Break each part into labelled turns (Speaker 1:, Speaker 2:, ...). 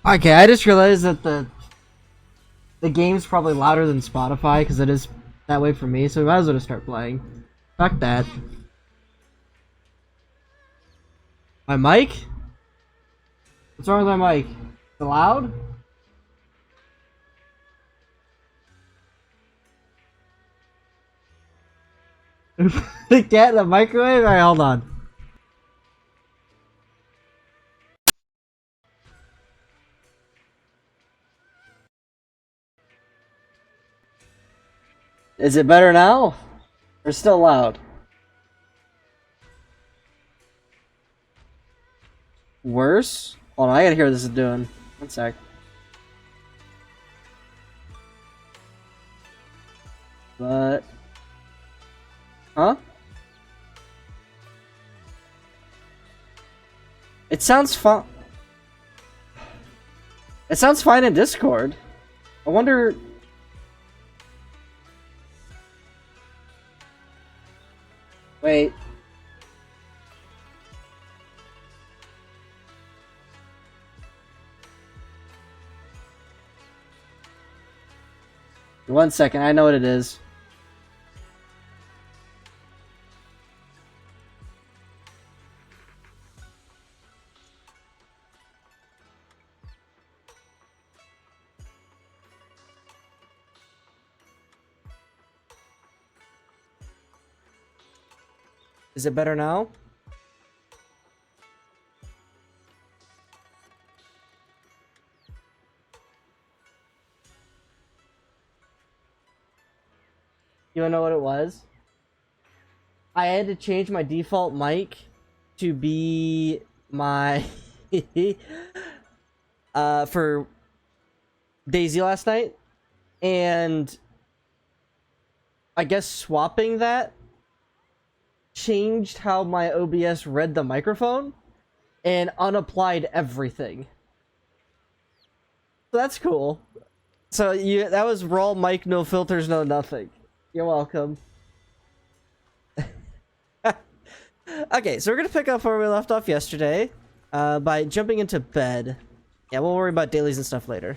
Speaker 1: Okay, I just realized that the game's probably louder than Spotify because it is that way for me. So we might as well just start playing. Fuck that. My mic? What's wrong with my mic? Is it loud? The cat in the microwave? Alright, hold on. Is it better now? Or still loud? Worse? Hold on, I gotta hear what this is doing. One sec. But... Huh? It sounds fun. It sounds fine in Discord. I wonder... Wait. One second, I know what it is. Is it better now? You wanna know what it was? I had to change my default mic to be my for Daisy last night, and I guess swapping that changed how my OBS read the microphone and unapplied everything. So that's cool. So that was raw mic, no filters, no nothing. You're welcome. Okay, so we're gonna pick up where we left off yesterday by jumping into bed. Yeah, we'll worry about dailies and stuff later.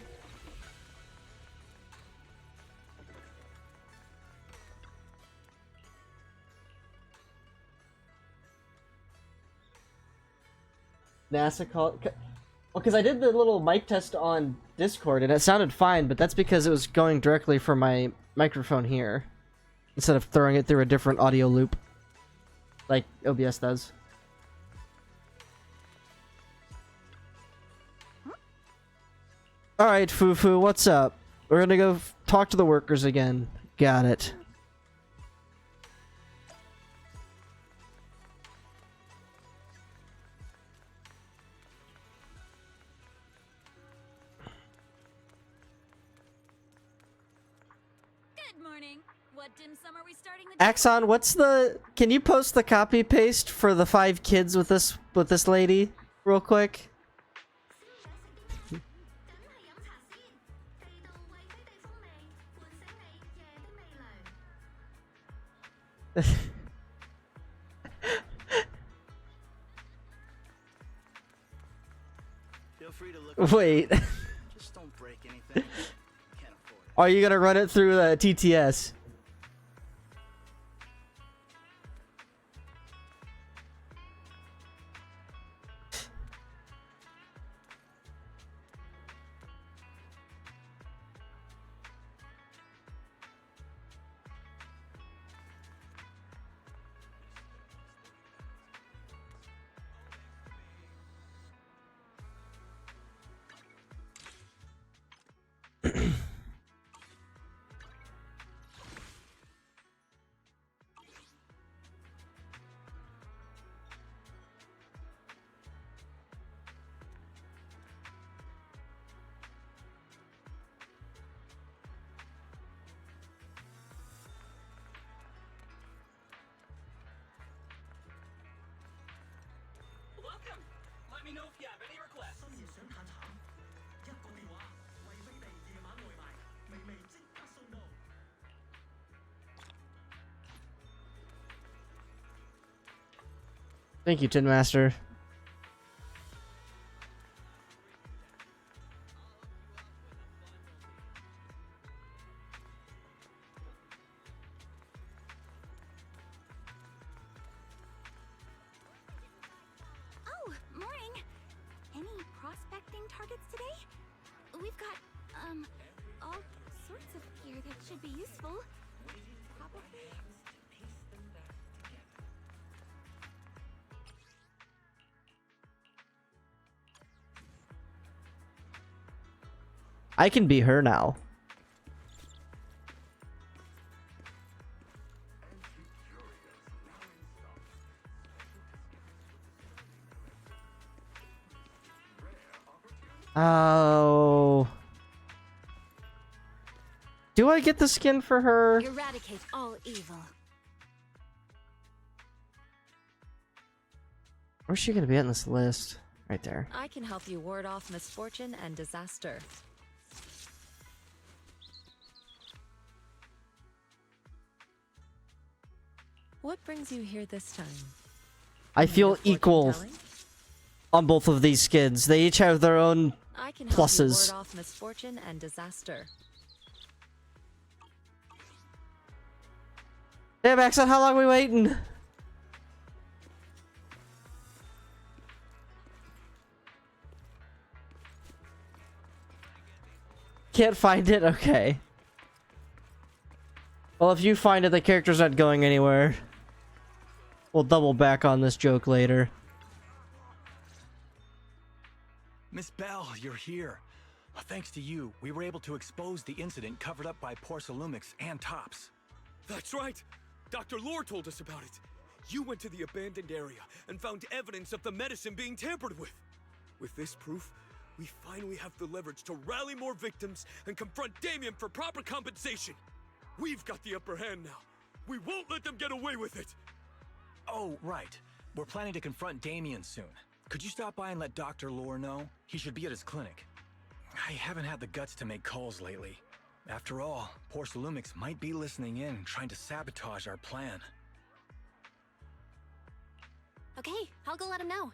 Speaker 1: NASA call. Well, because I did the little mic test on Discord and it sounded fine, but that's because it was going directly from my microphone here instead of throwing it through a different audio loop like OBS does. Alright, Fufu, what's up? We're gonna go talk to the workers again. Got it. Axon, what's the... Can you post the copy paste for the 5 kids with this lady real quick? Wait.
Speaker 2: Just don't break anything. Can't afford it.
Speaker 1: Are you gonna run it through the TTS? Thank you, Tin Master.
Speaker 3: targets today? We've got, all sorts of gear that should be useful. Probably.
Speaker 1: I can be her now. Oh. Do I get the skin for her?
Speaker 3: Eradicate all evil.
Speaker 1: Where's she gonna be on this list? Right there.
Speaker 4: I can help you ward off misfortune and disaster. What brings you here this time?
Speaker 1: I feel
Speaker 4: Fortune
Speaker 1: equal
Speaker 4: telling?
Speaker 1: on both of these skids. They each have their own
Speaker 4: I can help
Speaker 1: pluses.
Speaker 4: you ward off misfortune and disaster.
Speaker 1: Damn, Axel, how long are we waiting? Can't find it? Okay. Well, if you find it, the character's not going anywhere. We'll double back on this joke later.
Speaker 2: Miss Bell, you're here. Thanks to you, we were able to expose the incident covered up by Porcelumix and Tops.
Speaker 5: That's right! Dr. Lore told us about it. You went to the abandoned area and found evidence of the medicine being tampered with. With this proof, we finally have the leverage to rally more victims and confront Damien for proper compensation. We've got the upper hand now. We won't let them get away with it.
Speaker 2: Oh, right. We're planning to confront Damien soon. Could you stop by and let Dr. Lore know? He should be at his clinic. I haven't had the guts to make calls lately. After all, Porcelumix might be listening in, trying to sabotage our plan.
Speaker 3: Okay, I'll go let him know.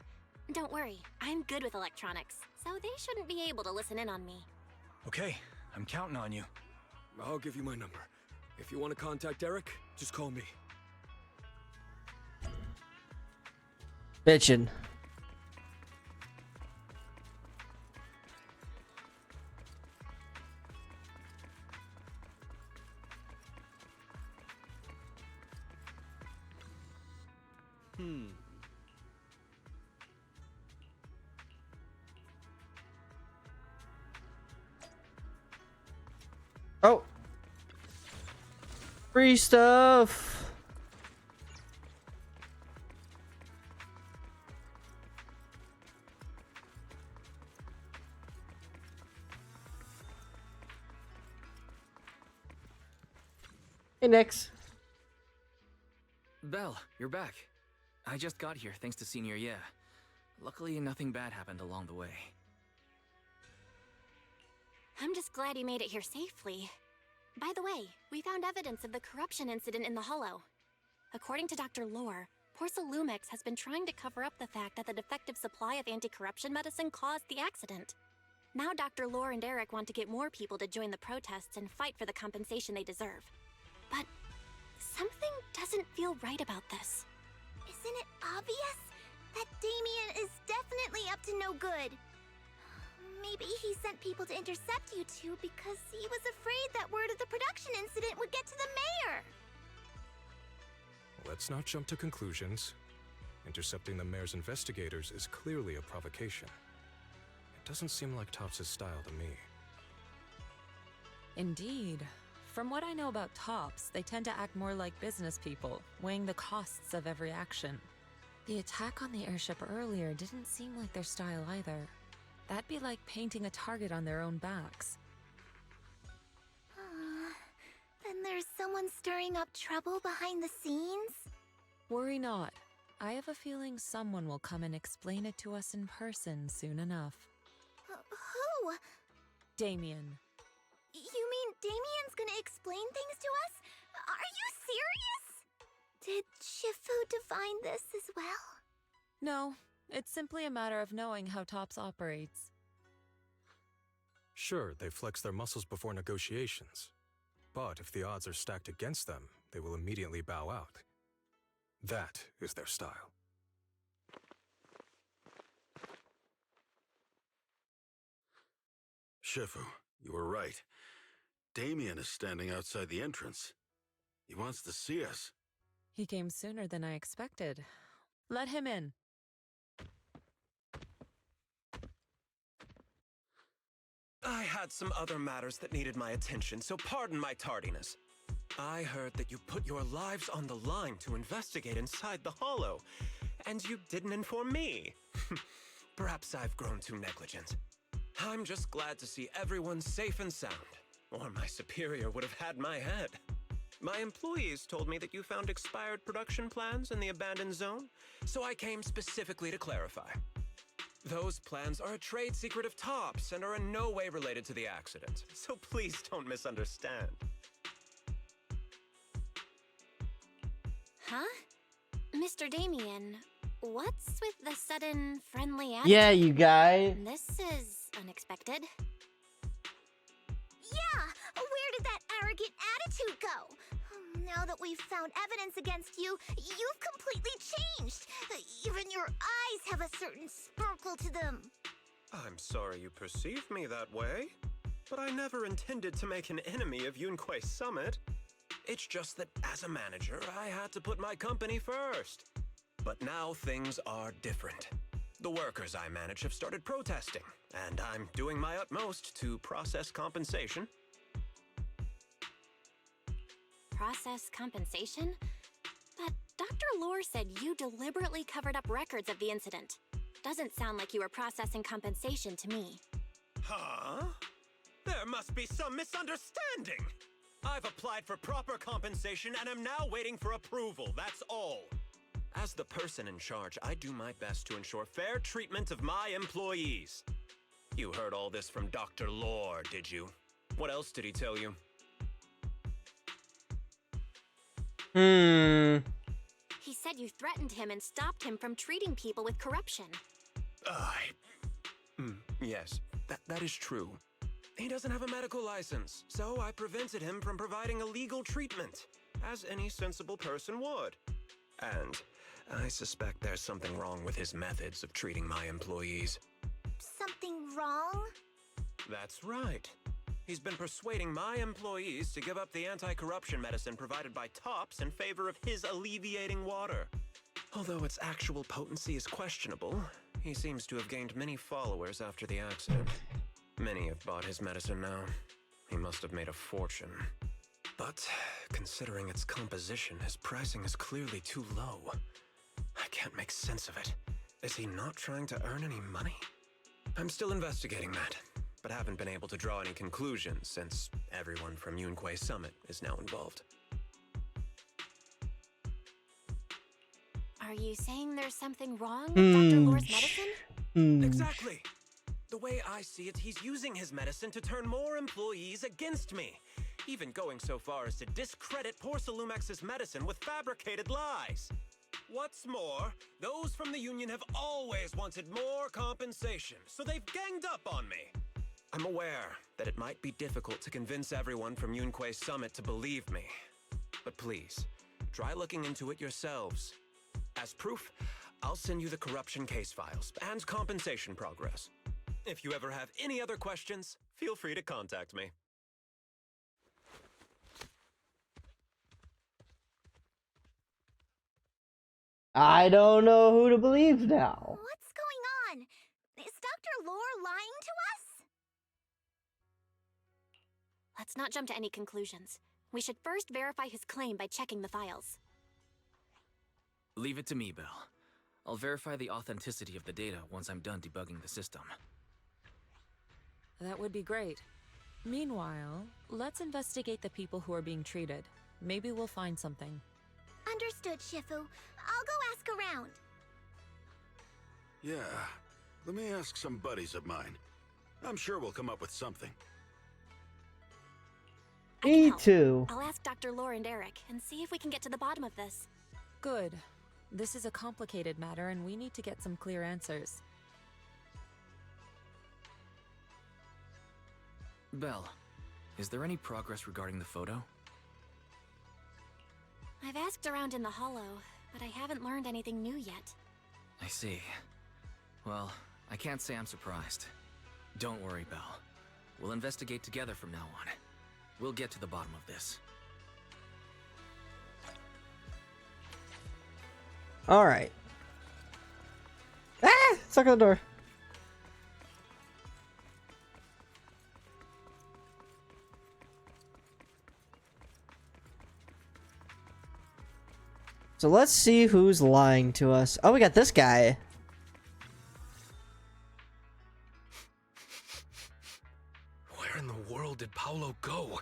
Speaker 3: Don't worry, I'm good with electronics, so they shouldn't be able to listen in on me.
Speaker 2: Okay, I'm counting on you.
Speaker 5: I'll give you my number. If you want to contact Eric, just call me.
Speaker 1: Bitchin'. Oh. Free stuff. Hey, Nix.
Speaker 6: Belle, you're back. I just got here thanks to Senior Yeah. Luckily, nothing bad happened along the way.
Speaker 3: I'm just glad you made it here safely. By the way, we found evidence of the corruption incident in the Hollow. According to Dr. Lore, Porcelumix has been trying to cover up the fact that the defective supply of anti-corruption medicine caused the accident. Now Dr. Lore and Eric want to get more people to join the protests and fight for the compensation they deserve. But something doesn't feel right about this.
Speaker 7: Isn't it obvious that Damien is definitely up to no good? Maybe he sent people to intercept you two because he was afraid that word of the production incident would get to the mayor.
Speaker 8: Let's not jump to conclusions. Intercepting the mayor's investigators is clearly a provocation. It doesn't seem like Topps' style to me.
Speaker 4: Indeed. From what I know about Tops, they tend to act more like business people, weighing the costs of every action. The attack on the airship earlier didn't seem like their style either. That'd be like painting a target on their own backs.
Speaker 7: Then there's someone stirring up trouble behind the scenes?
Speaker 4: Worry not. I have a feeling someone will come and explain it to us in person soon enough.
Speaker 7: Who?
Speaker 4: Damien.
Speaker 7: You mean Damien's gonna explain things to us? Are you serious? Did Shifu divine this as well?
Speaker 4: No, it's simply a matter of knowing how Tops operates.
Speaker 8: Sure, they flex their muscles before negotiations. But if the odds are stacked against them, they will immediately bow out. That is their style.
Speaker 9: Shifu, you were right. Damien is standing outside the entrance. He wants to see us.
Speaker 4: He came sooner than I expected. Let him in.
Speaker 10: I had some other matters that needed my attention, so pardon my tardiness. I heard that you put your lives on the line to investigate inside the Hollow, and you didn't inform me. Perhaps I've grown too negligent. I'm just glad to see everyone safe and sound, or my superior would have had my head. My employees told me that you found expired production plans in the abandoned zone, so I came specifically to clarify. Those plans are a trade secret of Topps and are in no way related to the accident, so please don't misunderstand.
Speaker 3: Huh? Mr. Damien, what's with the sudden friendly attitude?
Speaker 1: Yeah, you guy.
Speaker 3: This is unexpected.
Speaker 7: Yeah, where did that arrogant attitude go? Now that we've found evidence against you, you've completely changed. Even your eyes have a certain sparkle to them.
Speaker 10: I'm sorry you perceive me that way, but I never intended to make an enemy of Yunquei Summit. It's just that as a manager, I had to put my company first. But now things are different. The workers I manage have started protesting, and I'm doing my utmost to process compensation.
Speaker 3: Process compensation? But Dr. Lore said you deliberately covered up records of the incident. Doesn't sound like you were processing compensation to me.
Speaker 10: Huh? There must be some misunderstanding. I've applied for proper compensation and am now waiting for approval, that's all. As the person in charge, I do my best to ensure fair treatment of my employees. You heard all this from Dr. Lore, did you? What else did he tell you?
Speaker 3: He said you threatened him and stopped him from treating people with corruption.
Speaker 10: Yes, that is true. He doesn't have a medical license, so I prevented him from providing illegal treatment, as any sensible person would. And I suspect there's something wrong with his methods of treating my employees.
Speaker 7: Something wrong?
Speaker 10: That's right. He's been persuading my employees to give up the anti-corruption medicine provided by Topps in favor of his alleviating water. Although its actual potency is questionable, he seems to have gained many followers after the accident. Many have bought his medicine now. He must have made a fortune. But considering its composition, his pricing is clearly too low. I can't make sense of it. Is he not trying to earn any money? I'm still investigating that, but haven't been able to draw any conclusions since everyone from Yunquei Summit is now involved.
Speaker 3: Are you saying there's something wrong with Dr. Lore's medicine?
Speaker 10: Exactly! The way I see it, he's using his medicine to turn more employees against me, even going so far as to discredit Porcelumex's medicine with fabricated lies. What's more, those from the union have always wanted more compensation, so they've ganged up on me. I'm aware that it might be difficult to convince everyone from Yunquei Summit to believe me, but please, try looking into it yourselves. As proof, I'll send you the corruption case files and compensation progress. If you ever have any other questions, feel free to contact me.
Speaker 1: I don't know who to believe now.
Speaker 7: What's going on? Is Dr. Lore lying to us?
Speaker 3: Let's not jump to any conclusions. We should first verify his claim by checking the files.
Speaker 6: Leave it to me, Belle. I'll verify the authenticity of the data once I'm done debugging the system.
Speaker 4: That would be great. Meanwhile, let's investigate the people who are being treated. Maybe we'll find something.
Speaker 7: Understood, Shifu. I'll go ask around.
Speaker 9: Yeah, let me ask some buddies of mine. I'm sure we'll come up with something.
Speaker 3: I can
Speaker 1: Me
Speaker 3: help.
Speaker 1: too.
Speaker 3: I'll ask Dr. Lore and Eric and see if we can get to the bottom of this.
Speaker 4: Good. This is a complicated matter and we need to get some clear answers.
Speaker 6: Belle, is there any progress regarding the photo?
Speaker 3: I've asked around in the Hollow, but I haven't learned anything new yet.
Speaker 6: I see. Well, I can't say I'm surprised. Don't worry, Belle. We'll investigate together from now on. We'll get to the bottom of this.
Speaker 1: Alright. Ah! Stuck on the door. So let's see who's lying to us. Oh, we got this guy.
Speaker 5: Where in the world did Paolo go?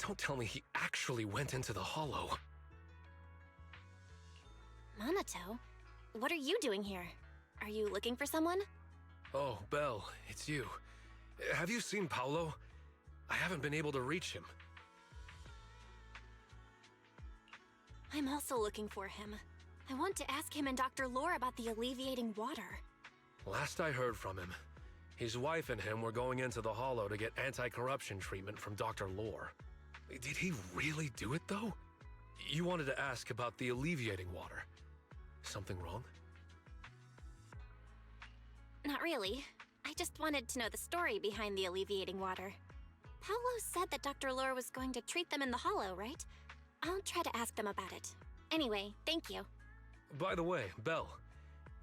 Speaker 5: Don't tell me he actually went into the hollow.
Speaker 3: Minato, what are you doing here? Are you looking for someone?
Speaker 5: Oh, Belle, it's you. Have you seen Paolo? I haven't been able to reach him.
Speaker 3: I'm also looking for him. I want to ask him and Dr. Lore about the alleviating water.
Speaker 5: Last I heard from him, his wife and him were going into the hollow to get anti-corruption treatment from Dr. Lore. Did he really do it, though? You wanted to ask about the alleviating water. Something wrong?
Speaker 3: Not really. I just wanted to know the story behind the alleviating water. Paolo said that Dr. Lore was going to treat them in the hollow, right? I'll try to ask them about it. Anyway, thank you.
Speaker 5: By the way, Belle,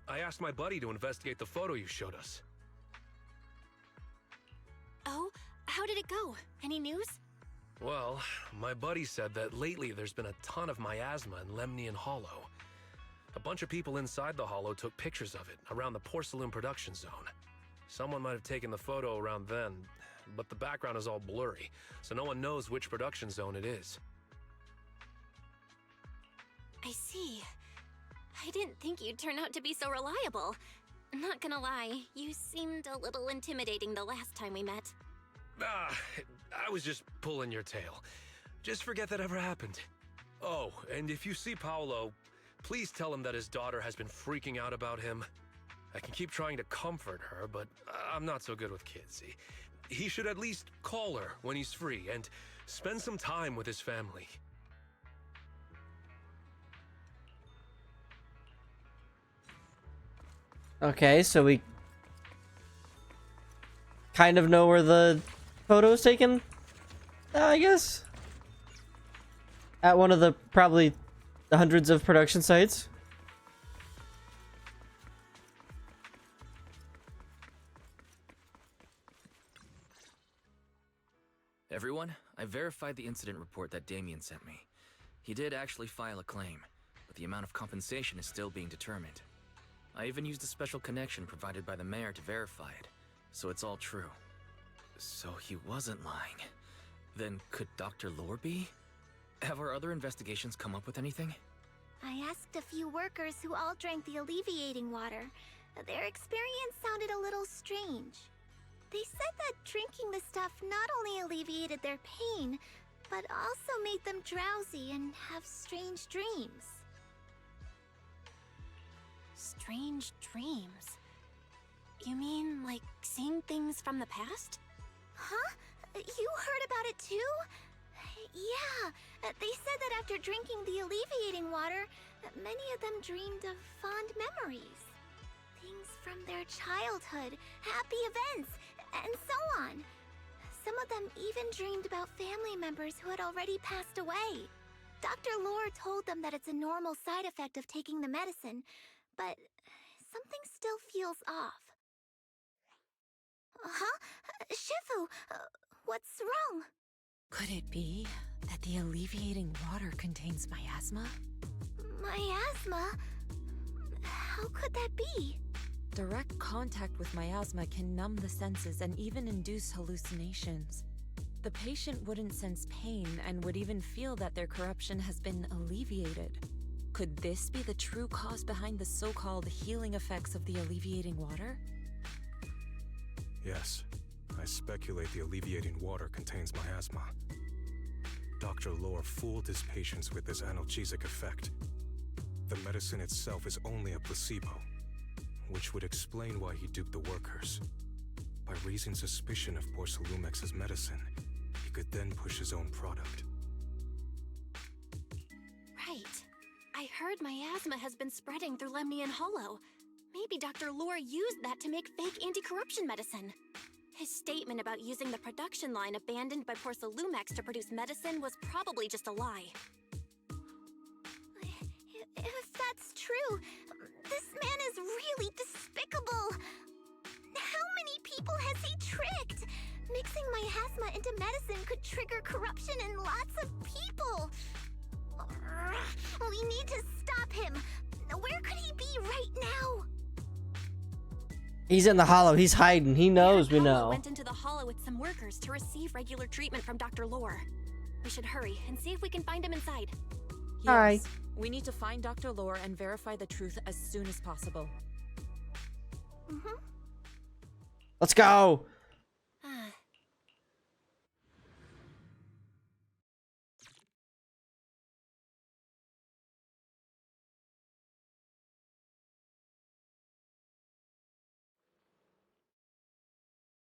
Speaker 5: I asked my buddy to investigate the photo you showed us.
Speaker 3: Oh, how did it go? Any news?
Speaker 5: Well, my buddy said that lately there's been a ton of miasma in Lemnian Hollow. A bunch of people inside the hollow took pictures of it around the porcelain production zone. Someone might have taken the photo around then, but the background is all blurry, so no one knows which production zone it is.
Speaker 3: I see. I didn't think you'd turn out to be so reliable. Not gonna lie, you seemed a little intimidating the last time we met.
Speaker 5: Ah, I was just pulling your tail. Just forget that ever happened. Oh, and if you see Paolo, please tell him that his daughter has been freaking out about him. I can keep trying to comfort her, but I'm not so good with kids. He should at least call her when he's free and spend some time with his family.
Speaker 1: Okay, so we kind of know where the photo was taken, I guess. At one of the probably hundreds of production sites.
Speaker 6: Everyone, I verified the incident report that Damien sent me. He did actually file a claim, but the amount of compensation is still being determined. I even used a special connection provided by the mayor to verify it, so it's all true. So he wasn't lying. Then could Dr. Lore be? Have our other investigations come up with anything?
Speaker 7: I asked a few workers who all drank the alleviating water. Their experience sounded a little strange. They said that drinking the stuff not only alleviated their pain, but also made them drowsy and have strange dreams.
Speaker 3: Strange dreams? You mean, like, seeing things from the past?
Speaker 7: Huh? You heard about it too? Yeah, they said that after drinking the alleviating water, many of them dreamed of fond memories. Things from their childhood, happy events, and so on. Some of them even dreamed about family members who had already passed away. Dr. Lore told them that it's a normal side effect of taking the medicine, but something still feels off. Huh? Shifu, what's wrong?
Speaker 4: Could it be that the alleviating water contains miasma?
Speaker 7: Miasma? How could that be?
Speaker 4: Direct contact with miasma can numb the senses and even induce hallucinations. The patient wouldn't sense pain and would even feel that their corruption has been alleviated. Could this be the true cause behind the so-called healing effects of the alleviating water?
Speaker 8: Yes, I speculate the alleviating water contains miasma. Dr. Lore fooled his patients with this analgesic effect. The medicine itself is only a placebo, which would explain why he duped the workers. By raising suspicion of Porcelumex's medicine, he could then push his own product.
Speaker 3: Right. I heard miasma has been spreading through Lemnian Hollow. Maybe Dr. Lore used that to make fake anti-corruption medicine. His statement about using the production line abandoned by Porcelumex to produce medicine was probably just a lie.
Speaker 7: If that's true, this man is really despicable. How many people has he tricked? Mixing miasma into medicine could trigger corruption in lots of people. We need to stop him. Where could he be right now?
Speaker 1: He's in the hollow. He's hiding. He knows we know.
Speaker 3: Went into the hollow with some workers to receive regular treatment from Dr. Lore. We should hurry and see if we can find him inside.
Speaker 4: Yes.
Speaker 1: Hi.
Speaker 4: We need to find Dr. Lore and verify the truth as soon as possible.
Speaker 1: Let's go.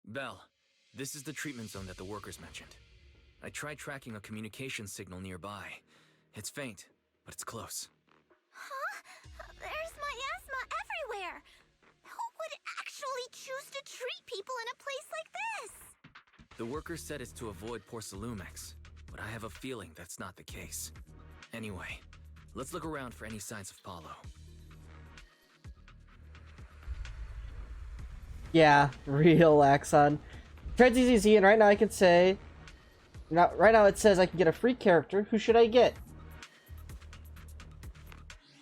Speaker 6: Belle, this is the treatment zone that the workers mentioned. I tried tracking a communication signal nearby. It's faint, but it's close.
Speaker 7: Huh? There's miasma everywhere. Who would actually choose to treat people in a place like this?
Speaker 6: The workers said it's to avoid Porcelumex, but I have a feeling that's not the case. Anyway, let's look around for any signs of Paulo.
Speaker 1: Yeah, real Axon. Trans easy, and right now I can say... right now it says I can get a free character. Who should I get?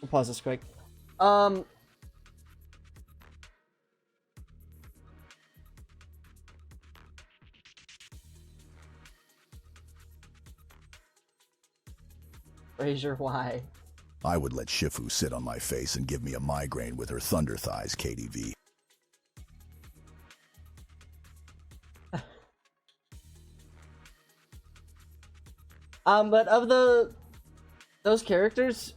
Speaker 1: We'll pause this quick. Fraser, why?
Speaker 11: I would let Shifu sit on my face and give me a migraine with her thunder thighs, KDV.
Speaker 1: But of those characters,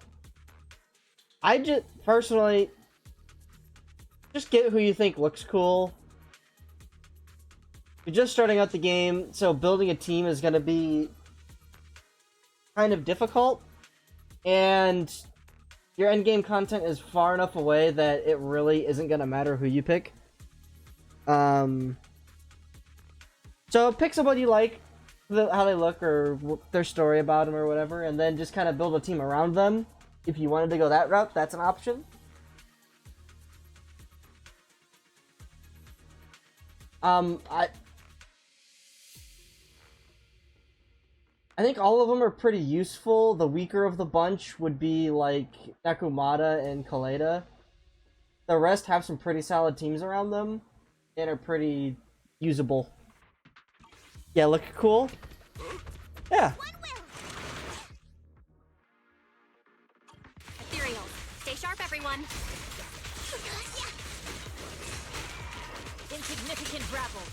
Speaker 1: I just personally just get who you think looks cool. You're just starting out the game, so building a team is going to be kind of difficult, and your endgame content is far enough away that it really isn't going to matter who you pick. So pick somebody you like, how they look or their story about them or whatever, and then just kind of build a team around them. If you wanted to go that route, that's an option. I think all of them are pretty useful. The weaker of the bunch would be like Nakumata and Kaleda. The rest have some pretty solid teams around them and are pretty usable. Yeah, look cool. Yeah.
Speaker 3: Ethereal, stay sharp, everyone.
Speaker 4: Insignificant rabble.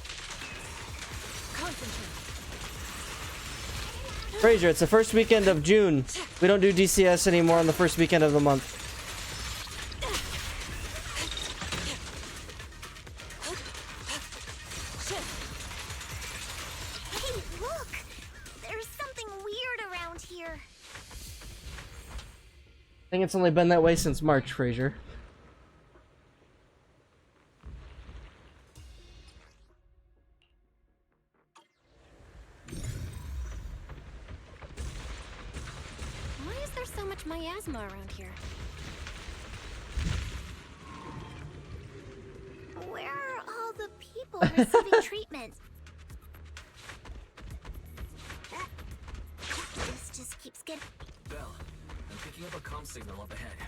Speaker 4: Concentrate.
Speaker 1: Fraser, it's the first weekend of June. We don't do DCS anymore on the first weekend of the month.
Speaker 7: Hey, look! There's something weird around here.
Speaker 1: I think it's only been that way since March, Fraser.
Speaker 3: Why is there so much miasma around here?
Speaker 7: Where are all the people receiving treatment? This just keeps getting...
Speaker 6: Belle, I'm picking up a comm signal up ahead.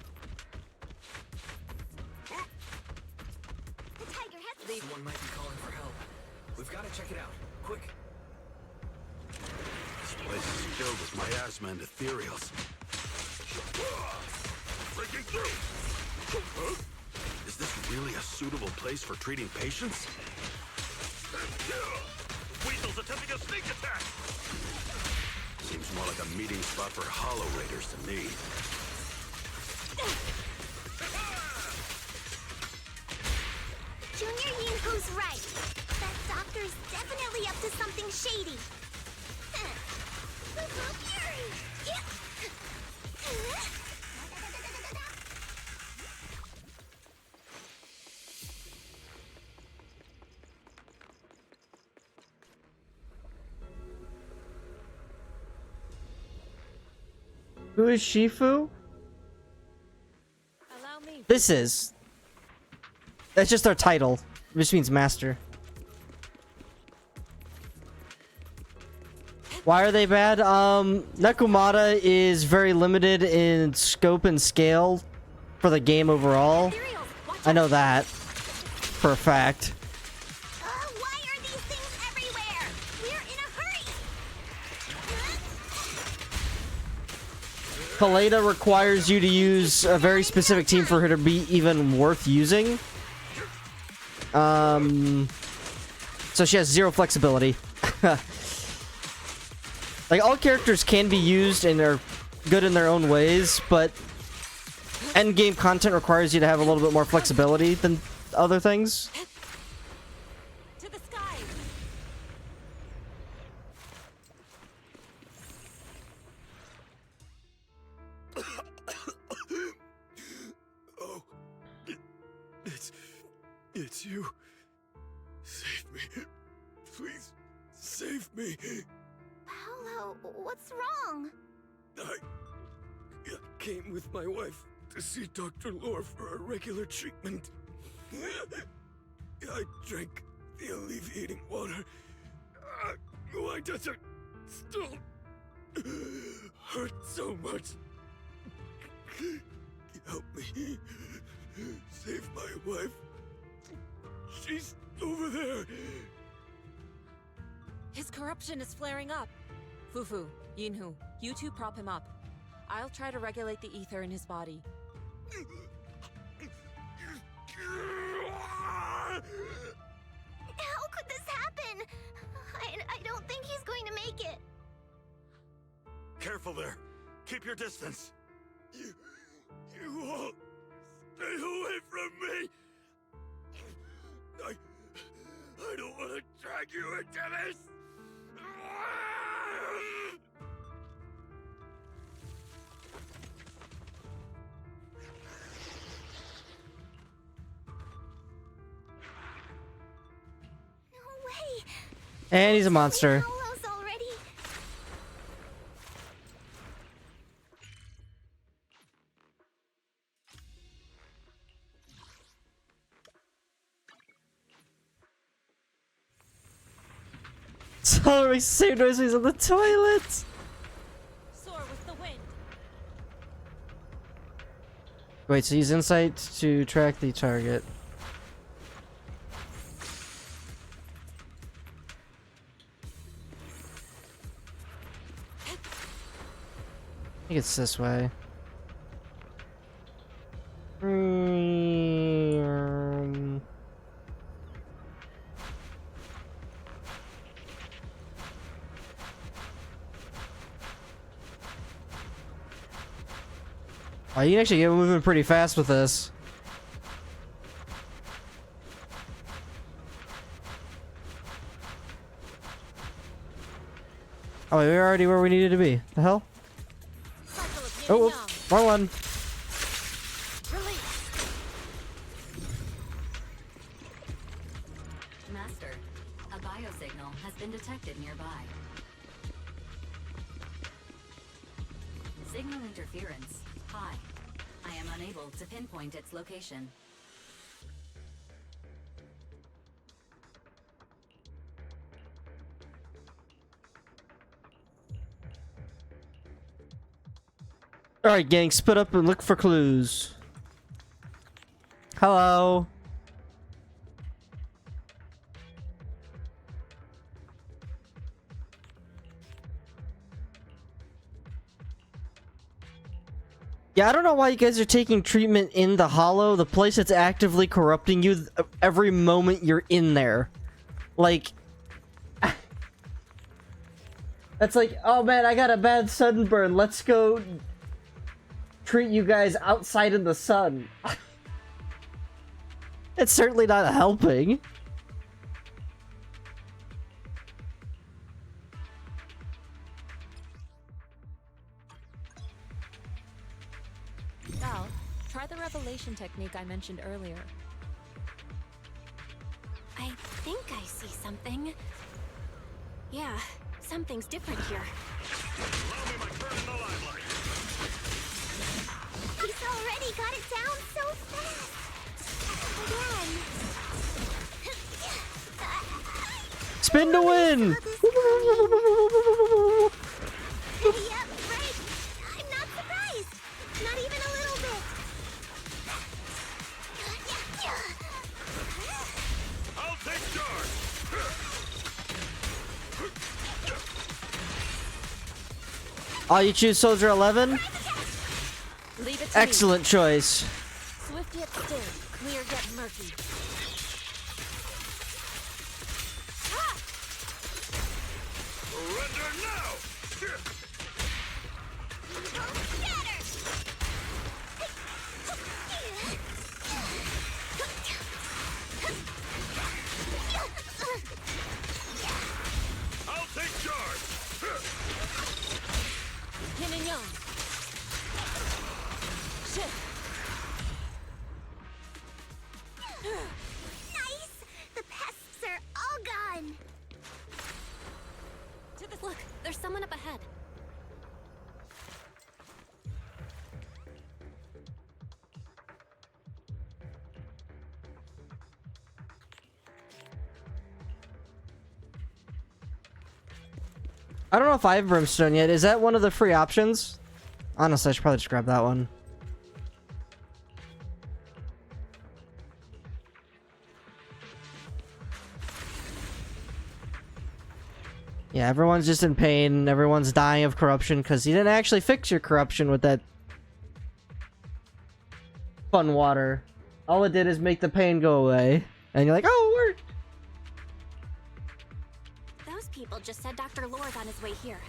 Speaker 7: The tiger has...
Speaker 6: Someone might be calling for help. We've got to check it out. Quick.
Speaker 9: This place is filled with miasma and ethereals. Breaking through! Is this really a suitable place for treating patients? Weasel's attempting a sneak attack! Seems more like a meeting spot for Hollow Raiders to me.
Speaker 7: Junior Yinhu's right. That doctor's definitely up to something shady.
Speaker 1: Who is Shifu?
Speaker 4: Allow me.
Speaker 1: This is. That's just their title, which means master. Why are they bad? Nekomata is very limited in scope and scale for the game overall. I know that for a fact.
Speaker 7: Why are these things everywhere? We're in a hurry!
Speaker 1: Kaleda requires you to use a very specific team for her to be even worth using. So she has zero flexibility. Like, all characters can be used and are good in their own ways, but endgame content requires you to have a little bit more flexibility than other things.
Speaker 4: To the sky.
Speaker 5: Oh, it's you. Save me. Please, save me.
Speaker 7: Paolo, what's wrong?
Speaker 5: I came with my wife to see Dr. Lore for a regular treatment. I drank the alleviating water. Why does it still hurt so much? Help me. Save my wife. She's over there.
Speaker 4: His corruption is flaring up. Fufu, Yinhu, you two prop him up. I'll try to regulate the ether in his body.
Speaker 7: How could this happen? I don't think he's going to make it.
Speaker 9: Careful there. Keep your distance.
Speaker 5: You all stay away from me. I don't want to drag you into this.
Speaker 7: No way.
Speaker 1: And he's a monster.
Speaker 7: Paolo's already.
Speaker 1: Solar makes the same noise when he's on the toilet.
Speaker 4: Soar with the wind.
Speaker 1: Wait, so use insight to track the target. I think it's this way. Oh, you can actually get moving pretty fast with this. Oh, wait, we're already where we needed to be. The hell? Oh, whoops. Wrong one.
Speaker 12: Master, a biosignal has been detected nearby. Signal interference high. I am unable to pinpoint its location.
Speaker 1: Alright, gang, split up and look for clues. Hello. Yeah, I don't know why you guys are taking treatment in the Hollow, the place that's actively corrupting you every moment you're in there. Like... That's like, oh man, I got a bad sunburn, let's go treat you guys outside in the sun. It's certainly not helping.
Speaker 4: Val, try the revelation technique I mentioned earlier.
Speaker 3: I think I see something. Yeah, something's different here.
Speaker 9: Allow me my turn in the limelight.
Speaker 7: already got it down so fast. Again.
Speaker 1: Spin to win!
Speaker 7: Yep, right. I'm not surprised. Not even a little bit.
Speaker 5: I'll take charge!
Speaker 1: Oh, you choose Soldier 11?
Speaker 3: Leave it to
Speaker 1: Excellent choice.
Speaker 3: me. Swift yet still, clear yet murky.
Speaker 5: Surrender now! I'll take charge!
Speaker 3: Yin and yang. Shift.
Speaker 7: Nice! The pests are all gone.
Speaker 3: To the look, there's someone up ahead.
Speaker 1: I don't know if I have Brimstone yet. Is that one of the free options? Honestly, I should probably just grab that one. Yeah, everyone's just in pain. Everyone's dying of corruption because you didn't actually fix your corruption with that fun water. All it did is make the pain go away. And you're like, oh, it worked!
Speaker 3: Those people just said Dr. Lore's on his way here.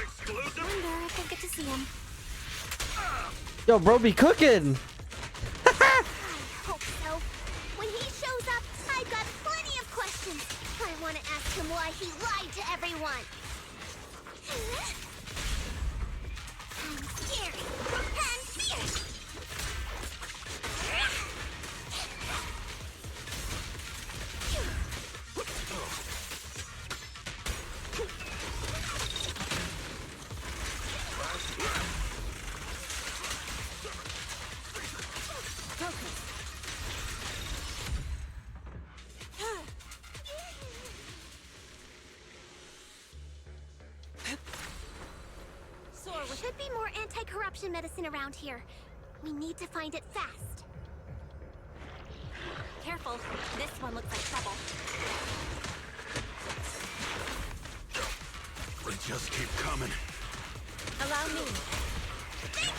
Speaker 5: Exclusive!
Speaker 3: Wonder if we'll get to see him.
Speaker 1: Yo, bro, be cooking!
Speaker 7: I hope so. When he shows up, I've got plenty of questions. I want to ask him why he lied to everyone. I'm scary and fierce. Should be more anti-corruption medicine around here. We need to find it fast.
Speaker 3: Careful, this one looks like trouble.
Speaker 9: They just keep coming.
Speaker 3: Allow me.
Speaker 7: And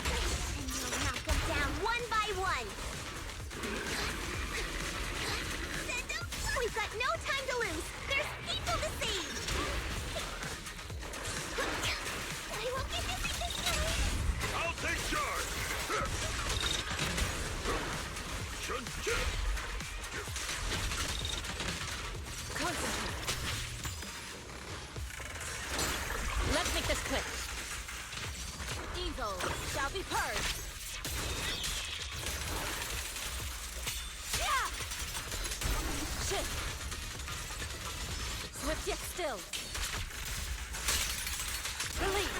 Speaker 7: you'll knock them down one by one. We've got no time to lose. There's people to save. I won't get this this time.
Speaker 5: I'll take charge!
Speaker 3: Concentrate. Let's make this quick. Evil shall be purged. Yeah! Shift. Swift yet still. Release.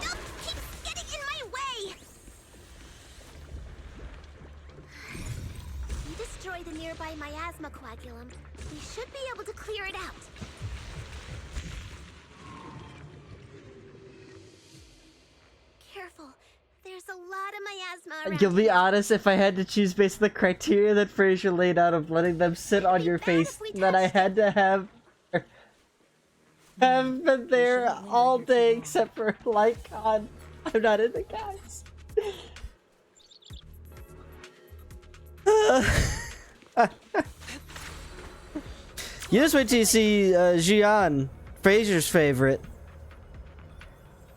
Speaker 7: Stuff keeps getting in my way. We destroy the nearby miasma coagulum. We should be able to clear it out. Careful. There's a lot of miasma around
Speaker 1: You'll be
Speaker 7: here.
Speaker 1: honest, if I had to choose based on the criteria that Fraser laid out of letting them sit on your face, then I had to have been there all day except for like God. I'm not into guys. You just wait till you see Yixuan, Fraser's favorite.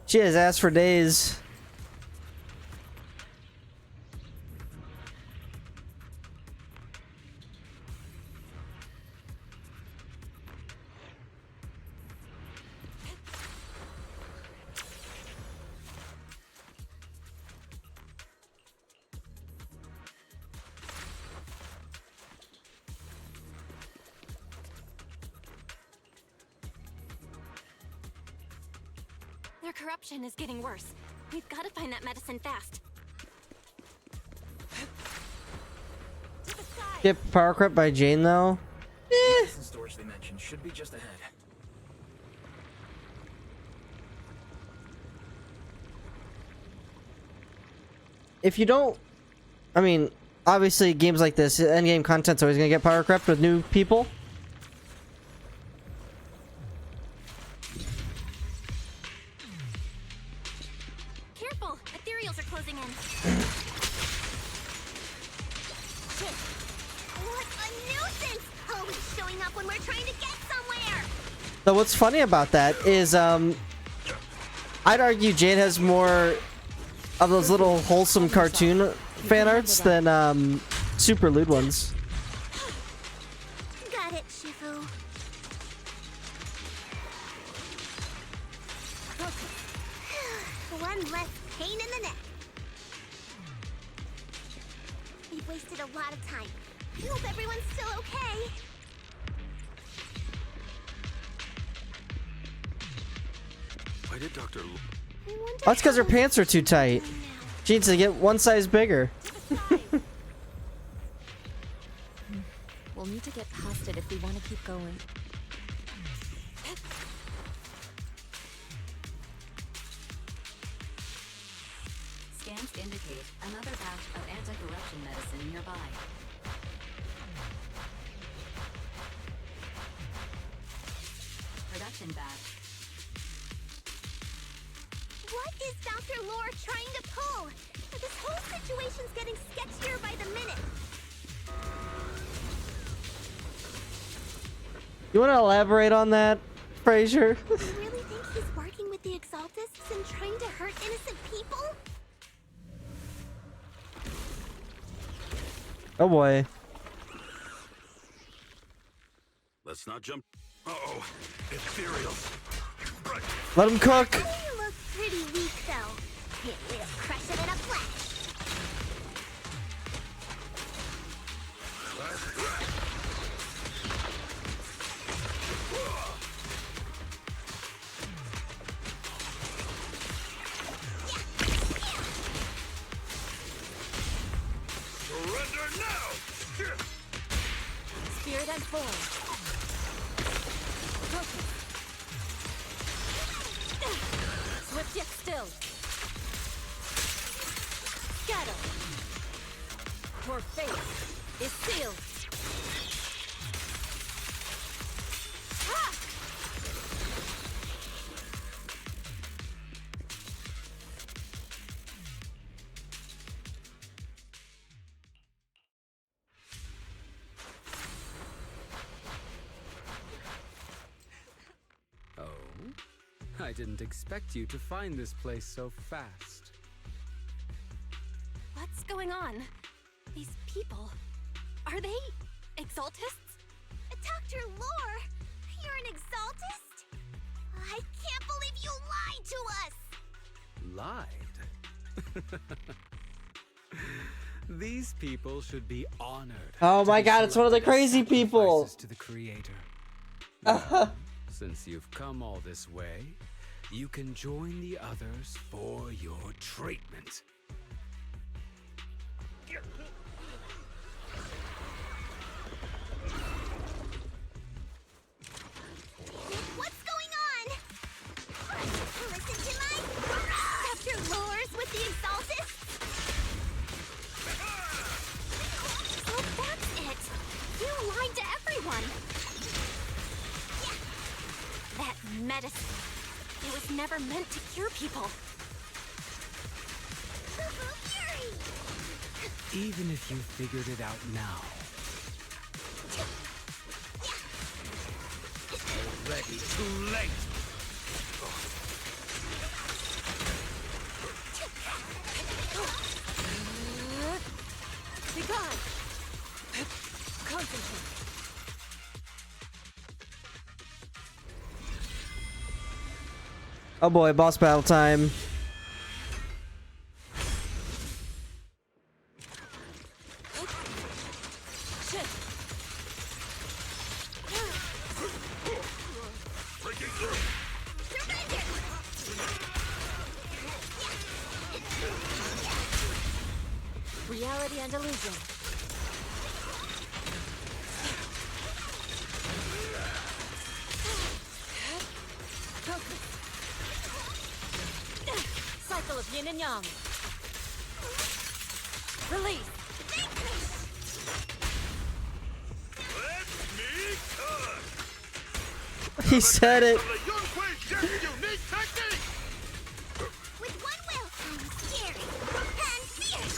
Speaker 1: She has asked for days.
Speaker 3: Their corruption is getting worse. We've got to find that medicine fast.
Speaker 1: Get power crept by Jane though.
Speaker 6: The medicine storage they mentioned should be just ahead.
Speaker 1: If you don't, I mean, obviously games like this, endgame content's always gonna get power crept with new people.
Speaker 3: Careful! Ethereals are closing in.
Speaker 7: What a nuisance! Always showing up when we're trying to get somewhere!
Speaker 1: So what's funny about that is, I'd argue Jade has more of those little wholesome cartoon fan arts than, super lewd ones.
Speaker 7: Got it, Shifu. One less pain in the neck. We've wasted a lot of time. I hope everyone's still okay.
Speaker 9: Why did Dr.
Speaker 1: That's because her pants are too tight. She needs to get one size bigger.
Speaker 4: We'll need to get past it if we want to keep going.
Speaker 12: Scans indicate another batch of anti-corruption medicine nearby. Production batch.
Speaker 7: What is Dr. Lore trying to pull? This whole situation's getting sketchier by the minute.
Speaker 1: You want to elaborate on that, Fraser?
Speaker 7: You really think he's working with the Exaltists and trying to hurt innocent people?
Speaker 1: Oh boy.
Speaker 9: Let's not jump. Uh-oh. Ethereals. Right.
Speaker 1: Let him cook.
Speaker 7: You look pretty weak, though. We'll crush it in a flash.
Speaker 9: Surrender now!
Speaker 3: Spirit and form. Swift yet still. Scatter. Your fate is sealed. Ha!
Speaker 13: Oh? I didn't expect you to find this place so fast.
Speaker 3: What's going on? These people, are they Exaltists?
Speaker 7: Dr. Lore, you're an Exaltist? I can't believe you lied to us!
Speaker 13: Lied? These people should be honored.
Speaker 1: Oh my
Speaker 13: to be
Speaker 1: god, it's one of the
Speaker 13: selected as
Speaker 1: crazy people.
Speaker 13: sacrifices to the Creator. Now, since you've come all this way, you can join the others for your treatment.
Speaker 7: What's going on? Listen to my... Dr. Lore's with the Exaltists?
Speaker 3: Oh, that's it! You lied to everyone! That medicine, it was never meant to cure people.
Speaker 13: Even if you figured it out now. Already too late!
Speaker 3: Be gone! Concentrate.
Speaker 1: Oh boy, boss battle time.
Speaker 3: the Andalusian. Cycle of yin and yang. Release.
Speaker 9: Let me cut!
Speaker 1: He said it.
Speaker 7: With one will, I'm scary and fierce.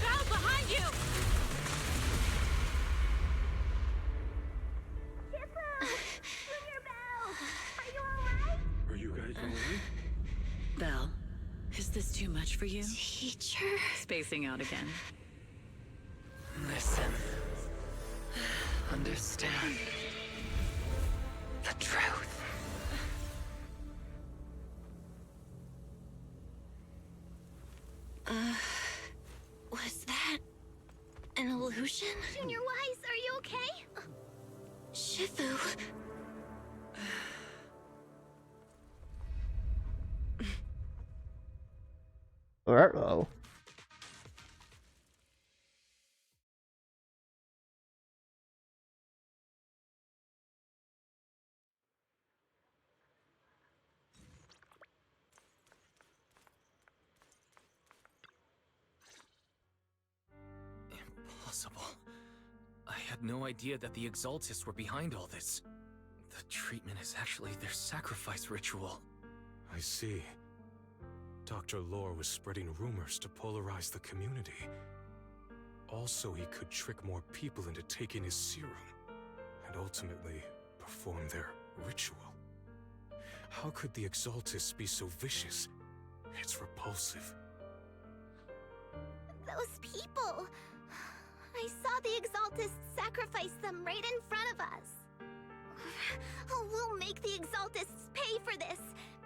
Speaker 3: Crowd behind you!
Speaker 9: Are you guys alright?
Speaker 12: Belle, is this too much for you?
Speaker 3: Teacher.
Speaker 12: Spacing out again.
Speaker 14: Listen. Understand. The truth.
Speaker 3: Was that an illusion?
Speaker 7: Junior Wise, are you okay?
Speaker 3: Shifu.
Speaker 1: Uh-oh.
Speaker 6: Impossible. I had no idea that the Exaltists were behind all this. The treatment is actually their sacrifice ritual.
Speaker 8: I see. Dr. Lore was spreading rumors to polarize the community. Also, he could trick more people into taking his serum, and ultimately perform their ritual. How could the Exaltists be so vicious? It's repulsive.
Speaker 7: Those people. I saw the Exaltists sacrifice them right in front of us. We'll make the Exaltists pay for this,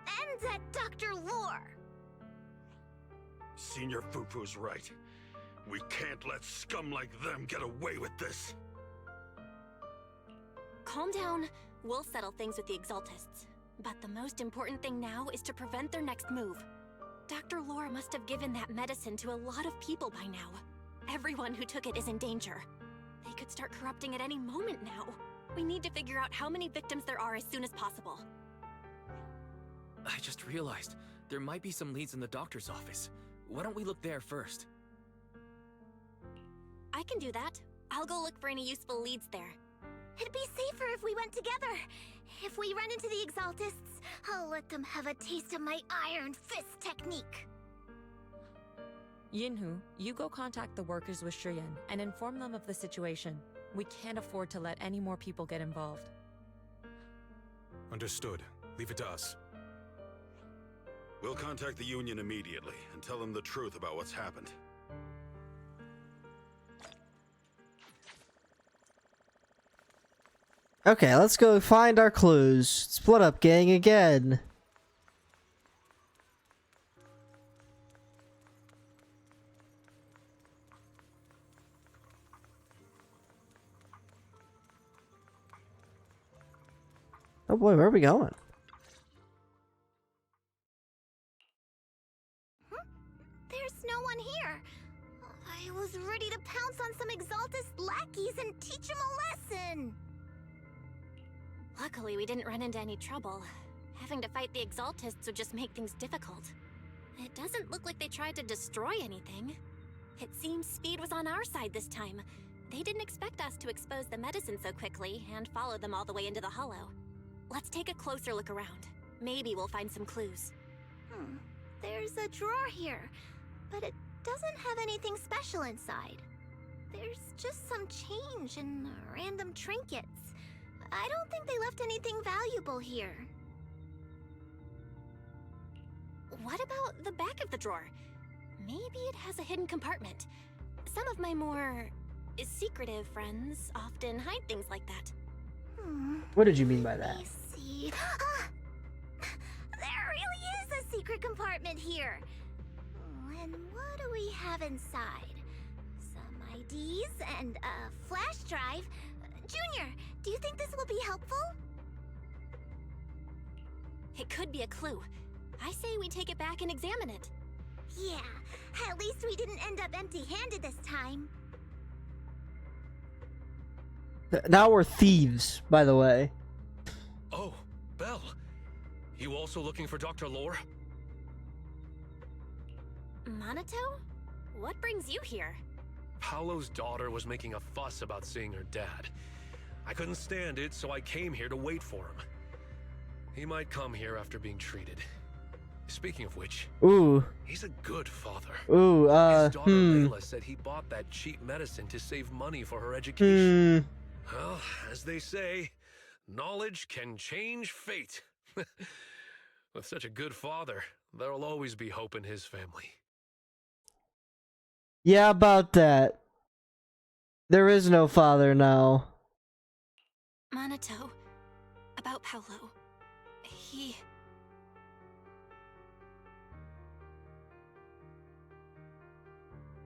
Speaker 7: and that Dr. Lore.
Speaker 9: Senior Fufu's right. We can't let scum like them get away with this.
Speaker 3: Calm down. We'll settle things with the Exaltists. But the most important thing now is to prevent their next move. Dr. Lore must have given that medicine to a lot of people by now. Everyone who took it is in danger. They could start corrupting at any moment now. We need to figure out how many victims there are as soon as possible.
Speaker 6: I just realized there might be some leads in the doctor's office. Why don't we look there first?
Speaker 3: I can do that. I'll go look for any useful leads there.
Speaker 7: It'd be safer if we went together. If we run into the Exaltists, I'll let them have a taste of my Iron Fist technique.
Speaker 4: Yinhu, you go contact the workers with Shiyan and inform them of the situation. We can't afford to let any more people get involved.
Speaker 8: Understood. Leave it to us.
Speaker 9: We'll contact the Union immediately and tell them the truth about what's happened.
Speaker 1: Okay, let's go find our clues. Split up, gang, again. Oh boy, where are we going?
Speaker 7: There's no one here. I was ready to pounce on some Exaltist lackeys and teach them a lesson.
Speaker 3: Luckily, we didn't run into any trouble. Having to fight the Exaltists would just make things difficult. It doesn't look like they tried to destroy anything. It seems speed was on our side this time. They didn't expect us to expose the medicine so quickly and follow them all the way into the hollow. Let's take a closer look around. Maybe we'll find some clues.
Speaker 7: There's a drawer here, but it doesn't have anything special inside. There's just some change and random trinkets. I don't think they left anything valuable here.
Speaker 3: What about the back of the drawer? Maybe it has a hidden compartment. Some of my more secretive friends often hide things like that.
Speaker 1: What did you mean by that?
Speaker 7: Let me see. There really is a secret compartment here. And what do we have inside? Some IDs and a flash drive. Junior, do you think this will be helpful?
Speaker 3: It could be a clue. I say we take it back and examine it.
Speaker 7: Yeah, at least we didn't end up empty-handed this time.
Speaker 1: Now we're thieves, by the way.
Speaker 5: Oh, Belle. You also looking for Dr. Lore?
Speaker 3: Minato? What brings you here?
Speaker 5: Paolo's daughter was making a fuss about seeing her dad. I couldn't stand it, so I came here to wait for him. He might come here after being treated. Speaking of which,
Speaker 1: Ooh.
Speaker 5: he's a good father.
Speaker 1: Ooh,
Speaker 5: His daughter Layla said he bought that cheap medicine to save money for her education. Well, as they say, knowledge can change fate. With such a good father, there'll always be hope in his family.
Speaker 1: Yeah, about that. There is no father now.
Speaker 3: Minato. About Paolo. He...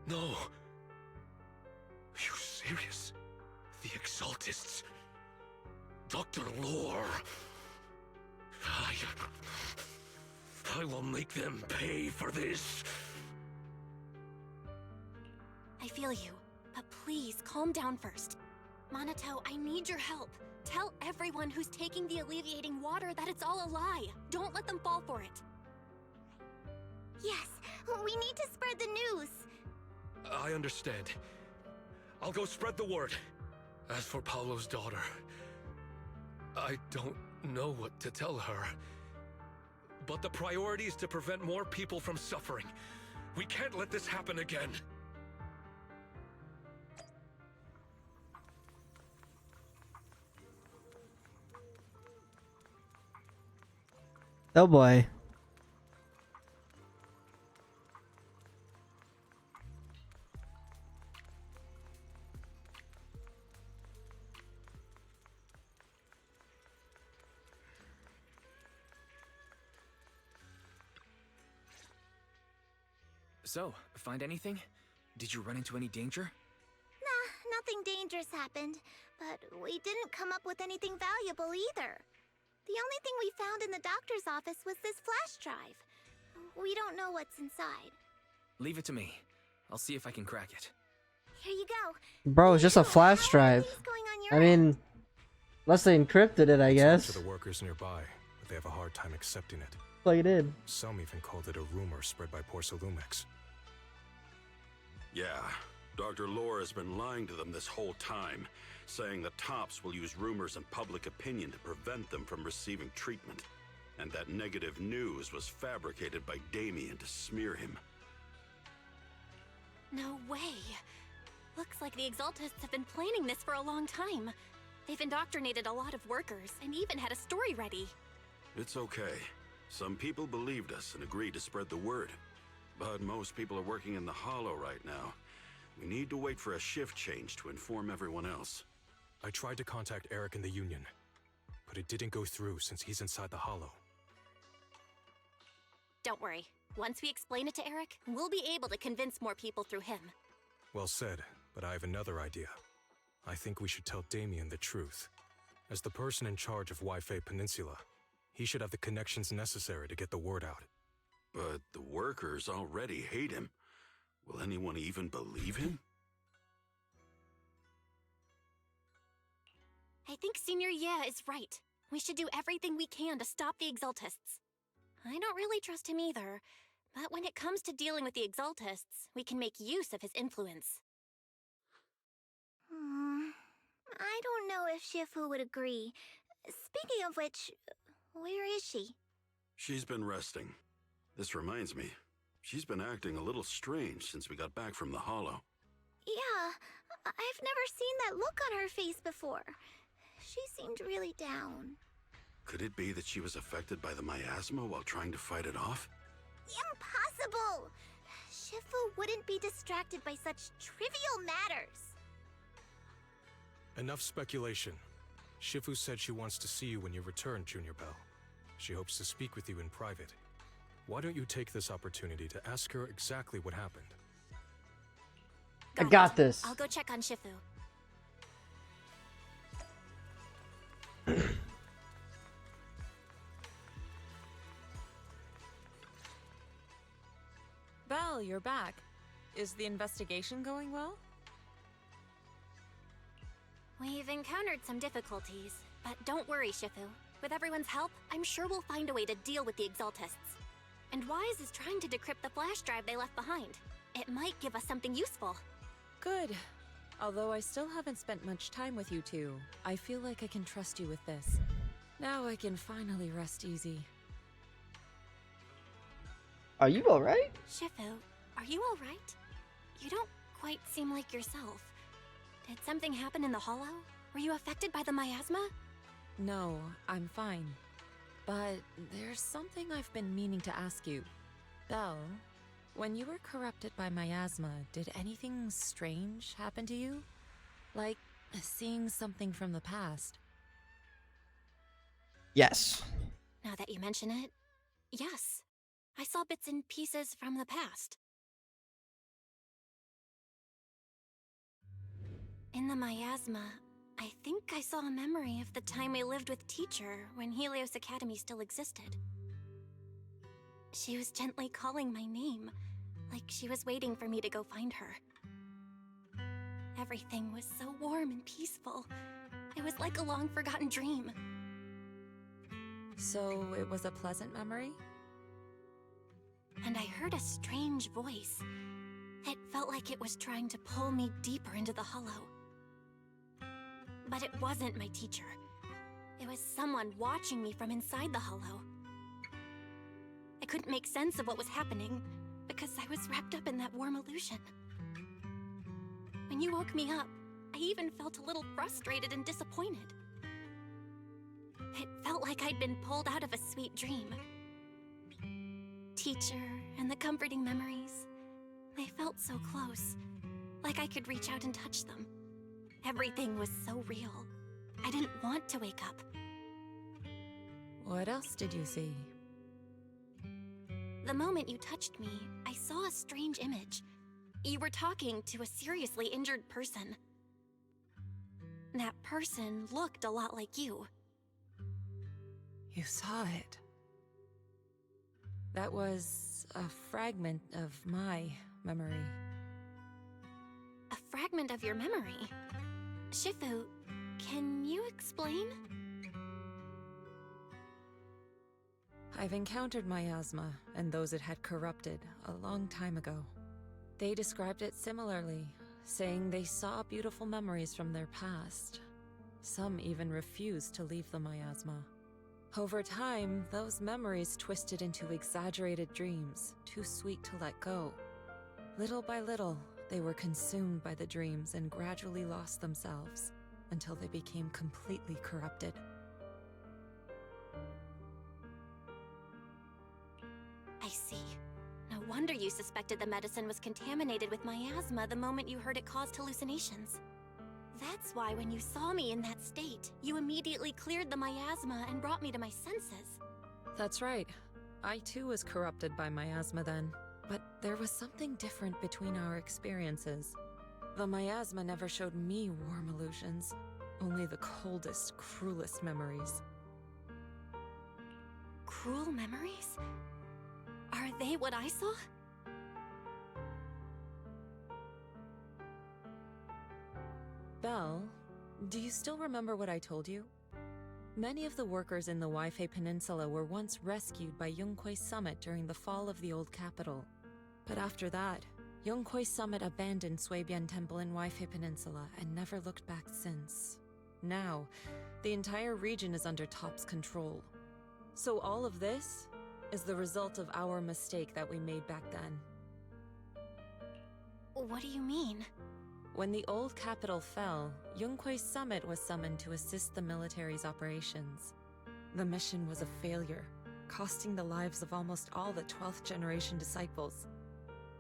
Speaker 5: No. Are you serious? The Exaltists. Dr. Lore. I will make them pay for this.
Speaker 3: I feel you, but please calm down first. Minato, I need your help. Tell everyone who's taking the alleviating water that it's all a lie. Don't let them fall for it.
Speaker 7: Yes, we need to spread the news.
Speaker 5: I understand. I'll go spread the word. As for Paolo's daughter, I don't know what to tell her. But the priority is to prevent more people from suffering. We can't let this happen again.
Speaker 1: Oh boy.
Speaker 6: So, find anything? Did you run into any danger?
Speaker 7: Nah, nothing dangerous happened, but we didn't come up with anything valuable either. The only thing we found in the doctor's office was this flash drive. We don't know what's inside.
Speaker 6: Leave it to me. I'll see if I can crack it.
Speaker 7: Here you go.
Speaker 1: Bro, it's just a flash drive. I mean, unless they encrypted it, I guess.
Speaker 8: To the workers nearby, but they have a hard time accepting it.
Speaker 1: Like it did.
Speaker 8: Some even called it a rumor spread by Porcelumex.
Speaker 9: Yeah, Dr. Lore has been lying to them this whole time, saying the Tops will use rumors and public opinion to prevent them from receiving treatment. And that negative news was fabricated by Damien to smear him.
Speaker 3: No way. Looks like the Exaltists have been planning this for a long time. They've indoctrinated a lot of workers and even had a story ready.
Speaker 9: It's okay. Some people believed us and agreed to spread the word. But most people are working in the Hollow right now. We need to wait for a shift change to inform everyone else.
Speaker 8: I tried to contact Eric in the Union, but it didn't go through since he's inside the Hollow.
Speaker 3: Don't worry. Once we explain it to Eric, we'll be able to convince more people through him.
Speaker 8: Well said, but I have another idea. I think we should tell Damien the truth. As the person in charge of Waifei Peninsula, he should have the connections necessary to get the word out.
Speaker 9: But the workers already hate him. Will anyone even believe him?
Speaker 3: I think Senior Ye is right. We should do everything we can to stop the Exaltists. I don't really trust him either, but when it comes to dealing with the Exaltists, we can make use of his influence.
Speaker 7: I don't know if Shifu would agree. Speaking of which, where is she?
Speaker 9: She's been resting. This reminds me, she's been acting a little strange since we got back from the Hollow.
Speaker 7: Yeah, I've never seen that look on her face before. She seemed really down.
Speaker 9: Could it be that she was affected by the miasma while trying to fight it off?
Speaker 7: Impossible! Shifu wouldn't be distracted by such trivial matters.
Speaker 8: Enough speculation. Shifu said she wants to see you when you return, Junior Bell. She hopes to speak with you in private. Why don't you take this opportunity to ask her exactly what happened?
Speaker 1: I got this.
Speaker 3: I'll go check on Shifu.
Speaker 4: Belle, you're back. Is the investigation going well?
Speaker 3: We've encountered some difficulties, but don't worry, Shifu. With everyone's help, I'm sure we'll find a way to deal with the Exaltists. And Wise is trying to decrypt the flash drive they left behind. It might give us something useful.
Speaker 4: Good. Although I still haven't spent much time with you two, I feel like I can trust you with this. Now I can finally rest easy.
Speaker 1: Are you alright?
Speaker 3: Shifu, are you alright? You don't quite seem like yourself. Did something happen in the Hollow? Were you affected by the miasma?
Speaker 4: No, I'm fine. But there's something I've been meaning to ask you. Belle, when you were corrupted by miasma, did anything strange happen to you? Like seeing something from the past?
Speaker 1: Yes.
Speaker 3: Now that you mention it, yes. I saw bits and pieces from the past. In the miasma, I think I saw a memory of the time we lived with Teacher when Helios Academy still existed. She was gently calling my name, like she was waiting for me to go find her. Everything was so warm and peaceful. It was like a long-forgotten dream.
Speaker 4: So it was a pleasant memory?
Speaker 3: And I heard a strange voice. It felt like it was trying to pull me deeper into the Hollow. But it wasn't my teacher. It was someone watching me from inside the Hollow. I couldn't make sense of what was happening, because I was wrapped up in that warm illusion. When you woke me up, I even felt a little frustrated and disappointed. It felt like I'd been pulled out of a sweet dream. Teacher and the comforting memories, they felt so close, like I could reach out and touch them. Everything was so real. I didn't want to wake up.
Speaker 4: What else did you see?
Speaker 3: The moment you touched me, I saw a strange image. You were talking to a seriously injured person. That person looked a lot like you.
Speaker 4: You saw it. That was a fragment of my memory.
Speaker 3: A fragment of your memory? Shifu, can you explain?
Speaker 4: I've encountered miasma and those it had corrupted a long time ago. They described it similarly, saying they saw beautiful memories from their past. Some even refused to leave the miasma. Over time, those memories twisted into exaggerated dreams, too sweet to let go. Little by little, they were consumed by the dreams and gradually lost themselves, until they became completely corrupted.
Speaker 3: I see. No wonder you suspected the medicine was contaminated with miasma the moment you heard it caused hallucinations. That's why when you saw me in that state, you immediately cleared the miasma and brought me to my senses.
Speaker 4: That's right. I too was corrupted by miasma then. But there was something different between our experiences. The miasma never showed me warm illusions, only the coldest, cruelest memories.
Speaker 3: Cruel memories? Are they what I saw?
Speaker 4: Belle, do you still remember what I told you? Many of the workers in the Waifei Peninsula were once rescued by Yonghui Summit during the fall of the old capital. But after that, Yonghui Summit abandoned Suibian Temple in Waifei Peninsula and never looked back since. Now, the entire region is under Top's control. So all of this is the result of our mistake that we made back then.
Speaker 3: What do you mean?
Speaker 4: When the old capital fell, Yonghui Summit was summoned to assist the military's operations. The mission was a failure, costing the lives of almost all the 12th generation disciples.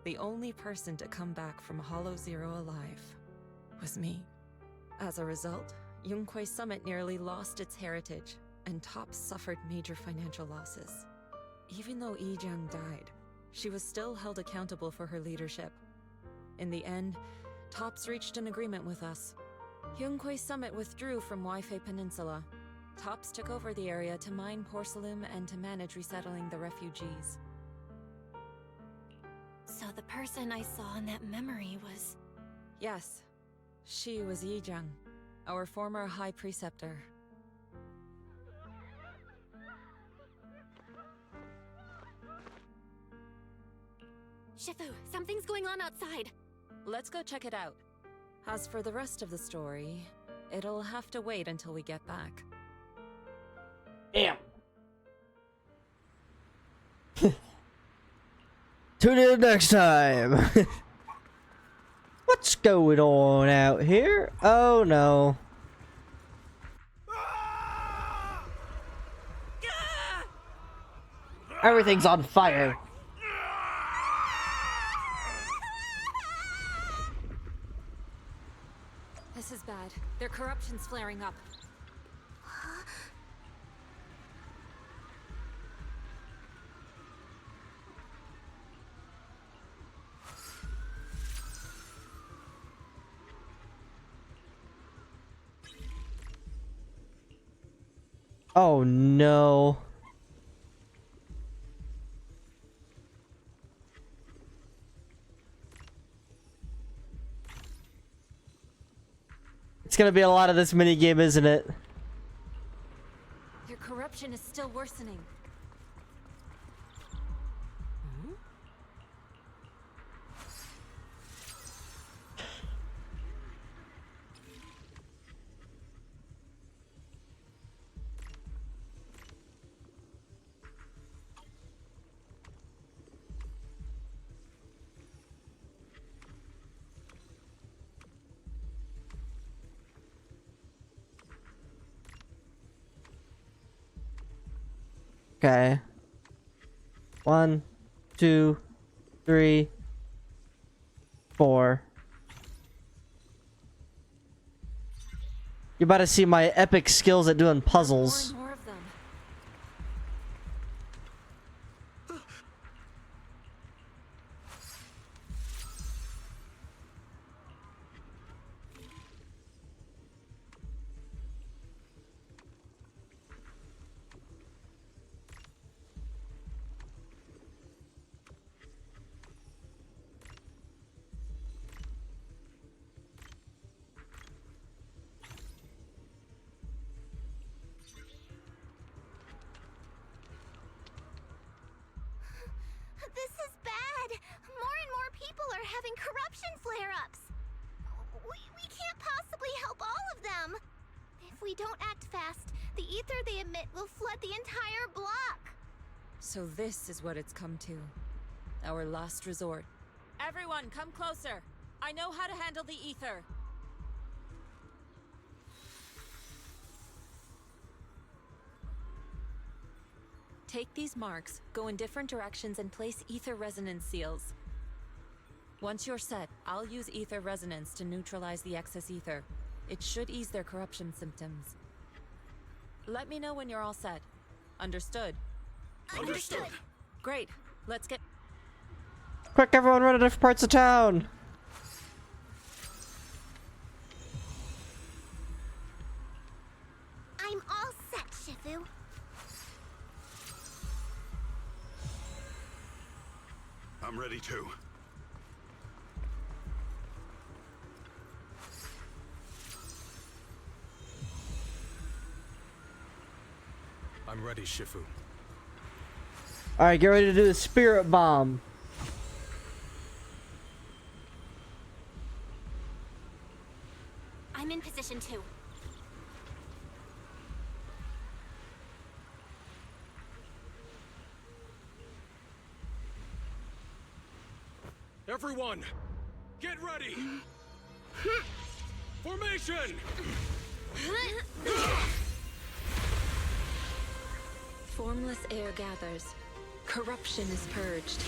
Speaker 4: The only person to come back from Hollow Zero alive was me. As a result, Yonghui Summit nearly lost its heritage, and Top suffered major financial losses. Even though Yijiang died, she was still held accountable for her leadership. In the end, Tops reached an agreement with us. Yonghui Summit withdrew from Waifei Peninsula. Tops took over the area to mine porcelain and to manage resettling the refugees.
Speaker 3: So the person I saw in that memory was...
Speaker 4: Yes, she was Yixuan, our former High Preceptor.
Speaker 3: Shifu, something's going on outside.
Speaker 4: Let's go check it out. As for the rest of the story, it'll have to wait until we get back.
Speaker 1: Damn. Tune in next time. What's going on out here? Oh no. Everything's on fire.
Speaker 4: This is bad. Their corruption's flaring up.
Speaker 1: Oh no. It's gonna be a lot of this minigame, isn't it?
Speaker 4: Their corruption is still worsening.
Speaker 1: Okay. 1, 2, 3, 4. You're about to see my epic skills at doing puzzles.
Speaker 4: More of them.
Speaker 7: This is bad. More and more people are having corruption flare-ups. We can't possibly help all of them. If we don't act fast, the ether they emit will flood the entire block.
Speaker 4: So this is what it's come to. Our last resort. Everyone, come closer. I know how to handle the ether. Take these marks, go in different directions, and place ether resonance seals. Once you're set, I'll use ether resonance to neutralize the excess ether. It should ease their corruption symptoms. Let me know when you're all set. Understood?
Speaker 7: Understood.
Speaker 4: Great. Let's get...
Speaker 1: Quick, everyone run to different parts of town!
Speaker 7: I'm all set, Shifu.
Speaker 9: I'm ready too.
Speaker 8: I'm ready, Shifu.
Speaker 1: Alright, get ready to do the spirit bomb.
Speaker 3: I'm in position too.
Speaker 5: Everyone, get ready! Formation!
Speaker 4: Formless air gathers. Corruption is purged.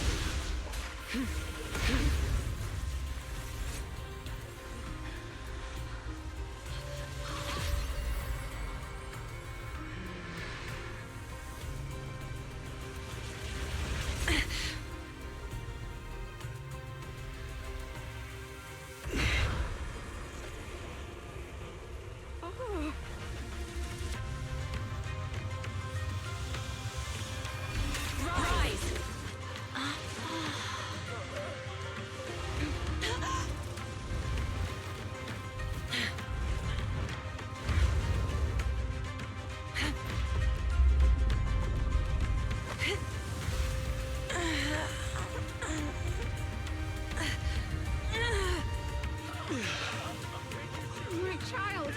Speaker 3: My child,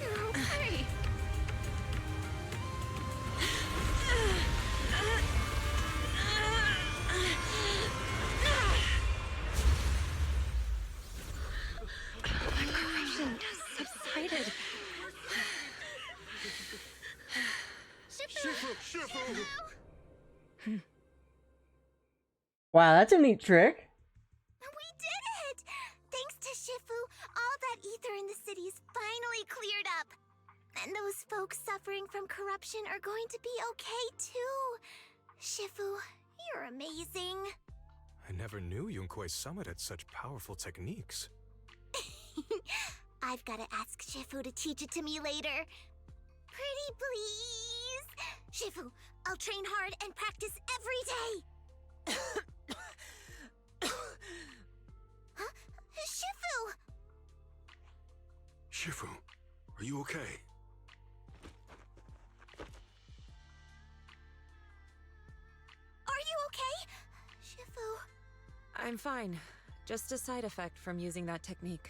Speaker 3: you're okay. The corruption has subsided.
Speaker 1: Wow, that's a neat trick.
Speaker 7: We did it! Thanks to Shifu, all that ether in the city's finally cleared up. And those folks suffering from corruption are going to be okay too. Shifu, you're amazing.
Speaker 8: I never knew Yunkui's summit had such powerful techniques.
Speaker 7: I've gotta ask Shifu to teach it to me later. Pretty please? Shifu, I'll train hard and practice every day. Huh? Shifu!
Speaker 9: Shifu, are you okay?
Speaker 7: Are you okay? Shifu.
Speaker 4: I'm fine. Just a side effect from using that technique.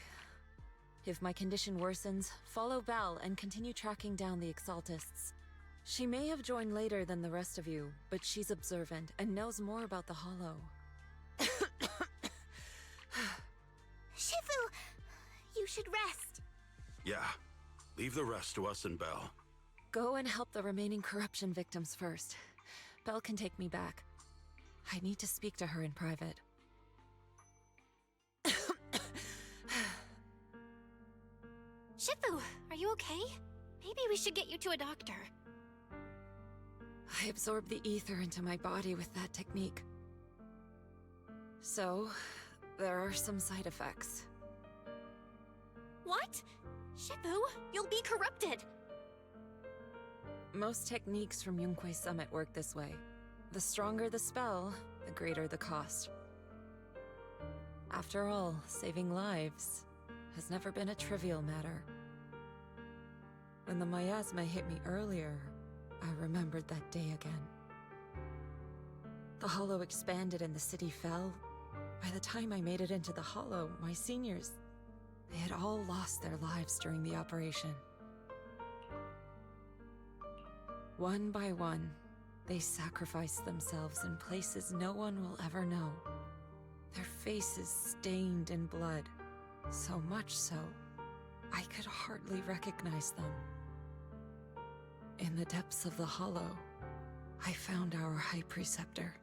Speaker 4: If my condition worsens, follow Val and continue tracking down the Exaltists. She may have joined later than the rest of you, but she's observant and knows more about the Hollow.
Speaker 7: Shifu, you should rest.
Speaker 9: Yeah. Leave the rest to us and Belle.
Speaker 4: Go and help the remaining corruption victims first. Belle can take me back. I need to speak to her in private.
Speaker 3: Shifu, are you okay? Maybe we should get you to a doctor.
Speaker 4: I absorbed the ether into my body with that technique. So, there are some side effects.
Speaker 3: What? Shifu, you'll be corrupted.
Speaker 4: Most techniques from Yunkui's summit work this way. The stronger the spell, the greater the cost. After all, saving lives has never been a trivial matter. When the miasma hit me earlier, I remembered that day again. The Hollow expanded and the city fell. By the time I made it into the Hollow, my seniors, they had all lost their lives during the operation. One by one, they sacrificed themselves in places no one will ever know. Their faces stained in blood, so much so, I could hardly recognize them. In the depths of the Hollow, I found our High Preceptor.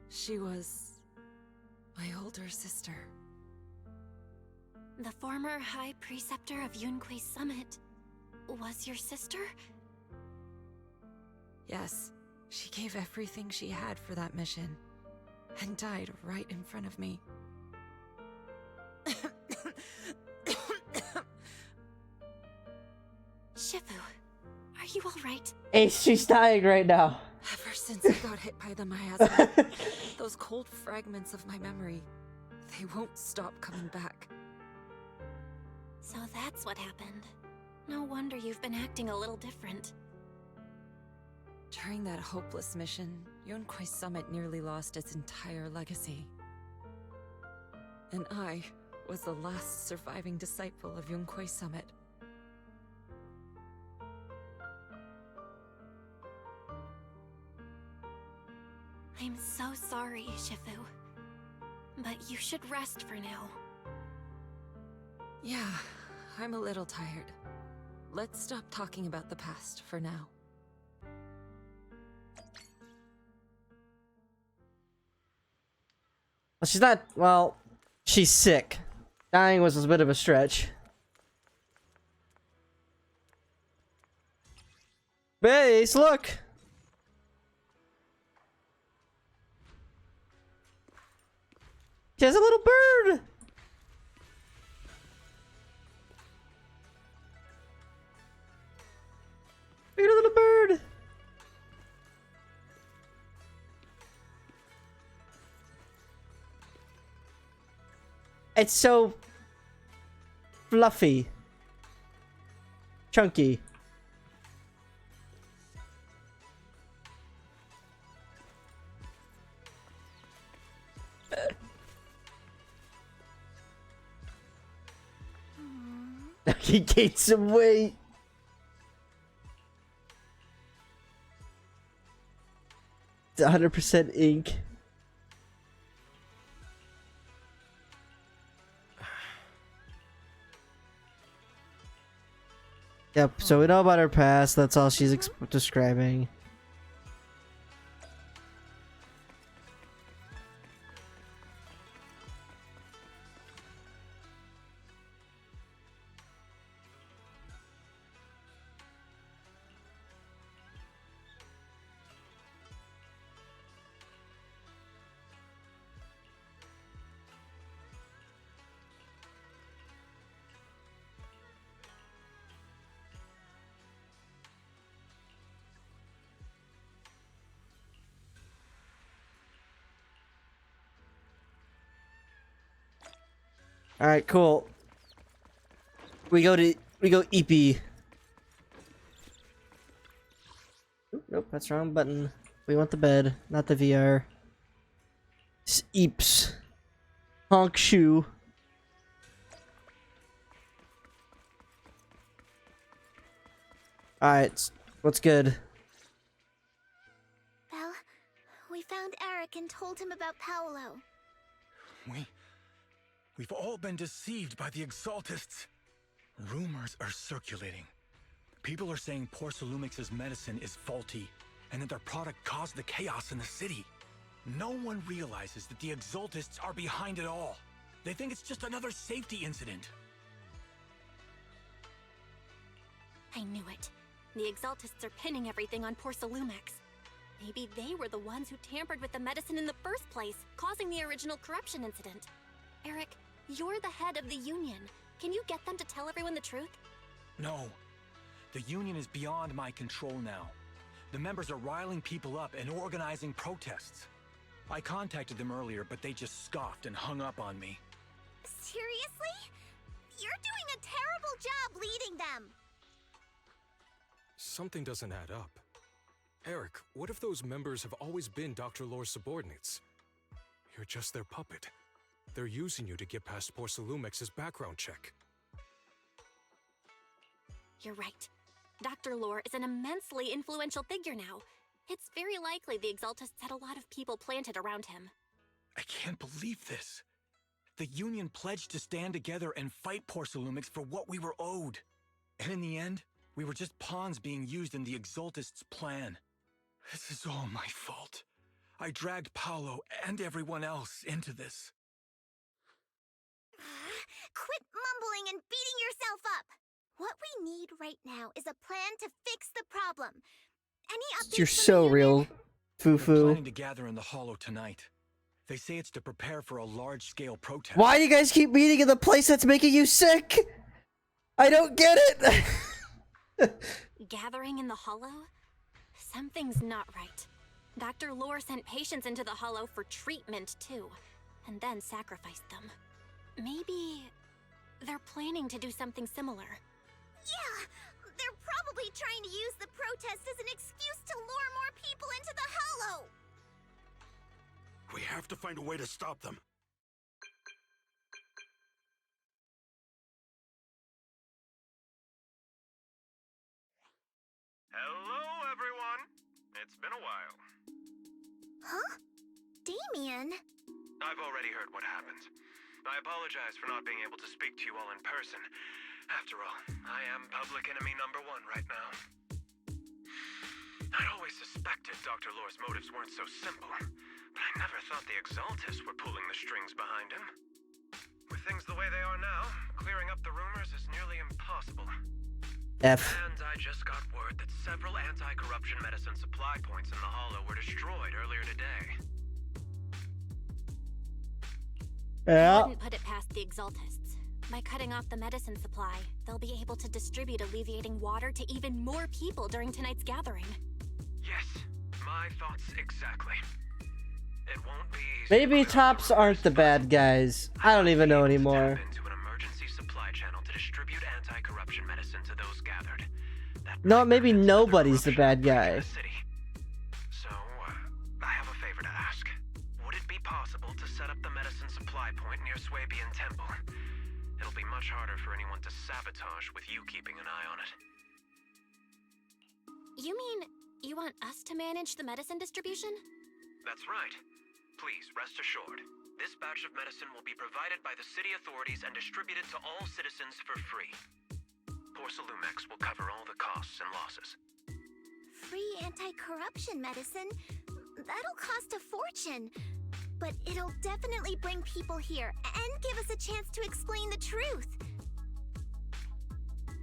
Speaker 4: She was my older sister.
Speaker 3: The former High Preceptor of Yunkui's summit was your sister?
Speaker 4: Yes, she gave everything she had for that mission, and died right in front of me.
Speaker 3: Shifu, are you alright?
Speaker 1: Ace, she's dying right now.
Speaker 4: Ever since I got hit by the miasma, those cold fragments of my memory, they won't stop coming back.
Speaker 3: So that's what happened. No wonder you've been acting a little different.
Speaker 4: During that hopeless mission, Yunkui's summit nearly lost its entire legacy. And I was the last surviving disciple of Yunkui's summit.
Speaker 3: I'm so sorry, Shifu. But you should rest for now.
Speaker 4: Yeah, I'm a little tired. Let's stop talking about the past for now.
Speaker 1: Well, she's not, well, she's sick. Dying was a bit of a stretch. Base, look! She has a little bird! Look at a little bird! It's so fluffy. Chunky. He gained some weight. It's 100% ink. Yep, so we know about her past, that's all she's describing. Alright, cool. We go EP. Oop, nope, that's the wrong button. We want the bed, not the VR. It's Eeps. Honk shoe. Alright, what's good?
Speaker 7: Well, we found Eric and told him about Paolo.
Speaker 2: We've all been deceived by the Exaltists. Rumors are circulating. People are saying Porcelumix's medicine is faulty, and that their product caused the chaos in the city. No one realizes that the Exaltists are behind it all. They think it's just another safety incident.
Speaker 3: I knew it. The Exaltists are pinning everything on Porcelumix. Maybe they were the ones who tampered with the medicine in the first place, causing the original corruption incident. Eric, you're the head of the Union. Can you get them to tell everyone the truth?
Speaker 2: No. The Union is beyond my control now. The members are riling people up and organizing protests. I contacted them earlier, but they just scoffed and hung up on me.
Speaker 7: Seriously? You're doing a terrible job leading them.
Speaker 8: Something doesn't add up. Eric, what if those members have always been Dr. Lore's subordinates? You're just their puppet. They're using you to get past Porcelumix's background check.
Speaker 3: You're right. Dr. Lore is an immensely influential figure now. It's very likely the Exaltists had a lot of people planted around him.
Speaker 2: I can't believe this. The Union pledged to stand together and fight Porcelumix for what we were owed. And in the end, we were just pawns being used in the Exaltists' plan. This is all my fault. I dragged Paolo and everyone else into this.
Speaker 7: Quit mumbling and beating yourself up. What we need right now is a plan to fix the problem. Any updates?
Speaker 1: You're so real,
Speaker 2: They're
Speaker 1: Foo-Foo.
Speaker 2: planning to gather in the Hollow tonight. They say it's to prepare for a large-scale protest.
Speaker 1: Why do you guys keep meeting in the place that's making you sick? I don't get it.
Speaker 3: Gathering in the Hollow? Something's not right. Dr. Lore sent patients into the Hollow for treatment, too, and then sacrificed them. Maybe they're planning to do something similar.
Speaker 7: Yeah, they're probably trying to use the protest as an excuse to lure more people into the Hollow.
Speaker 9: We have to find a way to stop them.
Speaker 10: Hello, everyone. It's been a while.
Speaker 7: Huh? Damien?
Speaker 10: I've already heard what happened. I apologize for not being able to speak to you all in person. After all, I am public enemy #1 right now. I'd always suspected Dr. Lore's motives weren't so simple, but I never thought the Exaltists were pulling the strings behind him. With things the way they are now, clearing up the rumors is nearly impossible.
Speaker 1: F.
Speaker 10: And I just got word that several anti-corruption medicine supply points in the Hollow were destroyed earlier today.
Speaker 1: Yeah.
Speaker 3: I wouldn't put it past the Exaltists. By cutting off the medicine supply, they'll be able to distribute alleviating water to even more people during tonight's gathering.
Speaker 10: Yes, my thoughts exactly. It won't be easy.
Speaker 1: Maybe Tops aren't the bad guys. I don't even know anymore.
Speaker 10: Into an emergency supply channel to distribute anti-corruption medicine to those gathered.
Speaker 1: No, maybe nobody's the bad guy.
Speaker 10: So, I have a favor to ask. Would it be possible to set up the medicine supply point near Swabian Temple? It'll be much harder for anyone to sabotage with you keeping an eye on it.
Speaker 3: You mean you want us to manage the medicine distribution?
Speaker 10: That's right. Please, rest assured. This batch of medicine will be provided by the city authorities and distributed to all citizens for free. Porcelumex will cover all the costs and losses.
Speaker 7: Free anti-corruption medicine? That'll cost a fortune. But it'll definitely bring people here and give us a chance to explain the truth.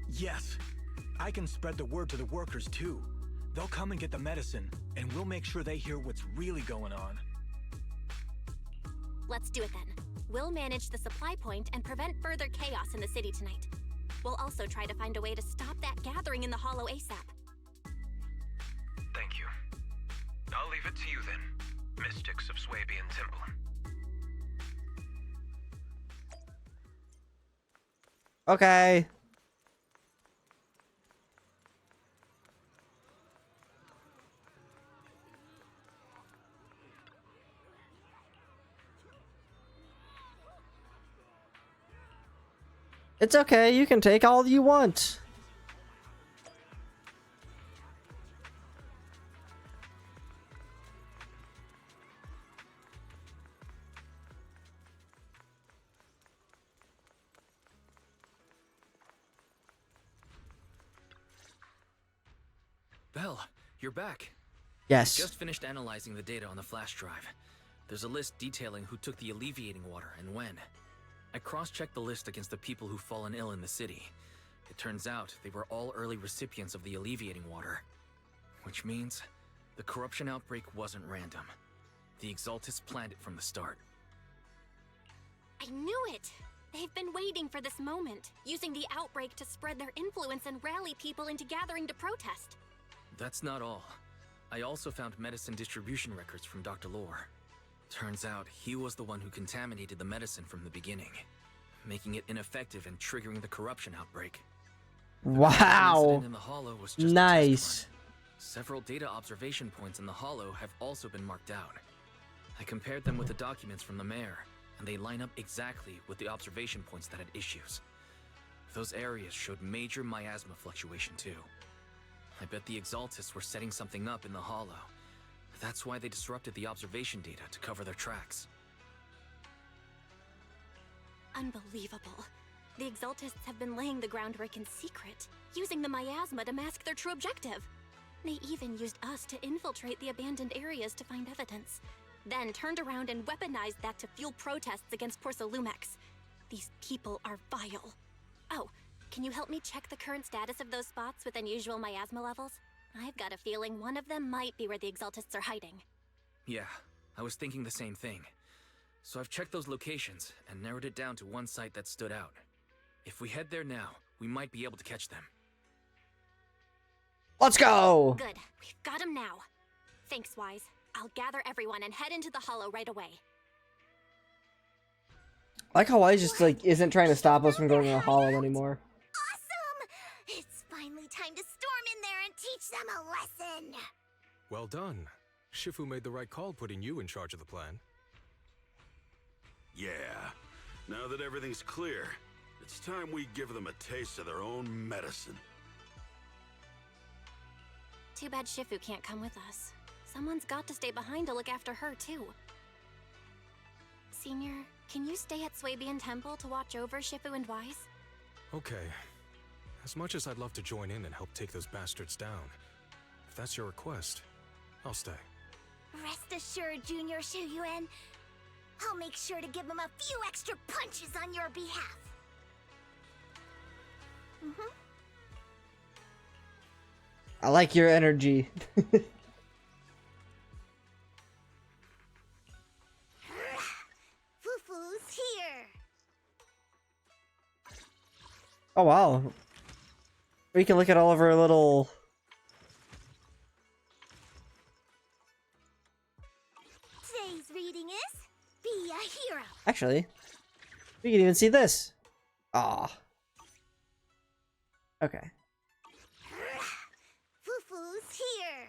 Speaker 2: Yes. I can spread the word to the workers too. They'll come and get the medicine, and we'll make sure they hear what's really going on.
Speaker 3: Let's do it then. We'll manage the supply point and prevent further chaos in the city tonight. We'll also try to find a way to stop that gathering in the hollow ASAP.
Speaker 10: Thank you. I'll leave it to you then, Mystics of Swabian Temple.
Speaker 1: Okay. It's okay, you can take all you want.
Speaker 6: Belle, you're back.
Speaker 1: Yes.
Speaker 6: Just finished analyzing the data on the flash drive. There's a list detailing who took the alleviating water and when. I cross-checked the list against the people who've fallen ill in the city. It turns out they were all early recipients of the alleviating water. Which means the corruption outbreak wasn't random. The Exaltists planned it from the start.
Speaker 3: I knew it! They've been waiting for this moment, using the outbreak to spread their influence and rally people into gathering to protest.
Speaker 6: That's not all. I also found medicine distribution records from Dr. Lore. Turns out he was the one who contaminated the medicine from the beginning, making it ineffective and triggering the corruption outbreak.
Speaker 1: Wow.
Speaker 6: In the hollow was just
Speaker 1: nice.
Speaker 6: Several data observation points in the hollow have also been marked out. I compared them with the documents from the mayor, and they line up exactly with the observation points that had issues. Those areas showed major miasma fluctuation too. I bet the Exaltists were setting something up in the hollow. That's why they disrupted the observation data to cover their tracks.
Speaker 3: Unbelievable. The Exaltists have been laying the groundwork in secret, using the miasma to mask their true objective. They even used us to infiltrate the abandoned areas to find evidence, then turned around and weaponized that to fuel protests against Porcelumex. These people are vile. Oh, can you help me check the current status of those spots with unusual miasma levels? I've got a feeling one of them might be where the Exaltists are hiding.
Speaker 6: Yeah, I was thinking the same thing. So I've checked those locations and narrowed it down to one site that stood out. If we head there now, we might be able to catch them.
Speaker 1: Let's go!
Speaker 3: Good, we've got them now. Thanks, Wise. I'll gather everyone and head into the hollow right away.
Speaker 1: I like how I just, like, isn't trying to stop us from going in the hollow anymore.
Speaker 7: Awesome! It's finally time to storm in there and teach them a lesson!
Speaker 8: Well done. Shifu made the right call putting you in charge of the plan.
Speaker 9: Yeah. Now that everything's clear, it's time we give them a taste of their own medicine.
Speaker 3: Too bad Shifu can't come with us. Someone's got to stay behind to look after her, too. Senior, can you stay at Swabian Temple to watch over Shifu and Wise?
Speaker 8: Okay. As much as I'd love to join in and help take those bastards down, if that's your request, I'll stay.
Speaker 7: Rest assured, Junior Shuyuan. I'll make sure to give them a few extra punches on your behalf.
Speaker 1: I like your energy.
Speaker 7: Fufu's here.
Speaker 1: Oh wow. We can look at all of our little...
Speaker 7: Today's reading is Be a Hero.
Speaker 1: Actually, we can even see this. Ah. Okay.
Speaker 7: Fufu's here.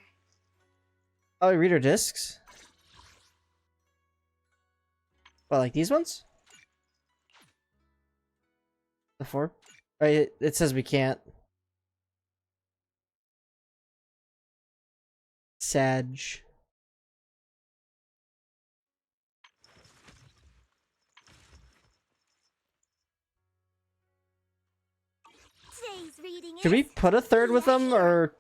Speaker 1: Oh, we read our discs? Well, like these ones? The 4? Right, it says we can't. Sag.
Speaker 7: Today's reading
Speaker 1: Should we
Speaker 7: is
Speaker 1: put a third with them, or...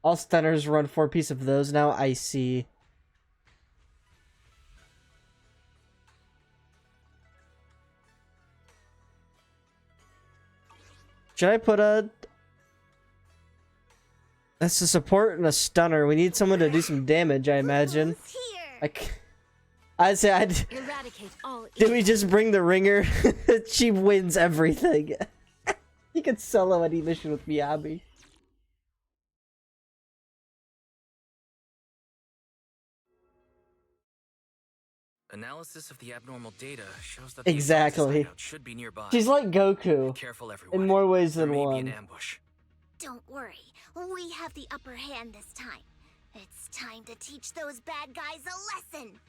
Speaker 1: All stunners run 4 pieces of those now? I see. Should I put a... That's a support and a stunner. We need someone to do some damage, I imagine. I'd say I'd...
Speaker 3: Eradicate all
Speaker 1: Did we just bring the ringer? She wins everything. You could solo any mission with Miyabi.
Speaker 6: Analysis of the abnormal data shows that the
Speaker 1: Exactly.
Speaker 6: hideout should be nearby.
Speaker 1: She's like Goku.
Speaker 6: Be careful, everyone.
Speaker 1: In more ways than
Speaker 6: There may
Speaker 1: one.
Speaker 6: be an ambush.
Speaker 7: Don't worry, we have the upper hand this time. It's time to teach those bad guys a lesson.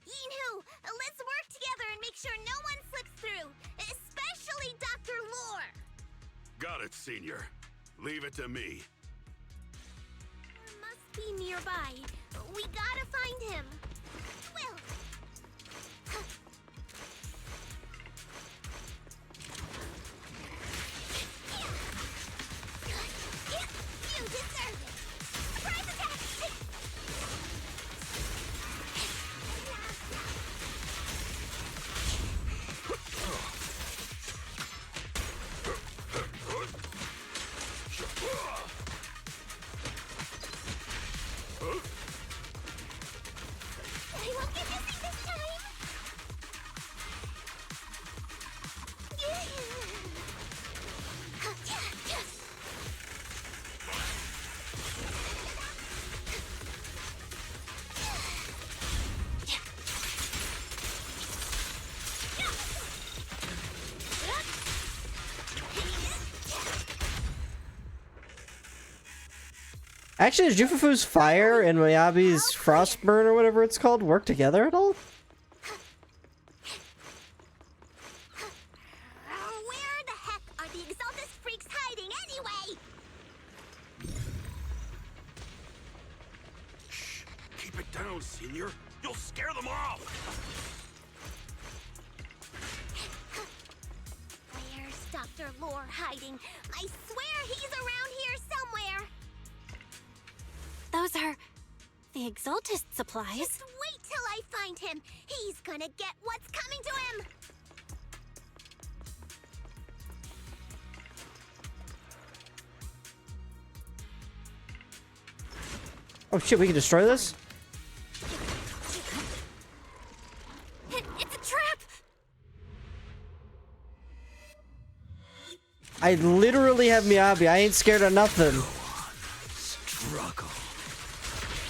Speaker 7: Yinhu, let's work together and make sure no one slips through, especially Dr. Lore.
Speaker 9: Got it, Senior. Leave it to me.
Speaker 7: Must be nearby. We gotta find him. Well. You deserve it. Surprise attack! I won't get missing this time.
Speaker 1: Actually, does Jufufu's fire and Miyabi's frostburn or whatever it's called work together at all?
Speaker 7: Where the heck are the Exaltus freaks hiding anyway?
Speaker 9: Shh. Keep it down, Senior. You'll scare them off.
Speaker 7: Where's Dr. Lore hiding? I swear he's around here somewhere.
Speaker 3: Those are the Exaltist supplies.
Speaker 7: Just wait till I find him. He's gonna get what's coming to him.
Speaker 1: Oh shit, we can destroy this?
Speaker 3: It's a trap!
Speaker 1: I literally have Miyabi. I ain't scared of nothing.
Speaker 13: Struggle.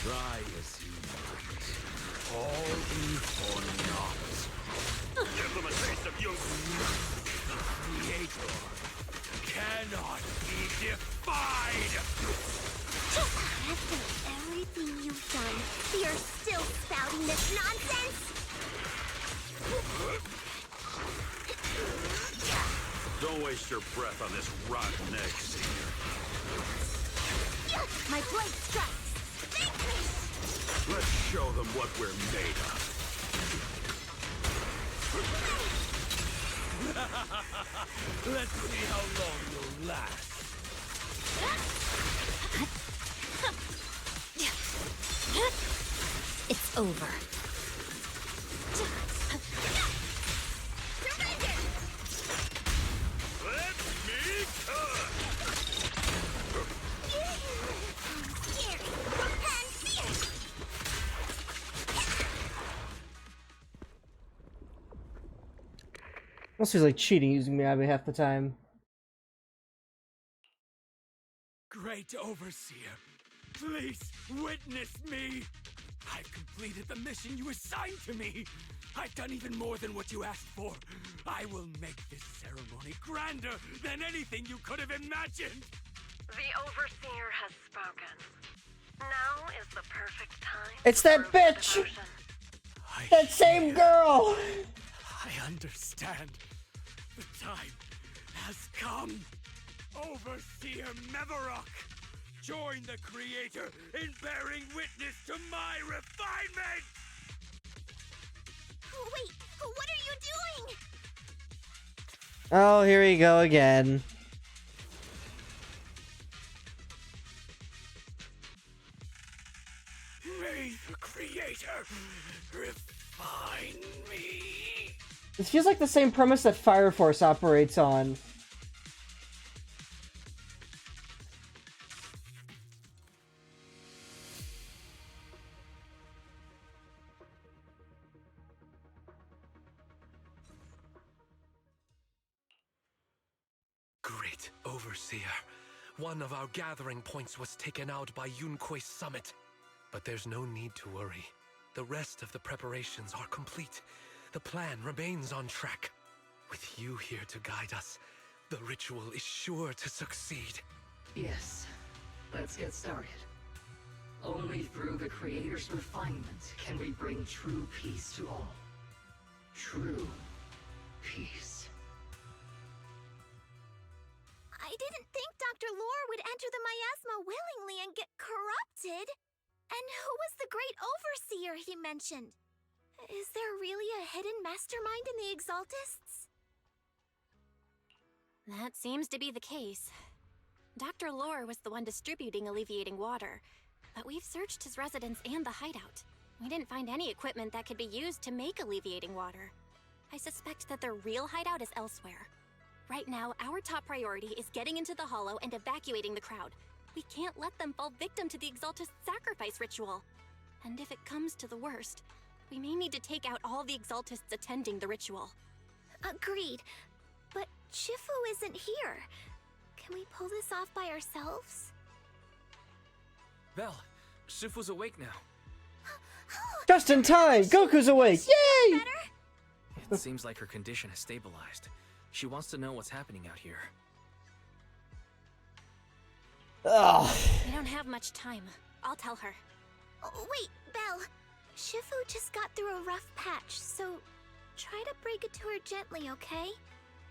Speaker 13: Try as you might. All in for naught.
Speaker 9: Give them a taste of you.
Speaker 13: Creator cannot be defied.
Speaker 7: After everything you've done, you're still spouting this nonsense?
Speaker 9: Don't waste your breath on this rotten egg, Senior.
Speaker 7: My blade strikes. Thank me.
Speaker 9: Let's show them what we're made of.
Speaker 13: Let's see how long you'll last.
Speaker 3: It's over.
Speaker 9: Let me cut!
Speaker 7: Scary and fierce.
Speaker 1: Almost feels like cheating using Miyabi half the time.
Speaker 5: Great Overseer, please witness me. I've completed the mission you assigned to me. I've done even more than what you asked for. I will make this ceremony grander than anything you could have imagined.
Speaker 15: The Overseer has spoken. Now is the perfect time.
Speaker 1: It's that
Speaker 15: to prove
Speaker 1: bitch!
Speaker 15: devotion.
Speaker 5: I
Speaker 1: That same girl!
Speaker 5: I understand. The time has come. Overseer Mevarok, join the Creator in bearing witness to my refinement!
Speaker 7: Wait, what are you doing?
Speaker 1: Oh, here we go again.
Speaker 5: May the Creator refine me.
Speaker 1: This feels like the same premise that Fire Force operates on.
Speaker 10: Great Overseer. One of our gathering points was taken out by Yunque's summit. But there's no need to worry. The rest of the preparations are complete. The plan remains on track. With you here to guide us, the ritual is sure to succeed.
Speaker 12: Yes, let's get started. Only through the Creator's refinement can we bring true peace to all. True peace.
Speaker 7: I didn't think Dr. Lore would enter the miasma willingly and get corrupted. And who was the great overseer he mentioned? Is there really a hidden mastermind in the Exaltists?
Speaker 3: That seems to be the case. Dr. Lore was the one distributing alleviating water, but we've searched his residence and the hideout. We didn't find any equipment that could be used to make alleviating water. I suspect that their real hideout is elsewhere. Right now, our top priority is getting into the Hollow and evacuating the crowd. We can't let them fall victim to the Exaltist sacrifice ritual. And if it comes to the worst, we may need to take out all the Exaltists attending the ritual.
Speaker 7: Agreed. But Shifu isn't here. Can we pull this off by ourselves?
Speaker 6: Belle, Shifu's awake now.
Speaker 1: Just in time! Goku's awake! Yay!
Speaker 6: It seems like her condition has stabilized. She wants to know what's happening out here.
Speaker 1: Ugh.
Speaker 3: We don't have much time. I'll tell her.
Speaker 7: Oh, wait, Belle. Shifu just got through a rough patch, so try to break it to her gently, okay?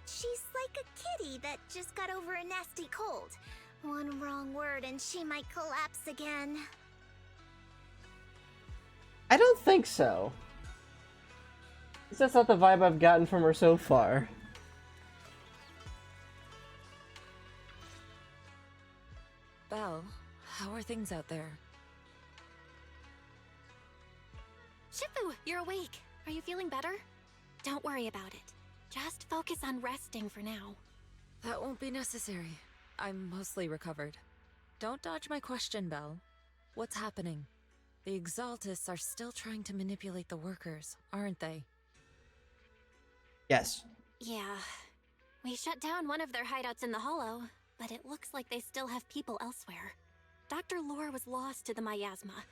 Speaker 7: She's like a kitty that just got over a nasty cold. One wrong word and she might collapse again.
Speaker 1: I don't think so. That's not the vibe I've gotten from her so far.
Speaker 4: Belle, how are things out there?
Speaker 3: Shifu, you're awake. Are you feeling better? Don't worry about it. Just focus on resting for now.
Speaker 4: That won't be necessary. I'm mostly recovered. Don't dodge my question, Belle. What's happening? The Exaltists are still trying to manipulate the workers, aren't they?
Speaker 1: Yes.
Speaker 3: Yeah. We shut down one of their hideouts in the Hollow, but it looks like they still have people elsewhere. Dr. Lore was lost to the miasma,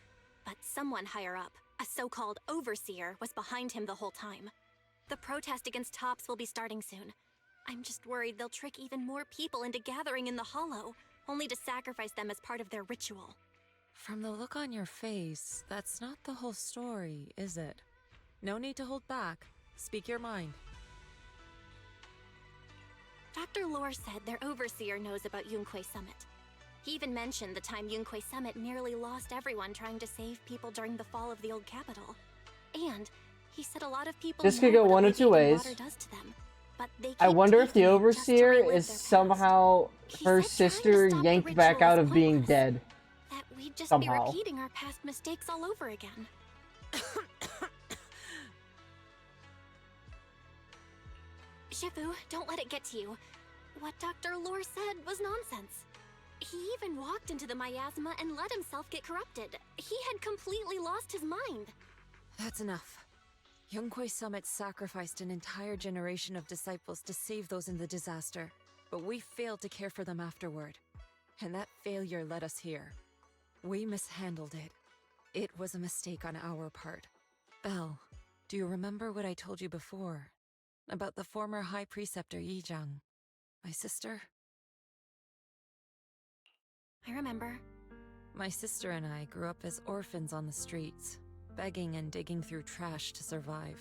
Speaker 3: but someone higher up, a so-called overseer, was behind him the whole time. The protest against Tops will be starting soon. I'm just worried they'll trick even more people into gathering in the Hollow, only to sacrifice them as part of their ritual.
Speaker 4: From the look on your face, that's not the whole story, is it? No need to hold back. Speak your mind.
Speaker 3: Dr. Lore said their overseer knows about Yunque's summit. He even mentioned the time Yunque's summit nearly lost everyone trying to save people during the fall of the old capital. And he said a lot of people
Speaker 1: This could go one of two ways. I wonder if the overseer is somehow her sister yanked back out of being dead.
Speaker 3: That we'd just
Speaker 1: somehow.
Speaker 3: be repeating our past mistakes all over again. Shifu, don't let it get to you. What Dr. Lore said was nonsense. He even walked into the miasma and let himself get corrupted. He had completely lost his mind.
Speaker 4: That's enough. Yunque's summit sacrificed an entire generation of disciples to save those in the disaster, but we failed to care for them afterward. And that failure led us here. We mishandled it. It was a mistake on our part. Belle, do you remember what I told you before? About the former High Preceptor Yizhang, my sister?
Speaker 3: I remember.
Speaker 4: My sister and I grew up as orphans on the streets. begging and digging through trash to survive.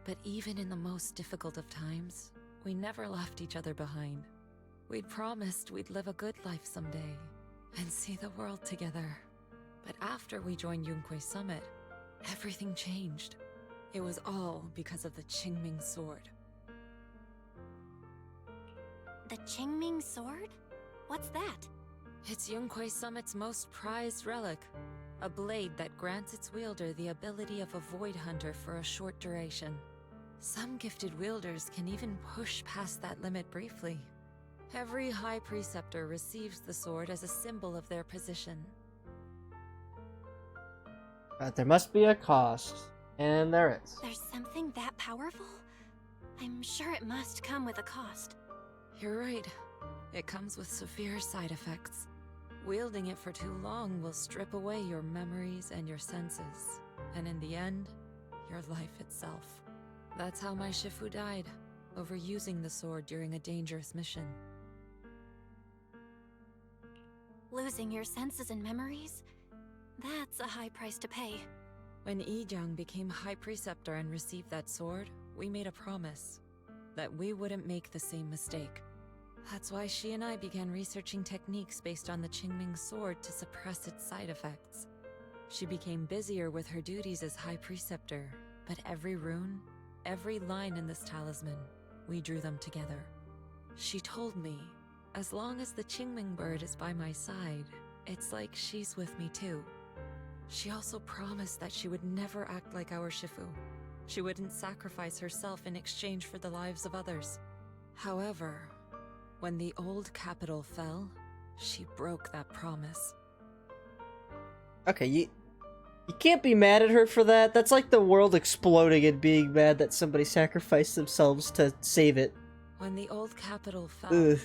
Speaker 4: But even in the most difficult of times, we never left each other behind. We'd promised we'd live a good life someday and see the world together. But after we joined Yunquei Summit, everything changed. It was all because of the Qingming Sword.
Speaker 3: The Qingming Sword? What's that?
Speaker 4: It's Yunquei Summit's most prized relic. A blade that grants its wielder the ability of a void hunter for a short duration. Some gifted wielders can even push past that limit briefly. Every High Preceptor receives the sword as a symbol of their position.
Speaker 1: But there must be a cost, and there is.
Speaker 3: There's something that powerful? I'm sure it must come with a cost.
Speaker 4: You're right. It comes with severe side effects. Wielding it for too long will strip away your memories and your senses. And in the end, your life itself. That's how my Shifu died, overusing the sword during a dangerous mission.
Speaker 3: Losing your senses and memories? That's a high price to pay.
Speaker 4: When Yijiang became High Preceptor and received that sword, we made a promise that we wouldn't make the same mistake. That's why she and I began researching techniques based on the Qingming Sword to suppress its side effects. She became busier with her duties as High Preceptor, but every rune, every line in this talisman, we drew them together. She told me, as long as the Qingming bird is by my side, it's like she's with me too. She also promised that she would never act like our Shifu. She wouldn't sacrifice herself in exchange for the lives of others. However, when the old capital fell, she broke that promise.
Speaker 1: Okay, you can't be mad at her for that. That's like the world exploding and being mad that somebody sacrificed themselves to save it.
Speaker 4: When the old capital fell,
Speaker 1: Ugh.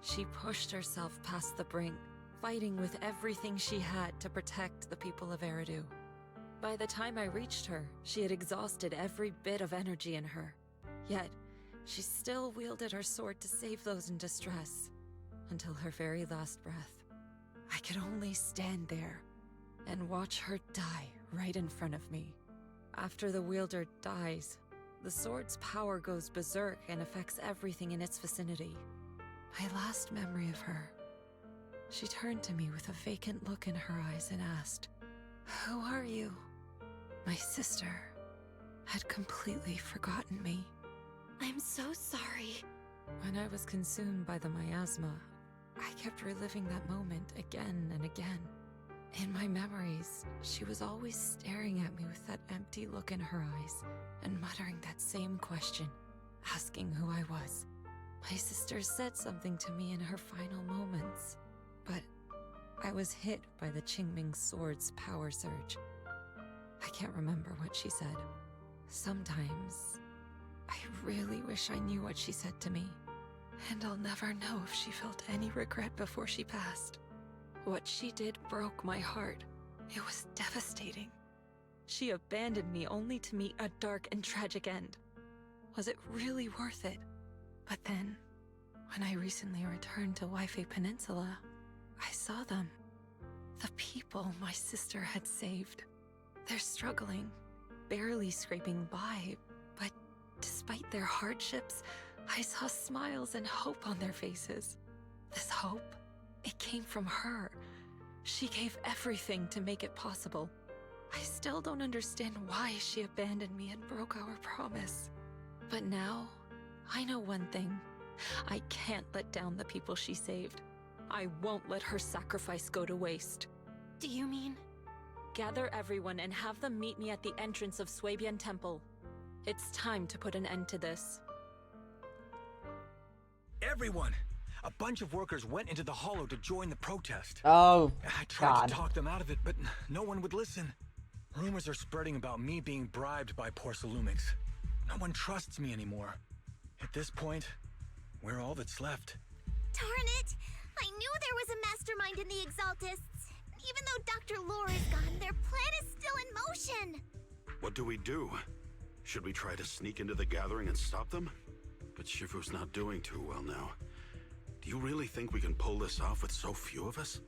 Speaker 4: she pushed herself past the brink, fighting with everything she had to protect the people of Eridu. By the time I reached her, she had exhausted every bit of energy in her. Yet, she still wielded her sword to save those in distress, until her very last breath. I could only stand there and watch her die right in front of me. After the wielder dies, the sword's power goes berserk and affects everything in its vicinity. My last memory of her, she turned to me with a vacant look in her eyes and asked, "Who are you?" My sister had completely forgotten me.
Speaker 3: I'm so sorry.
Speaker 4: When I was consumed by the miasma, I kept reliving that moment again and again. In my memories, she was always staring at me with that empty look in her eyes and muttering that same question, asking who I was. My sister said something to me in her final moments, but I was hit by the Qingming Sword's power surge. I can't remember what she said. Sometimes, I really wish I knew what she said to me, and I'll never know if she felt any regret before she passed. What she did broke my heart. It was devastating. She abandoned me only to meet a dark and tragic end. Was it really worth it? But then, when I recently returned to Waifei Peninsula, I saw them. The people my sister had saved. They're struggling, barely scraping by, but despite their hardships, I saw smiles and hope on their faces. This hope, it came from her. She gave everything to make it possible. I still don't understand why she abandoned me and broke our promise. But now, I know one thing. I can't let down the people she saved. I won't let her sacrifice go to waste.
Speaker 3: Do you mean?
Speaker 4: Gather everyone and have them meet me at the entrance of Suibian Temple. It's time to put an end to this.
Speaker 2: Everyone! A bunch of workers went into the hollow to join the protest.
Speaker 1: Oh,
Speaker 2: I tried
Speaker 1: God.
Speaker 2: to talk them out of it, but no one would listen. Rumors are spreading about me being bribed by Porcelumix. No one trusts me anymore. At this point, we're all that's left.
Speaker 7: Darn it! I knew there was a mastermind in the Exaltists. Even though Dr. Lore is gone, their plan is still in motion.
Speaker 9: What do we do? Should we try to sneak into the gathering and stop them? But Shifu's not doing too well now. Do you really think we can pull this off with so few of us?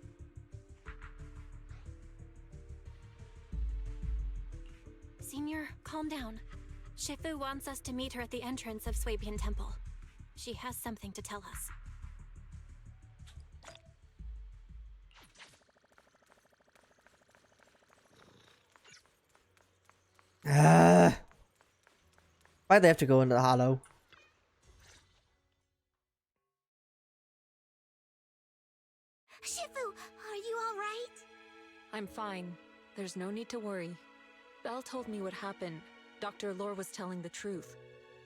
Speaker 3: Senior, calm down. Shifu wants us to meet her at the entrance of Swabian Temple. She has something to tell us.
Speaker 1: Why'd they have to go into the hollow?
Speaker 7: Shifu, are you alright?
Speaker 4: I'm fine. There's no need to worry. Belle told me what happened. Dr. Lore was telling the truth.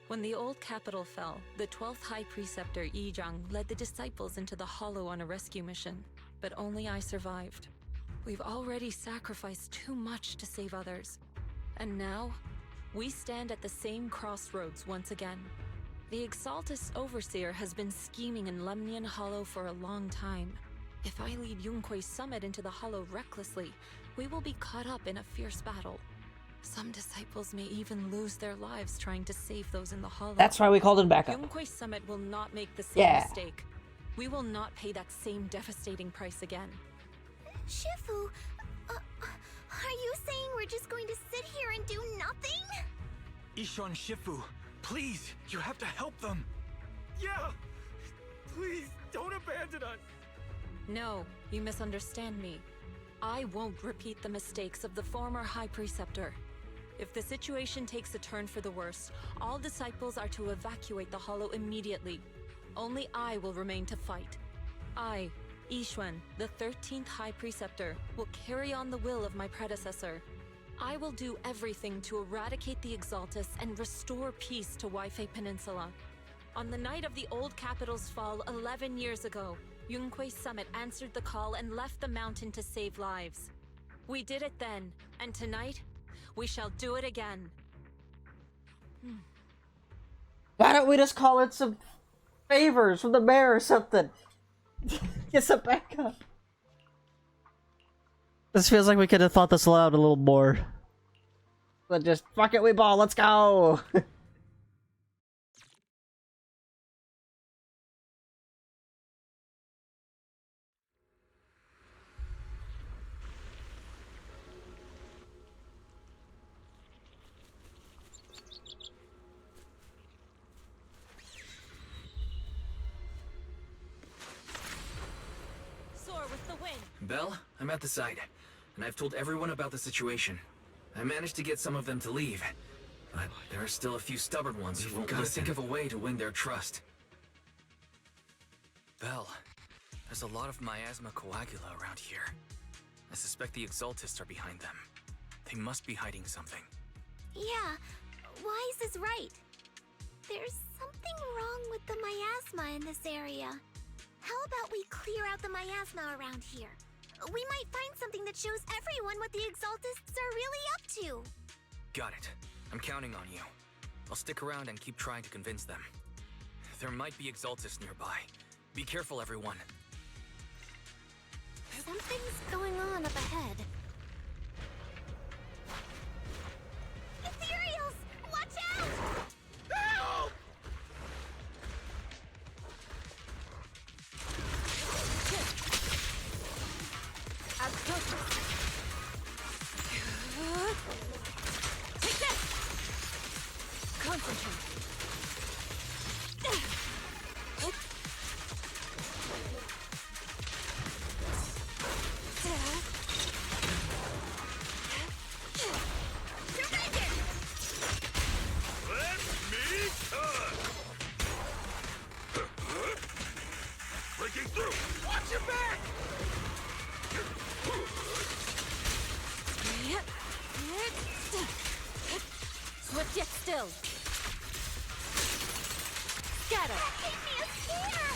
Speaker 4: When the old capital fell, the 12th High Preceptor Yizhang led the disciples into the hollow on a rescue mission, but only I survived. We've already sacrificed too much to save others. And now, we stand at the same crossroads once again. The Exaltus Overseer has been scheming in Lemnian Hollow for a long time. If I lead Yunque's summit into the hollow recklessly, we will be caught up in a fierce battle. Some disciples may even lose their lives trying to save those in the hollow.
Speaker 1: That's why we called him back up.
Speaker 4: Yunque's summit will not make the same mistake. We will not pay that same devastating price again.
Speaker 7: Shifu, are you saying we're just going to sit here and do nothing?
Speaker 2: Yixuan, Shifu, please, you have to help them.
Speaker 5: Yeah! Please, don't abandon us!
Speaker 4: No, you misunderstand me. I won't repeat the mistakes of the former High Preceptor. If the situation takes a turn for the worse, all disciples are to evacuate the hollow immediately. Only I will remain to fight. I, Yixuan, the 13th High Preceptor, will carry on the will of my predecessor. I will do everything to eradicate the Exaltus and restore peace to Waifei Peninsula. On the night of the old capital's fall 11 years ago, Yunque's summit answered the call and left the mountain to save lives. We did it then, and tonight, we shall do it again.
Speaker 1: Why don't we just call it some favors from the mayor or something? Get some backup. This feels like we could have thought this aloud a little more. But just, fuck it, we ball, let's go!
Speaker 6: Belle, I'm at the site, and I've told everyone about the situation. I managed to get some of them to leave, but there are still a few stubborn ones who won't think of a way to win their trust. Belle, there's a lot of miasma coagula around here. I suspect the Exaltists are behind them. They must be hiding something.
Speaker 7: Yeah, Wise is right. There's something wrong with the miasma in this area. How about we clear out the miasma around here? We might find something that shows everyone what the Exaltists are really up to.
Speaker 6: Got it. I'm counting on you. I'll stick around and keep trying to convince them. There might be Exaltists nearby. Be careful, everyone.
Speaker 3: Something's going on up ahead.
Speaker 7: Ethereals! Watch out!
Speaker 5: Help!
Speaker 4: Take that! Concentrate.
Speaker 5: Breaking through! Watch your back!
Speaker 4: Swift yet still. Scatter.
Speaker 7: That gave me a scare!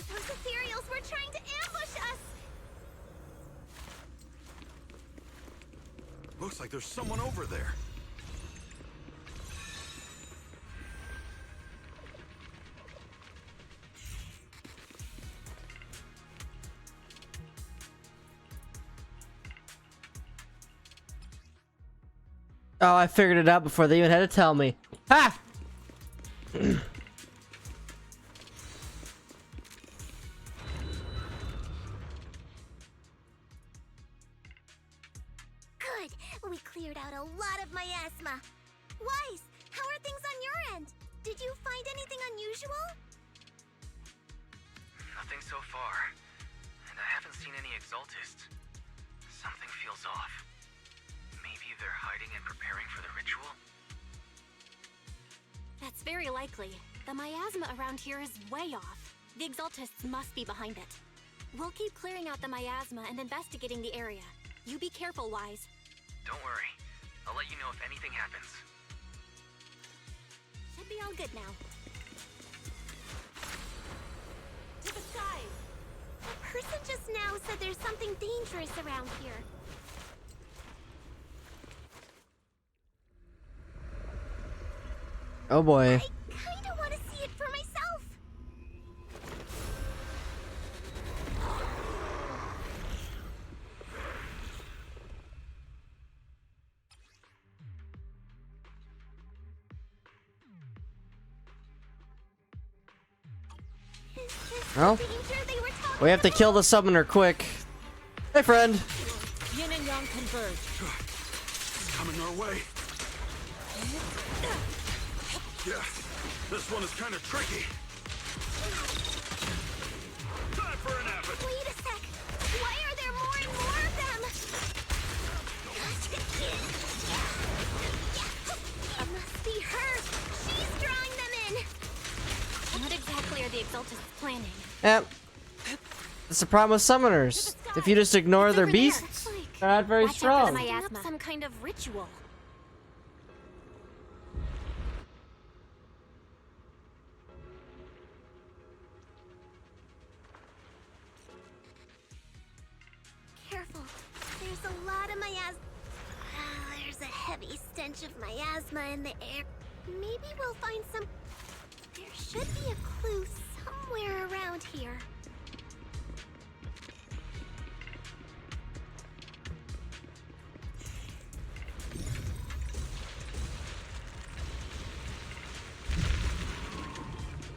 Speaker 7: Those ethereals were trying to ambush us!
Speaker 9: Looks like there's someone over there.
Speaker 1: Oh, I figured it out before they even had to tell me. Ha!
Speaker 7: Good. We cleared out a lot of miasma. Wise, how are things on your end? Did you find anything unusual?
Speaker 6: Nothing so far. And I haven't seen any exaltists. Something feels off. Maybe they're hiding and preparing for the ritual?
Speaker 3: That's very likely. The miasma around here is way off. The exaltists must be behind it. We'll keep clearing out the miasma and investigating the area. You be careful, Wise.
Speaker 6: Don't worry. I'll let you know if anything happens.
Speaker 3: Should be all good now.
Speaker 7: To the skies! A person just now said there's something dangerous around here.
Speaker 1: Oh boy.
Speaker 7: I kinda wanna see it for myself.
Speaker 1: Well, we have to kill the summoner quick. Hey, friend.
Speaker 4: Yin and Yang converge.
Speaker 9: It's coming our way. Yeah, this one is kind of tricky. Time for an abbot.
Speaker 7: Wait a sec. Why are there more and more of them? It must be her. She's drawing them in.
Speaker 3: What exactly are the exaltists planning?
Speaker 1: Yep. That's the problem with summoners. If you just ignore their beasts, they're not very
Speaker 3: Watch out for
Speaker 1: strong.
Speaker 3: the miasma. Some kind of ritual.
Speaker 7: Careful. There's a lot of miasma. There's a heavy stench of miasma in the air. Maybe we'll find some... There should be a clue somewhere around here.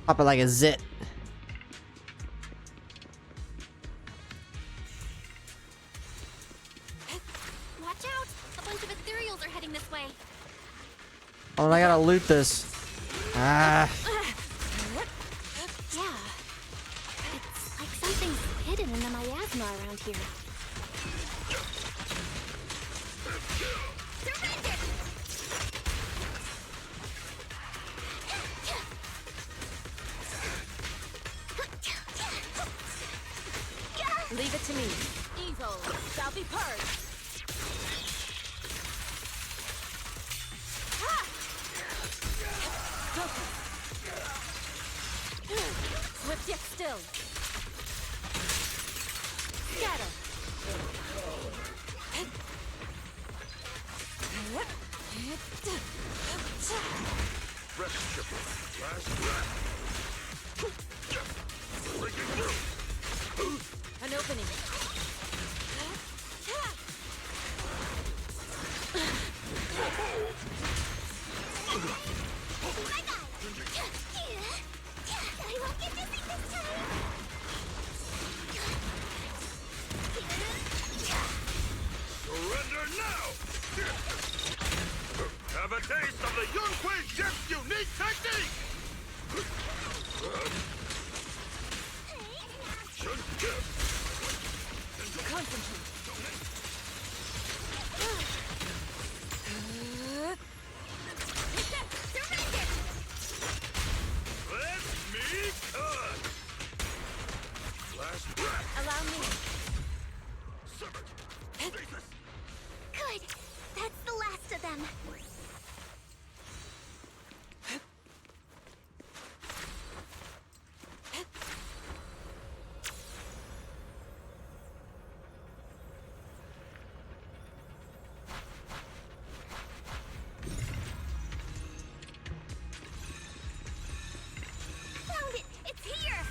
Speaker 1: Pop it like a zit.
Speaker 3: Watch out! A bunch of ethereals are heading this way.
Speaker 1: Oh, I gotta loot this. Ah.
Speaker 3: Yeah. It's like something's hidden in the miasma around here.
Speaker 4: Leave it to me. Evil shall be purged. Swift yet still. Scatter.
Speaker 9: Rest ship. Last breath. Breaking through.
Speaker 4: An opening.
Speaker 7: I won't get dizzy this time.
Speaker 9: Surrender now! Have a taste of the Yunquei Ship's unique technique!
Speaker 4: Concentrate.
Speaker 9: Let me cut! Last breath!
Speaker 4: Allow me.
Speaker 9: Severed! Jesus!
Speaker 7: Good. That's the last of them. Found it! It's here!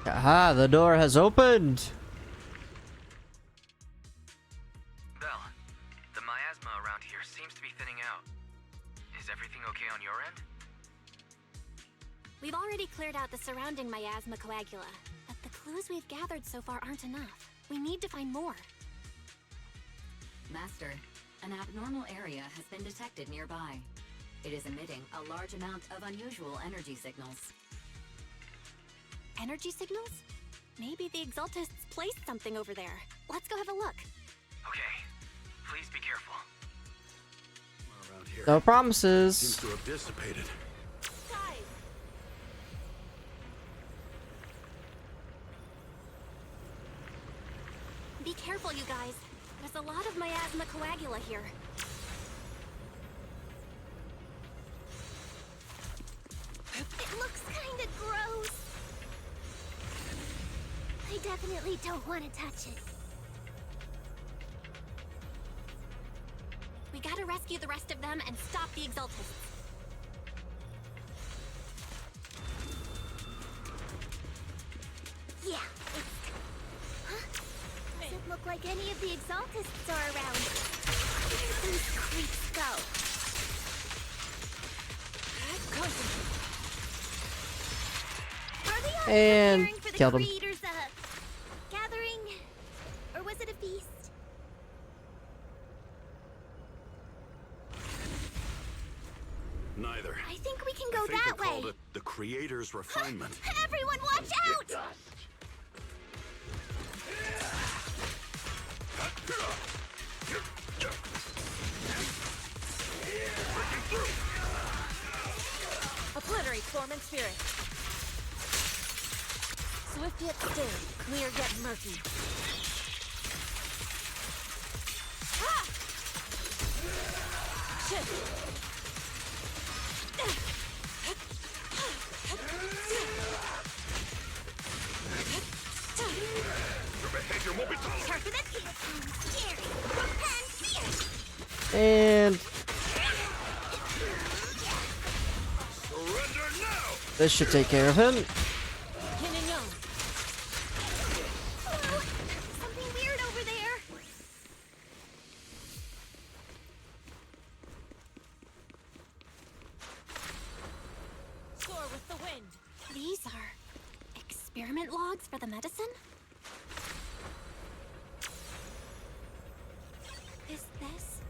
Speaker 1: Aha, the door has opened.
Speaker 6: Belle, the miasma around here seems to be thinning out. Is everything okay on your end?
Speaker 3: We've already cleared out the surrounding miasma coagula, but the clues we've gathered so far aren't enough. We need to find more.
Speaker 16: Master, an abnormal area has been detected nearby. It is emitting a large amount of unusual energy signals.
Speaker 3: Energy signals? Maybe the Exaltists placed something over there. Let's go have a look.
Speaker 6: Okay, please be careful.
Speaker 9: Around here.
Speaker 1: No promises.
Speaker 9: Seems to have dissipated.
Speaker 3: Guys! Be careful, you guys. There's a lot of miasma coagula here.
Speaker 7: It looks kinda gross. I definitely don't want to touch it.
Speaker 3: We gotta rescue the rest of them and stop the Exaltists.
Speaker 7: Yeah, it's... Huh? Doesn't look like any of the Exaltists are around. Where did these creeps go? Are they all
Speaker 1: And
Speaker 7: preparing for the
Speaker 1: killed him.
Speaker 7: creators' gathering? Or was it a feast?
Speaker 9: Neither.
Speaker 7: I think we can
Speaker 9: I
Speaker 7: go
Speaker 9: think
Speaker 7: that
Speaker 9: they called
Speaker 7: way.
Speaker 9: it the Creator's refinement.
Speaker 7: Everyone watch out!
Speaker 4: Obliterate form and spirit. Swift yet still, clear yet murky. Ah! Shift.
Speaker 9: Your behavior won't be tolerated.
Speaker 7: Careful, that feels scary and fierce.
Speaker 1: And
Speaker 9: Surrender now!
Speaker 1: this should take care of him.
Speaker 4: Yin and yang.
Speaker 7: Oh, something weird over there.
Speaker 4: Soar with the wind.
Speaker 3: These are experiment logs for the medicine? Is this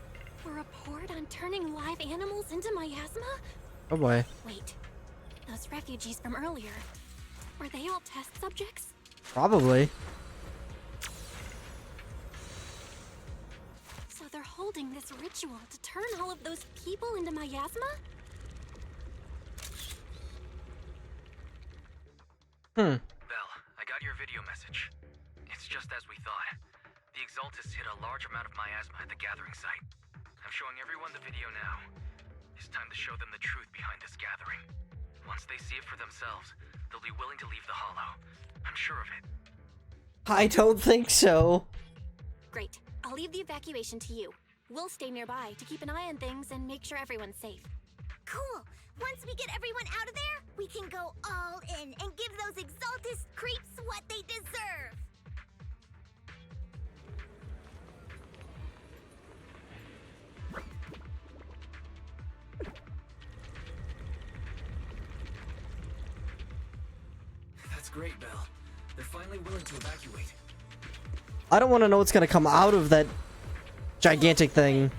Speaker 3: a report on turning live animals into miasma?
Speaker 1: Oh boy.
Speaker 3: Wait, those refugees from earlier, were they all test subjects?
Speaker 1: Probably.
Speaker 3: So they're holding this ritual to turn all of those people into miasma?
Speaker 1: Hmm.
Speaker 6: Belle, I got your video message. It's just as we thought. The Exaltists hit a large amount of miasma at the gathering site. I'm showing everyone the video now. It's time to show them the truth behind this gathering. Once they see it for themselves, they'll be willing to leave the Hollow. I'm sure of it.
Speaker 1: I don't think so.
Speaker 3: Great. I'll leave the evacuation to you. We'll stay nearby to keep an eye on things and make sure everyone's safe.
Speaker 7: Cool. Once we get everyone out of there, we can go all in and give those Exaltist creeps what they deserve.
Speaker 6: That's great, Belle. They're finally willing to evacuate.
Speaker 1: I don't want to know what's gonna come out of that gigantic thing.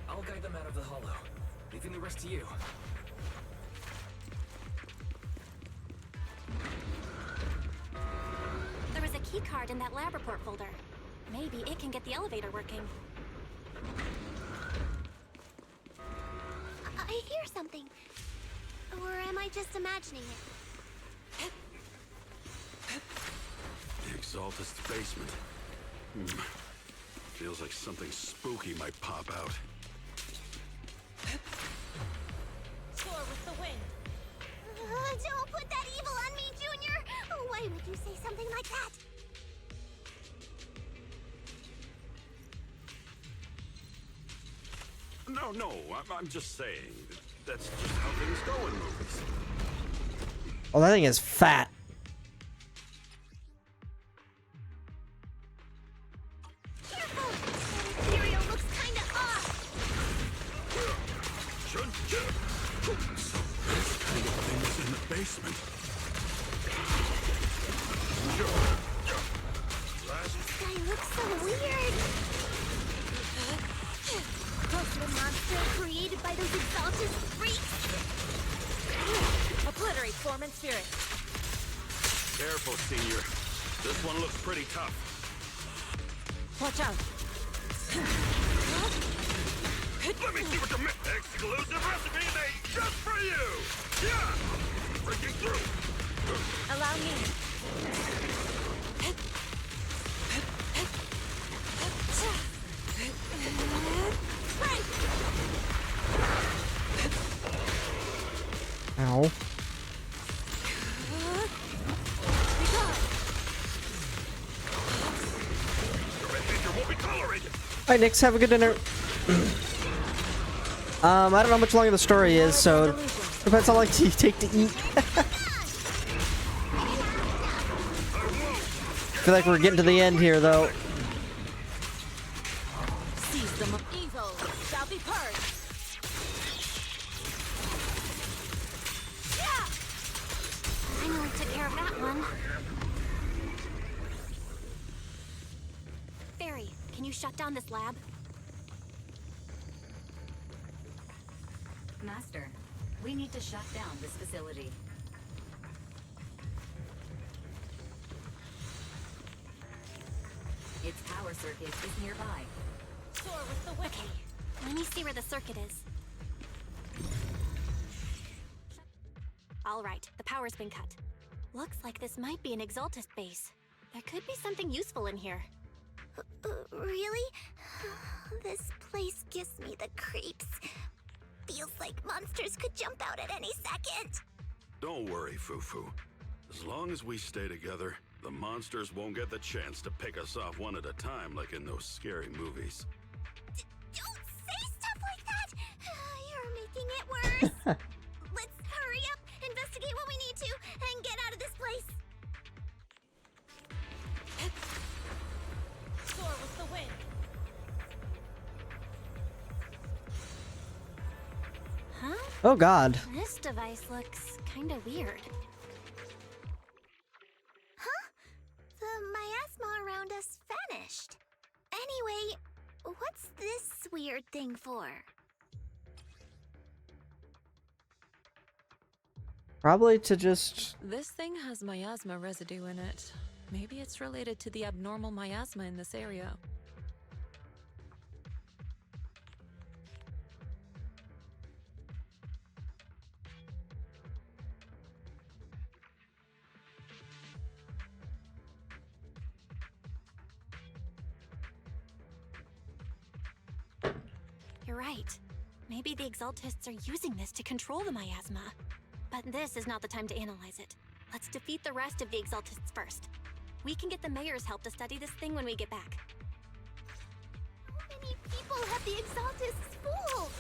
Speaker 6: I'll guide them out of the Hollow, leaving the rest to you.
Speaker 3: There was a key card in that lab report folder. Maybe it can get the elevator working.
Speaker 7: I hear something. Or am I just imagining it?
Speaker 9: The Exaltist's basement. Feels like something spooky might pop out.
Speaker 4: Soar with the wind.
Speaker 7: Don't put that evil on me, Junior! Why would you say something like that?
Speaker 9: No, I'm just saying. That's just how things go in movies.
Speaker 1: Oh, that thing is fat.
Speaker 7: Careful! That material looks kinda off!
Speaker 9: So this kind of thing is in the basement.
Speaker 7: This guy looks so weird. The monster created by those exalted freaks.
Speaker 17: Obliterate form and spirit.
Speaker 9: Careful, Senior. This one looks pretty tough.
Speaker 17: Watch out.
Speaker 9: Let me see what you mix. Exclusive recipe made just for you. Yeah, breaking through.
Speaker 17: Allow me.
Speaker 1: Ow. Alright, Nix, have a good dinner. I don't know how much longer the story is, so depends how long you take to eat. I feel like we're getting to the end here, though.
Speaker 17: Seize them. Evil shall be purged.
Speaker 3: Finally took care of that one. Fairy, can you shut down this lab?
Speaker 16: Master, we need to shut down this facility. Its power circuit is nearby.
Speaker 17: Soar with the wind.
Speaker 3: Okay, let me see where the circuit is. All right, the power's been cut. Looks like this might be an Exaltist base. There could be something useful in here.
Speaker 7: Really? This place gives me the creeps. Feels like monsters could jump out at any second.
Speaker 9: Don't worry, Fufu. As long as we stay together, the monsters won't get the chance to pick us off one at a time like in those scary movies.
Speaker 7: Don't say stuff like that! You're making it worse. Let's hurry up, investigate what we need to, and get out of this place.
Speaker 17: Soar with the wind.
Speaker 3: Huh?
Speaker 1: Oh god.
Speaker 3: This device looks kinda weird.
Speaker 7: Huh? The miasma around us vanished. Anyway, what's this weird thing for?
Speaker 1: Probably to just...
Speaker 4: This thing has miasma residue in it. Maybe it's related to the abnormal miasma in this area.
Speaker 3: You're right. Maybe the Exaltists are using this to control the miasma. But this is not the time to analyze it. Let's defeat the rest of the Exaltists first. We can get the mayor's help to study this thing when we get back.
Speaker 7: How many people have the Exaltists fooled?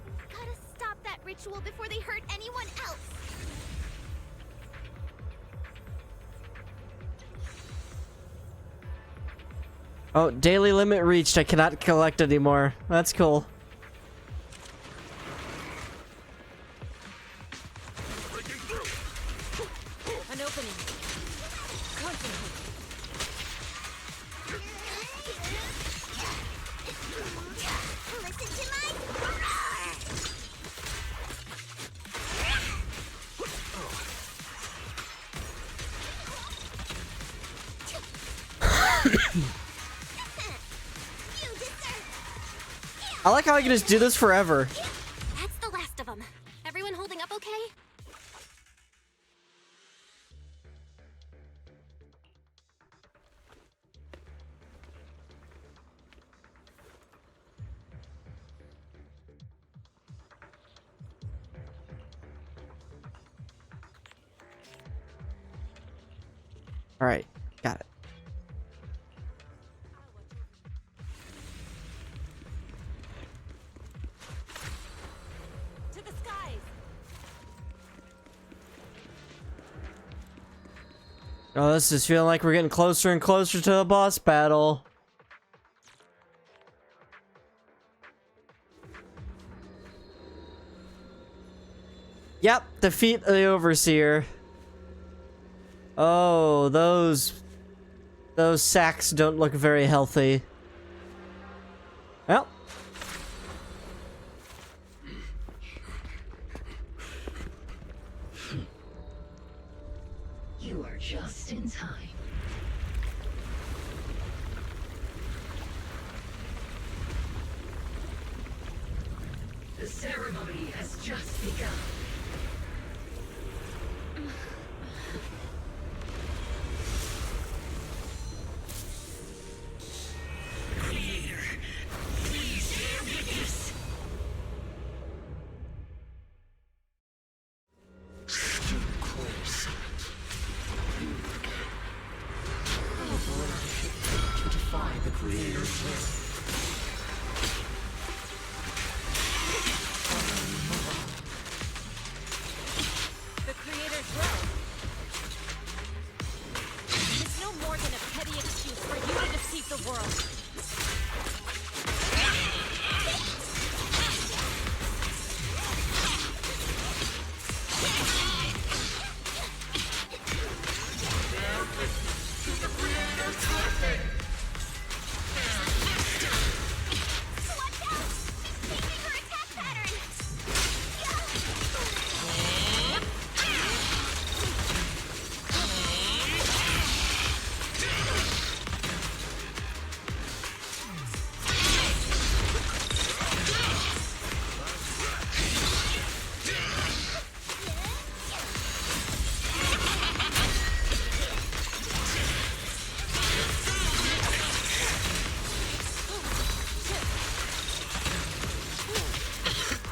Speaker 7: We gotta stop that ritual before they hurt anyone else.
Speaker 1: Oh, daily limit reached. I cannot collect anymore. That's cool.
Speaker 17: An opening. Concentrate.
Speaker 7: Listen to my
Speaker 1: I like how I can just do this forever.
Speaker 3: That's the last of them. Everyone holding up okay?
Speaker 1: All right, got it.
Speaker 17: To the skies.
Speaker 1: Oh, this is feeling like we're getting closer and closer to a boss battle. Yep, defeat the Overseer. Oh, those sacks don't look very healthy. Well.
Speaker 12: You are just in time. The ceremony has just begun. Creator, please bear witness. Stay close. To defy the Creator's will.
Speaker 17: The Creator's will. It's no more than a petty excuse for you to deceive the world.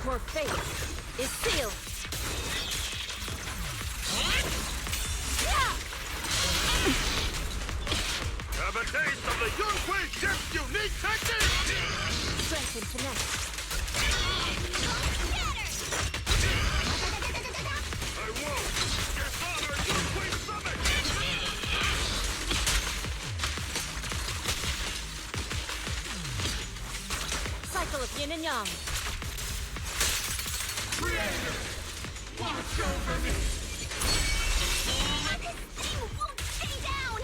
Speaker 17: Your fate is sealed.
Speaker 18: Have a taste of the Yixuan Ship's unique technique!
Speaker 17: Strength and finesse.
Speaker 18: I won't! Dishonor Yixuan summit!
Speaker 17: Cycle of yin and yang.
Speaker 18: Creator, watch over me!
Speaker 7: This thing won't stay down!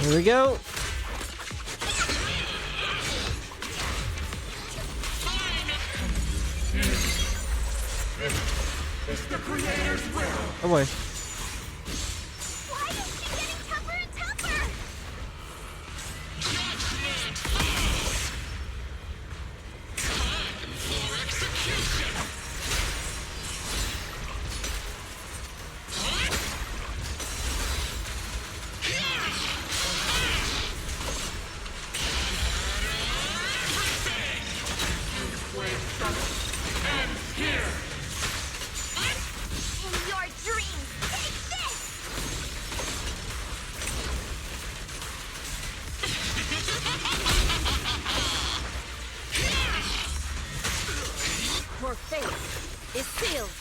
Speaker 1: Here we go.
Speaker 18: It's the Creator's will!
Speaker 1: Oh boy.
Speaker 7: Why is she getting tougher and tougher?
Speaker 18: For execution!
Speaker 7: In your dreams, take this!
Speaker 17: Your fate is sealed.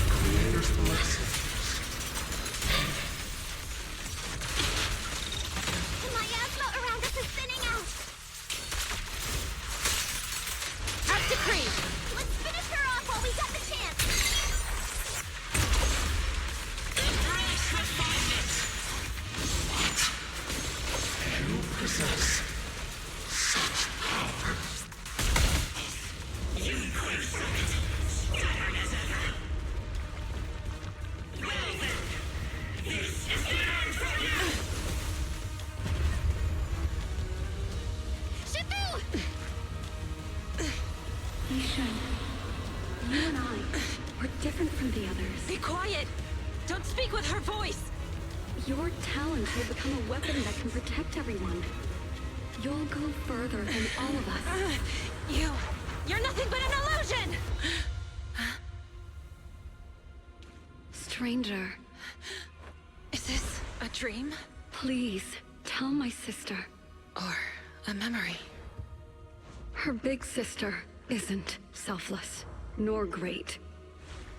Speaker 18: Creator's blessing.
Speaker 7: The miasma around us is thinning out!
Speaker 17: As decreed.
Speaker 7: Let's finish her off while we got the chance!
Speaker 18: Embrace refinement! What? You possess such power. Yixuan summit, stubborn as ever. Well then, this is the end for you!
Speaker 7: Shifu!
Speaker 19: Yixuan, you and I, we're different from the others.
Speaker 17: Be quiet. Don't speak with her voice.
Speaker 19: Your talent will become a weapon that can protect everyone. You'll go further than all of us.
Speaker 17: You're nothing but an illusion.
Speaker 19: Stranger.
Speaker 4: Is this a dream?
Speaker 19: Please, tell my sister.
Speaker 4: Or a memory?
Speaker 19: Her big sister isn't selfless, nor great.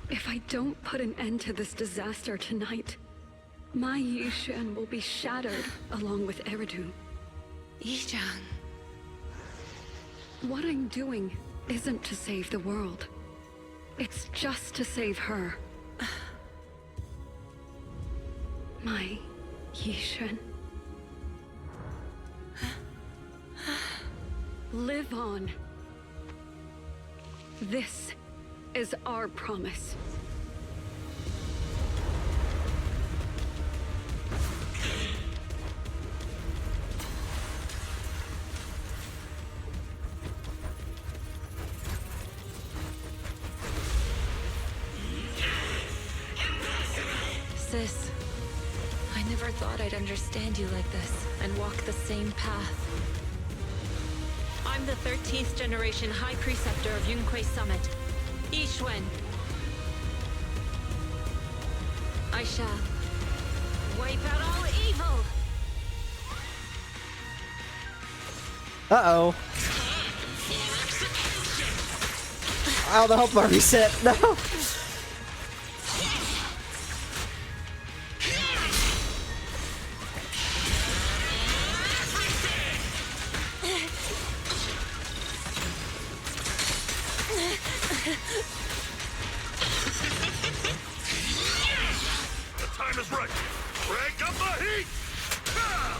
Speaker 19: If I don't put an end to this disaster tonight, My Yixuan will be shattered along with Eridu.
Speaker 17: Yixuan.
Speaker 19: What I'm doing isn't to save the world. It's just to save her. My Yixuan. Live on. This is our promise.
Speaker 4: Sis, I never thought I'd understand you like this and walk the same path.
Speaker 17: I'm the 13th generation High Preceptor of Yunque Summit, Yixuan. I shall wipe out all evil!
Speaker 1: Uh-oh. Ow, the health bar reset. No!
Speaker 18: The time is right. Crank up the heat! Ah!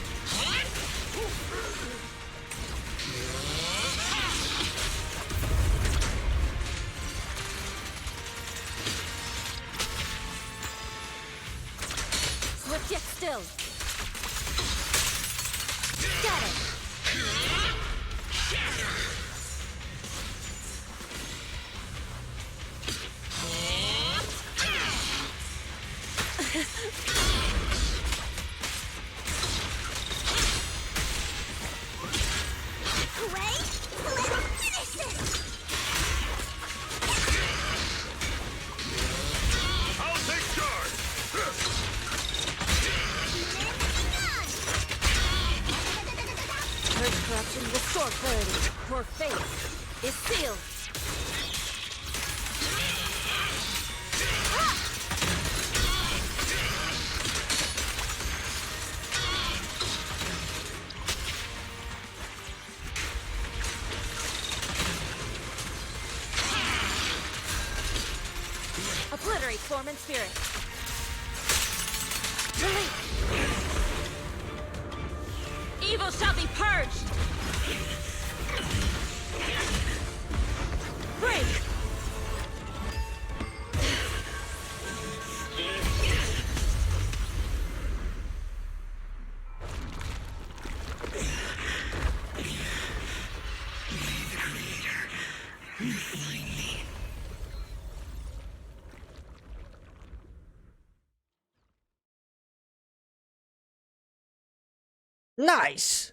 Speaker 17: Swift yet still. Got it!
Speaker 18: I'll take charge!
Speaker 17: Purge corruption, restore clarity. Your fate is sealed. Obliterate form and spirit. Release. Evil shall be purged. Break.
Speaker 1: Nice!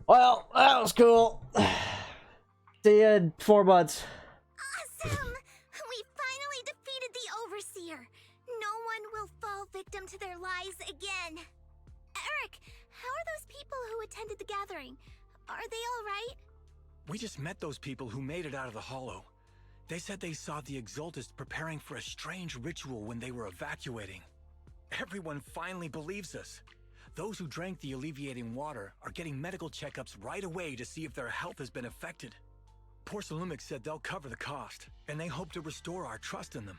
Speaker 1: Well, that was cool. See you in 4 months.
Speaker 7: Awesome! We finally defeated the Overseer. No one will fall victim to their lies again. Eric, how are those people who attended the gathering? Are they all right?
Speaker 2: We just met those people who made it out of the Hollow. They said they saw the Exaltists preparing for a strange ritual when they were evacuating. Everyone finally believes us. Those who drank the alleviating water are getting medical checkups right away to see if their health has been affected. Porcelumix said they'll cover the cost, and they hope to restore our trust in them.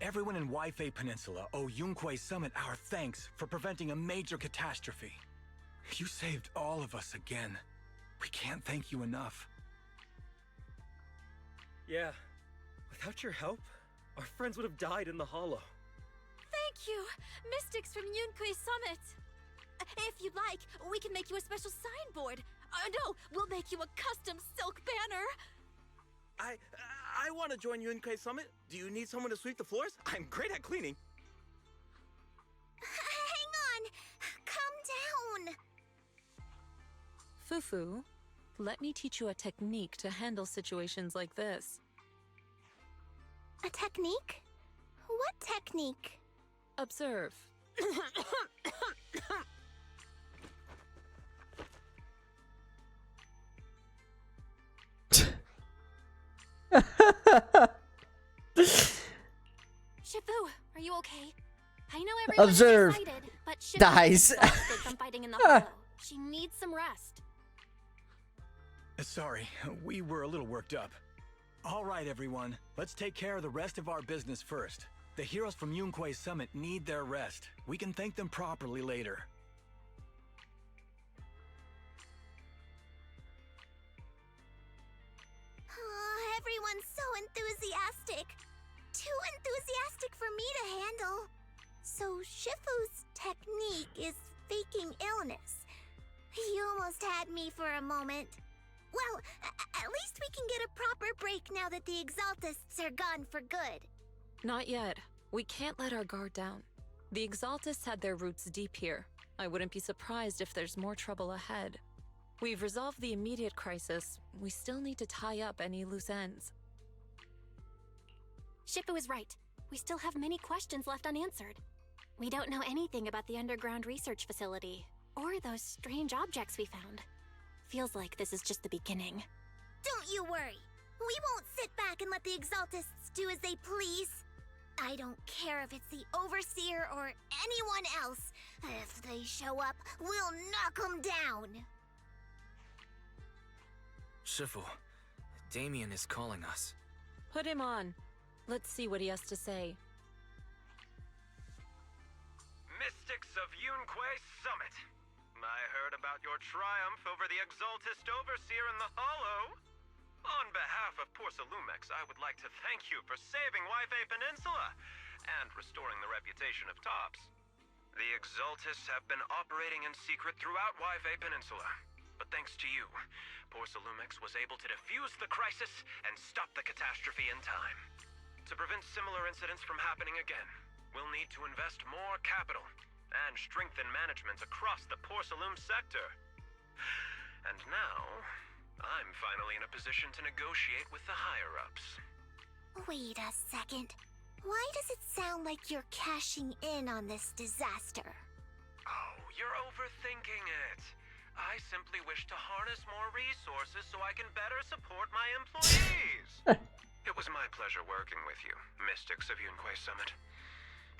Speaker 2: Everyone in Waifei Peninsula owe Yunque Summit our thanks for preventing a major catastrophe. You saved all of us again. We can't thank you enough.
Speaker 5: Yeah. Without your help, our friends would have died in the Hollow.
Speaker 17: Thank you, Mystics from Yunque Summit. If you'd like, we can make you a special signboard. No, we'll make you a custom silk banner.
Speaker 10: I want to join Yunque Summit. Do you need someone to sweep the floors? I'm great at cleaning.
Speaker 7: Hang on! Calm down!
Speaker 4: Fufu, let me teach you a technique to handle situations like this.
Speaker 7: A technique? What technique?
Speaker 4: Observe.
Speaker 1: Observe.
Speaker 3: Excited, but Shifu
Speaker 1: Dies.
Speaker 3: is exhausted from fighting in the hollow. She needs some rest.
Speaker 2: Sorry, we were a little worked up. All right, everyone. Let's take care of the rest of our business first. The heroes from Yunquei Summit need their rest. We can thank them properly later.
Speaker 7: Oh, everyone's so enthusiastic. Too enthusiastic for me to handle. So Shifu's technique is faking illness. He almost had me for a moment. Well, at least we can get a proper break now that the Exaltists are gone for good.
Speaker 4: Not yet. We can't let our guard down. The Exaltists had their roots deep here. I wouldn't be surprised if there's more trouble ahead. We've resolved the immediate crisis. We still need to tie up any loose ends.
Speaker 3: Shifu is right. We still have many questions left unanswered. We don't know anything about the underground research facility, or those strange objects we found. Feels like this is just the beginning.
Speaker 7: Don't you worry. We won't sit back and let the Exaltists do as they please. I don't care if it's the Overseer or anyone else. If they show up, we'll knock them down.
Speaker 6: Shifu, Damien is calling us.
Speaker 4: Put him on. Let's see what he has to say.
Speaker 10: Mystics of Yunquei Summit. I heard about your triumph over the Exaltist Overseer in the Hollow. On behalf of Porcelumex, I would like to thank you for saving Yifei Peninsula and restoring the reputation of Tops. The Exaltists have been operating in secret throughout Yifei Peninsula, but thanks to you, Porcelumex was able to defuse the crisis and stop the catastrophe in time. To prevent similar incidents from happening again, we'll need to invest more capital and strengthen management across the Porcelume sector. And now, I'm finally in a position to negotiate with the higher-ups.
Speaker 7: Wait a second. Why does it sound like you're cashing in on this disaster?
Speaker 10: Oh, you're overthinking it. I simply wish to harness more resources so I can better support my employees. It was my pleasure working with you, Mystics of Yunquei Summit.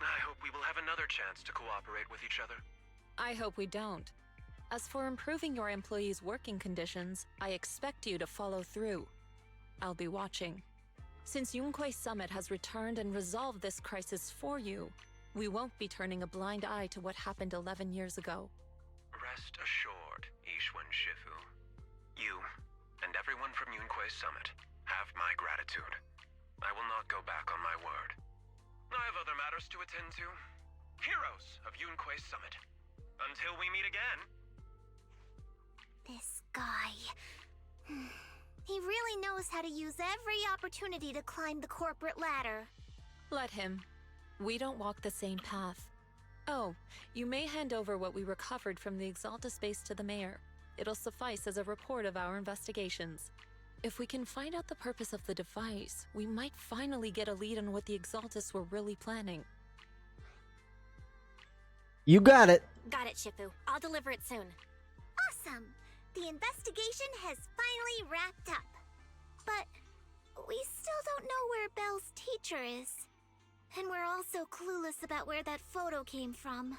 Speaker 10: I hope we will have another chance to cooperate with each other.
Speaker 4: I hope we don't. As for improving your employees' working conditions, I expect you to follow through. I'll be watching. Since Yunquei Summit has returned and resolved this crisis for you, we won't be turning a blind eye to what happened 11 years ago.
Speaker 10: Rest assured, Yixuan Shifu. You, and everyone from Yunquei Summit, have my gratitude. I will not go back on my word. I have other matters to attend to. Heroes of Yunquei Summit. Until we meet again.
Speaker 7: This guy... He really knows how to use every opportunity to climb the corporate ladder.
Speaker 4: Let him. We don't walk the same path. Oh, you may hand over what we recovered from the Exalta base to the mayor. It'll suffice as a report of our investigations. If we can find out the purpose of the device, we might finally get a lead on what the Exaltus were really planning.
Speaker 1: You got it.
Speaker 3: Got it, Shifu. I'll deliver it soon.
Speaker 7: Awesome! The investigation has finally wrapped up. But we still don't know where Belle's teacher is. And we're also clueless about where that photo came from.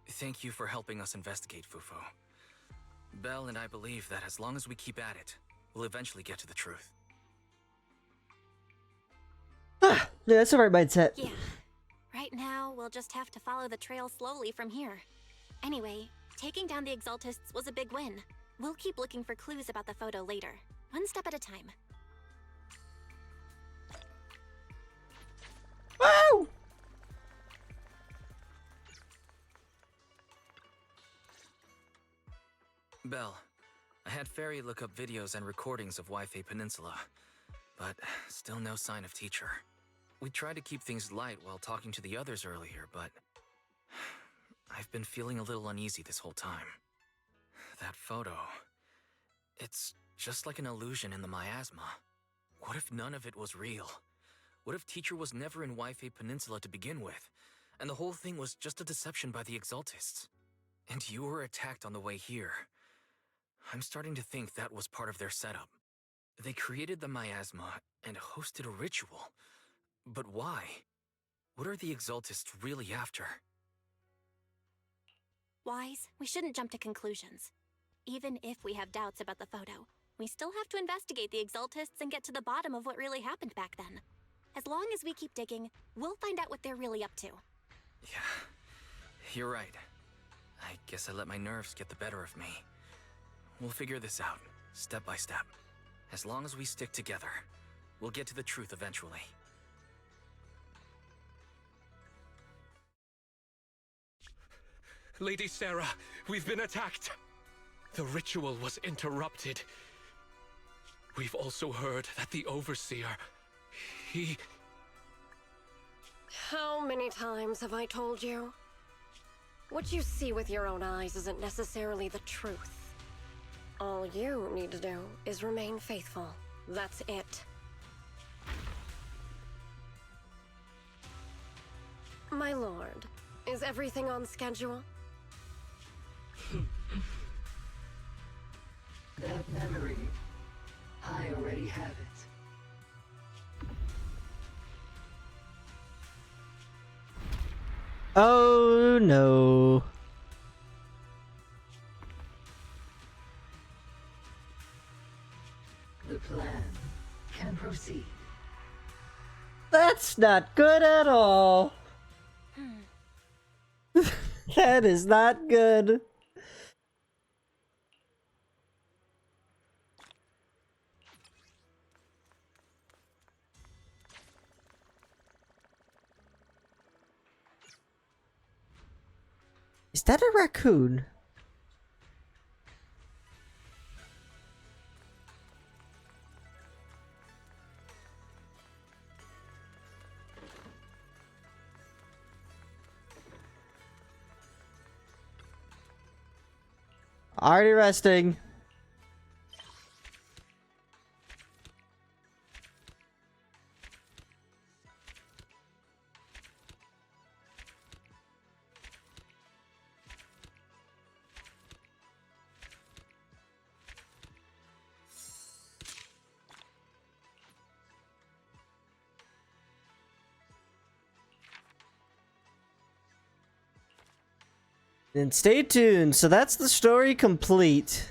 Speaker 6: Thank you for helping us investigate, Fufo. Belle and I believe that as long as we keep at it, we'll eventually get to the truth.
Speaker 1: Yeah, that's the right mindset.
Speaker 3: Yeah. Right now, we'll just have to follow the trail slowly from here. Anyway, taking down the Exaltists was a big win. We'll keep looking for clues about the photo later, one step at a time.
Speaker 1: Woo!
Speaker 6: Belle, I had Fairy look up videos and recordings of Yifei Peninsula, but still no sign of teacher. We tried to keep things light while talking to the others earlier, but I've been feeling a little uneasy this whole time. That photo, it's just like an illusion in the miasma. What if none of it was real? What if teacher was never in Yifei Peninsula to begin with, and the whole thing was just a deception by the Exaltists? And you were attacked on the way here. I'm starting to think that was part of their setup. They created the miasma and hosted a ritual. But why? What are the Exaltists really after?
Speaker 3: Wise, we shouldn't jump to conclusions. Even if we have doubts about the photo, we still have to investigate the Exaltists and get to the bottom of what really happened back then. As long as we keep digging, we'll find out what they're really up to.
Speaker 6: Yeah, you're right. I guess I let my nerves get the better of me. We'll figure this out, step by step. As long as we stick together, we'll get to the truth eventually.
Speaker 5: Lady Sarah, we've been attacked. The ritual was interrupted. We've also heard that the Overseer, he...
Speaker 20: How many times have I told you? What you see with your own eyes isn't necessarily the truth. All you need to do is remain faithful. That's it. My lord, is everything on schedule?
Speaker 12: That memory, I already have it.
Speaker 1: Oh no.
Speaker 12: The plan can proceed.
Speaker 1: That's not good at all. That is not good. Is that a raccoon? Already resting. Then stay tuned. So that's the story complete.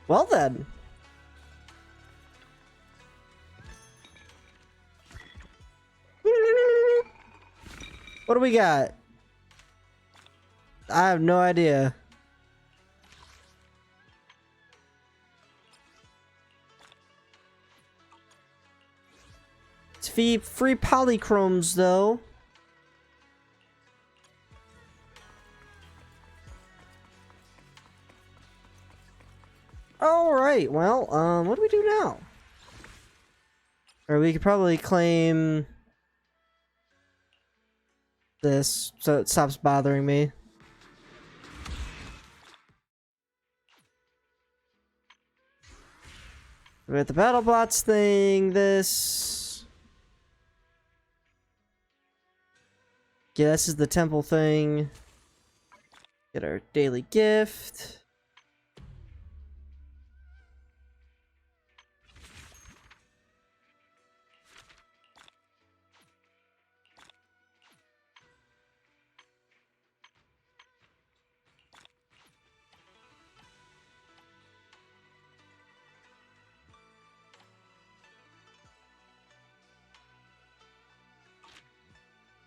Speaker 1: Well then. What do we got? I have no idea. It's free polychromes though. Alright, well, what do we do now? Or we could probably claim this so it stops bothering me. We got the battle bots thing, this. Yeah, this is the temple thing. Get our daily gift.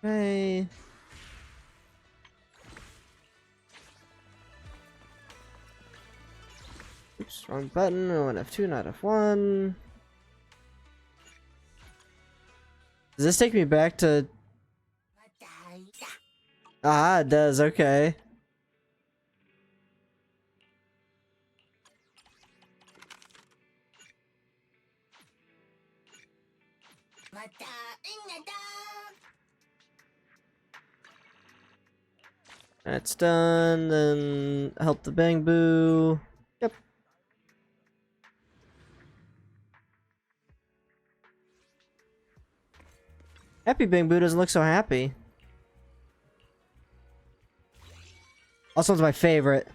Speaker 1: Okay. Oops, wrong button. Oh, and F2, not F1. Does this take me back to... Ah, it does, okay. That's done, then help the Bang Boo. Yep. Happy Bang Boo doesn't look so happy. Also, one's my favorite.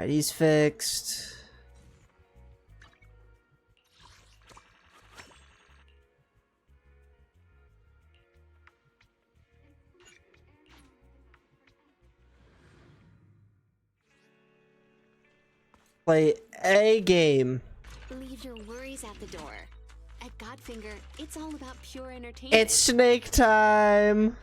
Speaker 1: Alright, he's fixed. Play a game.
Speaker 21: Leave your worries at the door. At Godfinger, it's all about pure entertainment.
Speaker 1: It's snake time.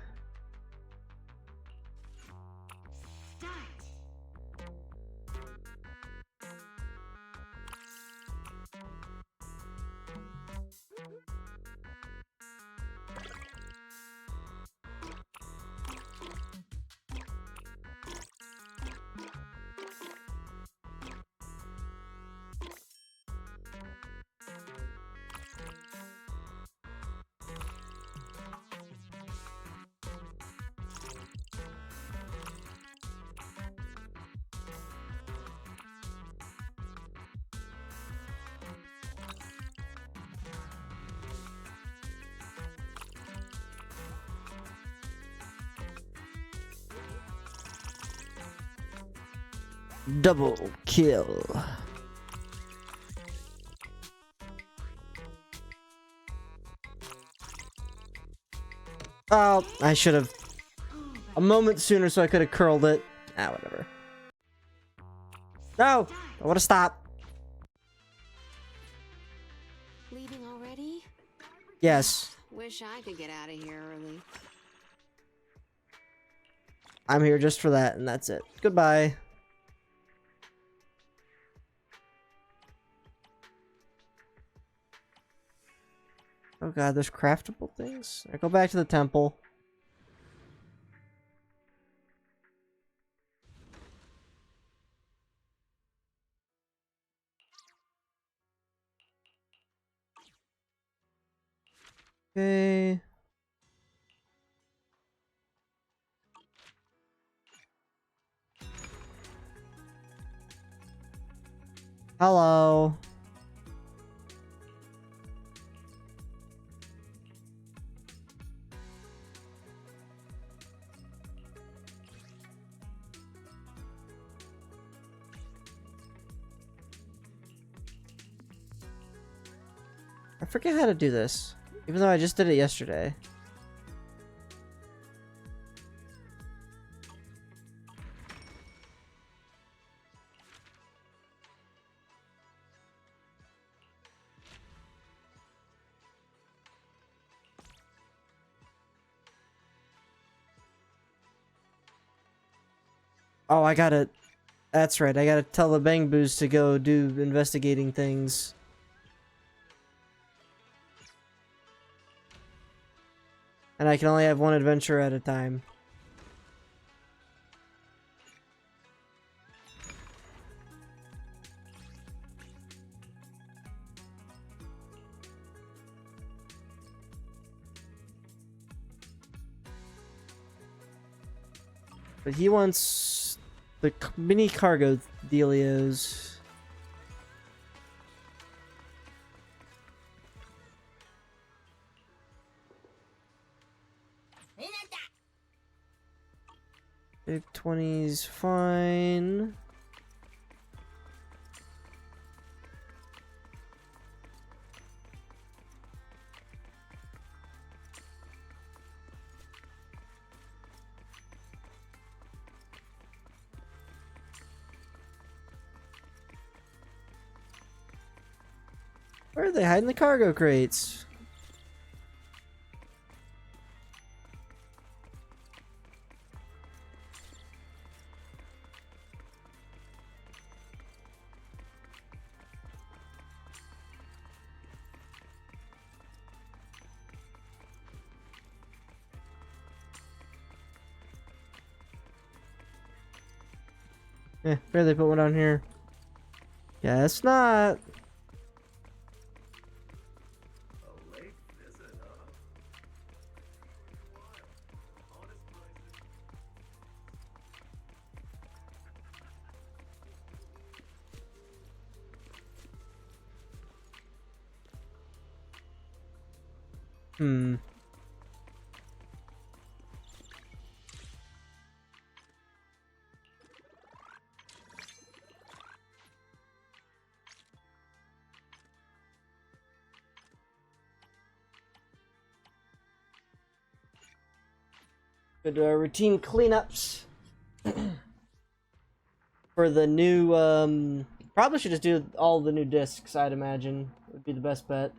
Speaker 1: Double kill. Oh, I should have a moment sooner so I could have curled it. Ah, whatever. No! I want to stop.
Speaker 21: Leaving already?
Speaker 1: Yes.
Speaker 21: Wish I could get out of here early.
Speaker 1: I'm here just for that, and that's it. Goodbye. Oh god, there's craftable things. I go back to the temple. Okay. Hello. I forget how to do this, even though I just did it yesterday. Oh, I gotta... That's right, I gotta tell the Bang Boos to go do investigating things. And I can only have one adventure at a time. But he wants the mini cargo dealios. Big 20's fine. Where are they hiding the cargo crates? Where they put one down here? Guess not. Hmm. Good routine cleanups for the new. Probably should just do all the new discs. I'd imagine would be the best bet.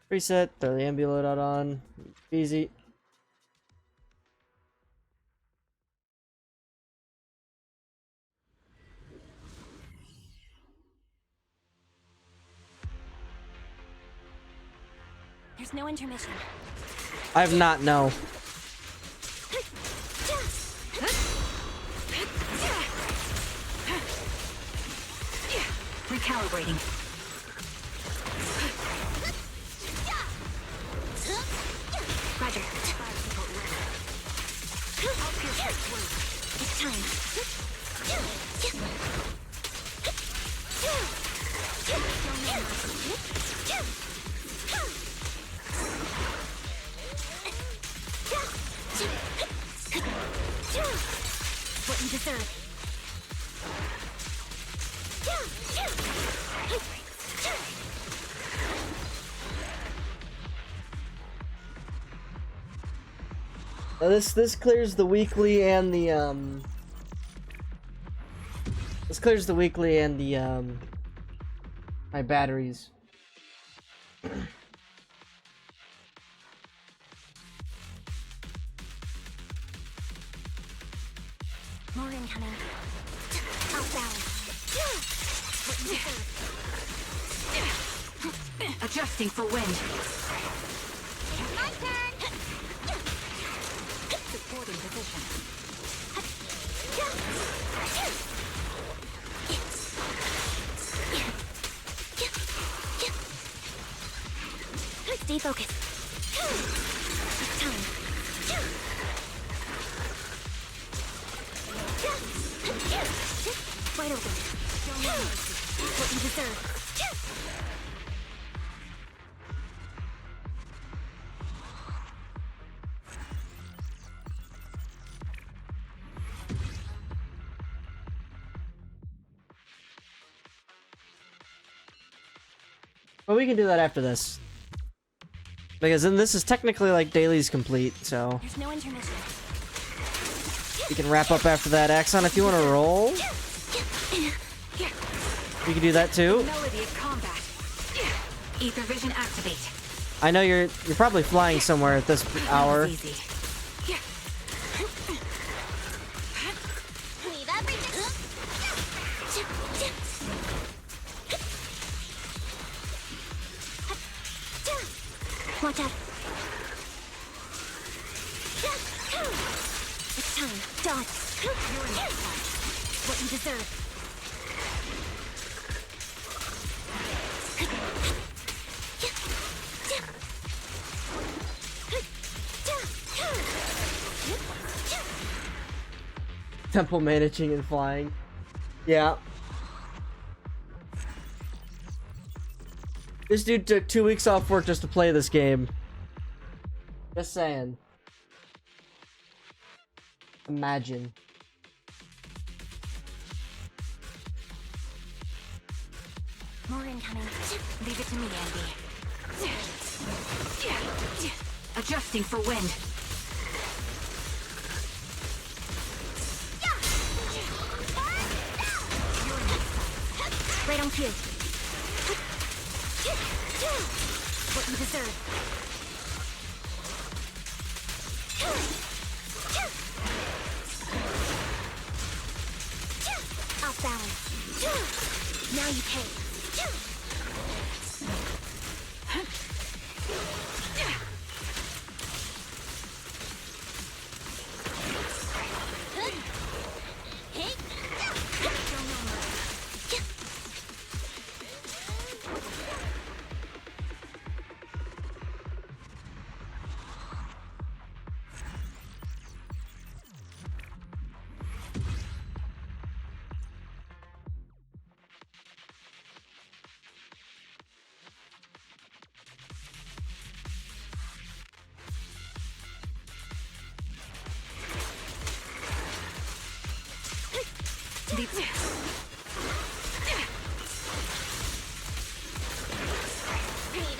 Speaker 1: Reset. Throw the ambulate out on. Easy.
Speaker 3: There's no intermission.
Speaker 1: I have not, no.
Speaker 16: Recalibrating.
Speaker 3: Roger. It's time. What you deserve.
Speaker 1: Now this clears the weekly and the This clears the weekly and the my batteries.
Speaker 3: More incoming. Off balance. What you deserve.
Speaker 16: Adjusting for wind.
Speaker 3: My turn.
Speaker 16: Supporting position.
Speaker 3: Stay focused. It's time. Wide open. What you deserve.
Speaker 1: Well, we can do that after this. Because then this is technically like daily's complete, so
Speaker 3: There's no intermission.
Speaker 1: we can wrap up after that. Axon, if you want to roll, you can do that too.
Speaker 16: Melody of combat. Ether vision activate.
Speaker 1: I know you're probably flying somewhere at this hour.
Speaker 16: Easy.
Speaker 3: Leave everything. Watch out. It's time. Dodge. You're in that fight. What you deserve.
Speaker 1: Temple managing and flying. Yeah. This dude took 2 weeks off work just to play this game. Just saying. Imagine.
Speaker 3: More incoming.
Speaker 16: Leave it to me, Andy. Adjusting for wind.
Speaker 3: Right on cue. What you deserve. Off balance. Now you pay.
Speaker 7: Read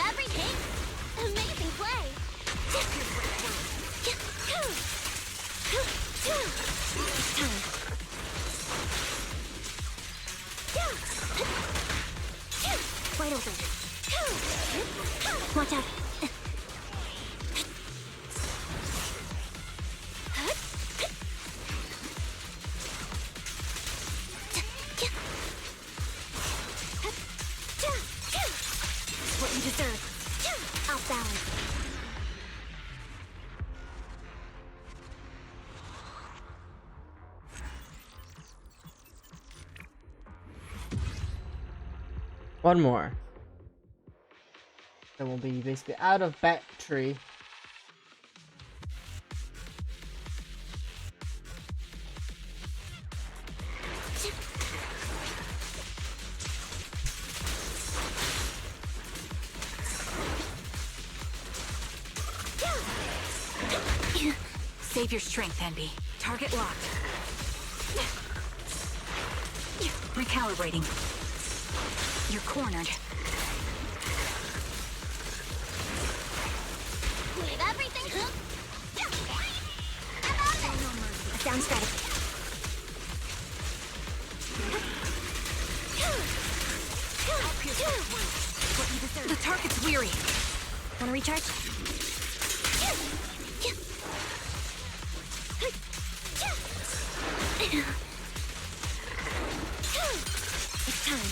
Speaker 7: everything. Amazing play. Wide open. Watch out. What you deserve. Off balance.
Speaker 1: One more. Then we'll be basically out of battery.
Speaker 16: Save your strength, Envy. Target locked. Recalibrating. You're cornered.
Speaker 7: Leave everything. Sound strategy.
Speaker 16: The target's weary.
Speaker 7: Wanna recharge? It's time.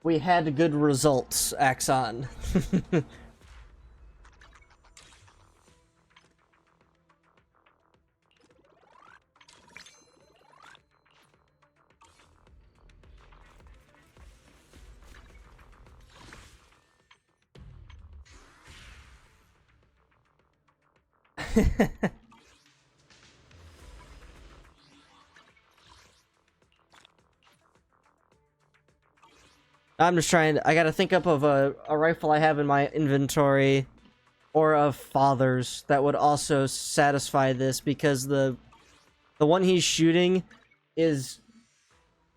Speaker 1: we had good results, Axon. I'm just trying I gotta think up of a rifle I have in my inventory, or of Father's, that would also satisfy this, because the one he's shooting is...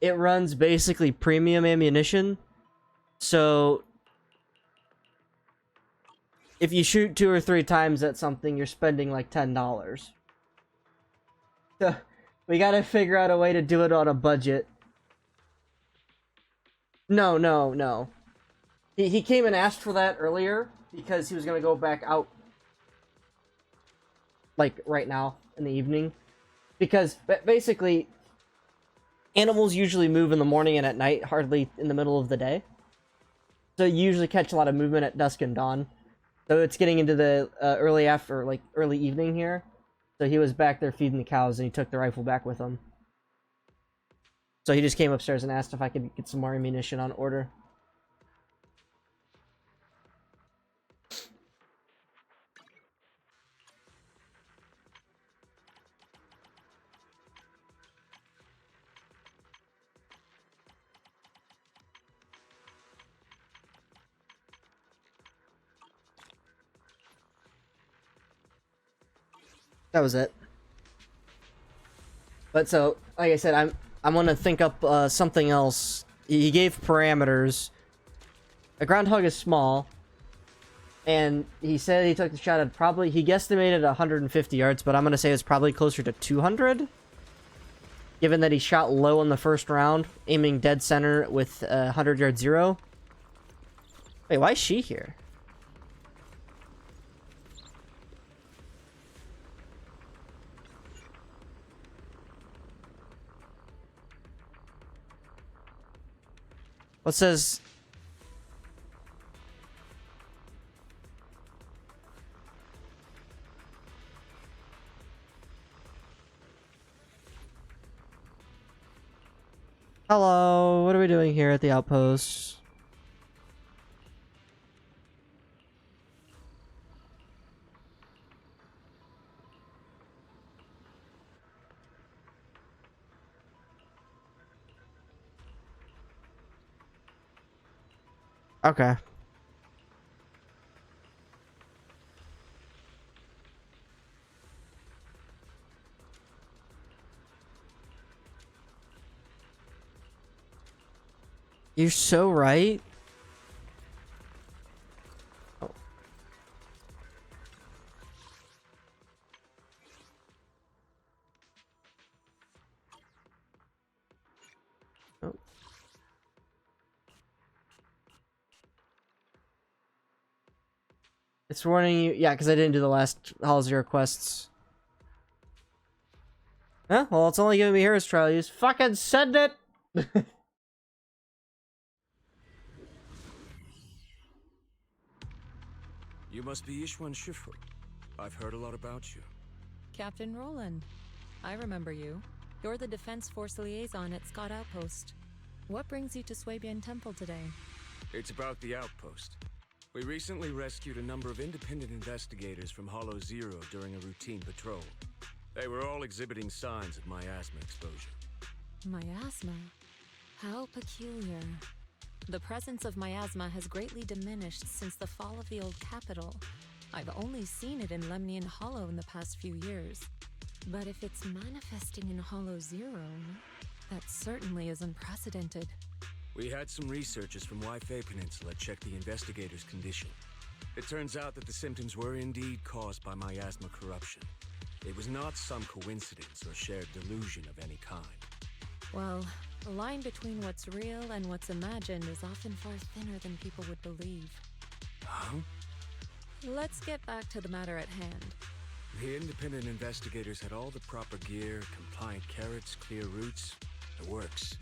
Speaker 1: It runs basically premium ammunition, so... If you shoot 2 or 3 times at something, you're spending like $10. So, we gotta figure out a way to do it on a budget. No. He came and asked for that earlier, because he was gonna go back out, like, right now, in the evening. Because, basically, animals usually move in the morning and at night, hardly in the middle of the day. So you usually catch a lot of movement at dusk and dawn. So it's getting into the early evening here. So he was back there feeding the cows, and he took the rifle back with him. So he just came upstairs and asked if I could get some more ammunition on order. That was it. But so, like I said, I'm gonna think up something else. He gave parameters. A groundhog is small, and he said he took the shot at probably, he guesstimated 150 yards, but I'm gonna say it's probably closer to 200. Given that he shot low in the first round, aiming dead center with 100-yard zero. Wait, why is she here? What says... Hello, what are we doing here at the outpost? Okay. You're so right. Oh. Oh. It's warning you. Yeah, because I didn't do the last Hall Zero quests. Huh? Well, it's only giving me Heroes Trial use. Fucking send it!
Speaker 5: You must be Yixuan Shifu. I've heard a lot about you.
Speaker 4: Captain Roland. I remember you. You're the Defense Force Liaison at Scott Outpost. What brings you to Swabian Temple today?
Speaker 5: It's about the outpost. We recently rescued a number of independent investigators from Hollow Zero during a routine patrol. They were all exhibiting signs of miasma exposure.
Speaker 4: Miasma? How peculiar. The presence of miasma has greatly diminished since the fall of the old capital. I've only seen it in Lemnian Hollow in the past few years. But if it's manifesting in Hollow Zero, that certainly is unprecedented.
Speaker 5: We had some researchers from Waifei Peninsula check the investigators' condition. It turns out that the symptoms were indeed caused by miasma corruption. It was not some coincidence or shared delusion of any kind.
Speaker 4: Well, the line between what's real and what's imagined is often far thinner than people would believe.
Speaker 5: Huh?
Speaker 4: Let's get back to the matter at hand.
Speaker 5: The independent investigators had all the proper gear, compliant carrots, clear routes, the works.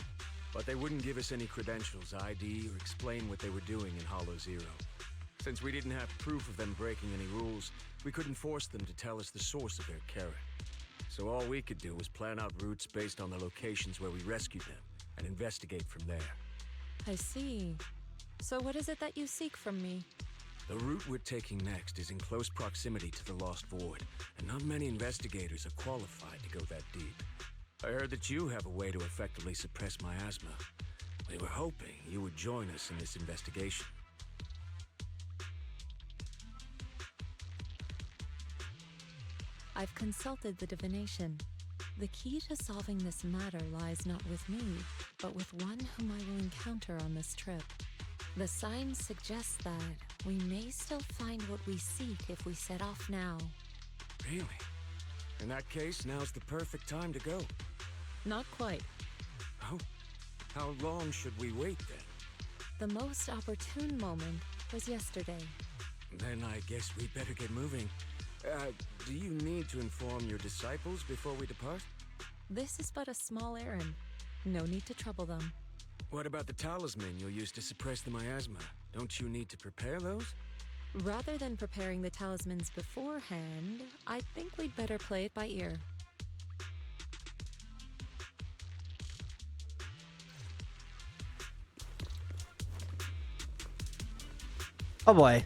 Speaker 11: But they wouldn't give us any credentials, ID, or explain what they were doing in Hollow Zero. Since we didn't have proof of them breaking any rules, we couldn't force them to tell us the source of their carrot. So all we could do was plan out routes based on the locations where we rescued them, and investigate from there.
Speaker 4: I see. So what is it that you seek from me?
Speaker 11: The route we're taking next is in close proximity to the Lost Void, and not many investigators are qualified to go that deep. I heard that you have a way to effectively suppress miasma. We were hoping you would join us in this investigation.
Speaker 4: I've consulted the divination. The key to solving this matter lies not with me, but with one whom I will encounter on this trip. The signs suggest that we may still find what we seek if we set off now.
Speaker 11: Really? In that case, now's the perfect time to go.
Speaker 4: Not quite.
Speaker 11: Oh? How long should we wait then?
Speaker 4: The most opportune moment was yesterday.
Speaker 11: Then I guess we better get moving. Do you need to inform your disciples before we depart?
Speaker 4: This is but a small errand. No need to trouble them.
Speaker 11: What about the talisman you'll use to suppress the miasma? Don't you need to prepare those?
Speaker 4: Rather than preparing the talismans beforehand, I think we'd better play it by ear.
Speaker 1: Oh boy.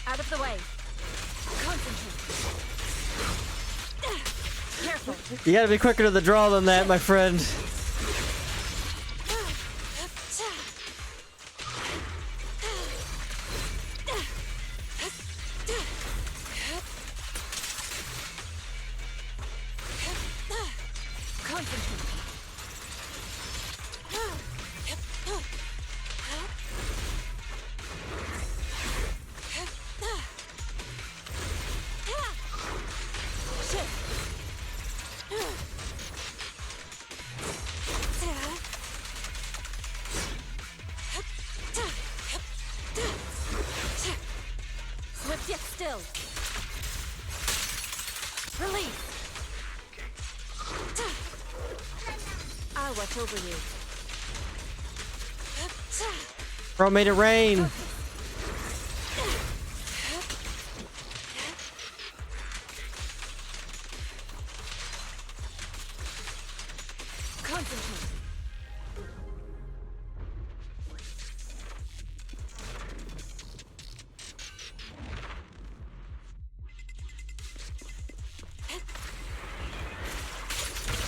Speaker 17: Out of the way. Concentrate. Careful.
Speaker 1: You gotta be quicker to the draw than that, my friend.
Speaker 17: Swift yet still. Release. I'll watch over you.
Speaker 1: Bro made it rain.
Speaker 17: Concentrate.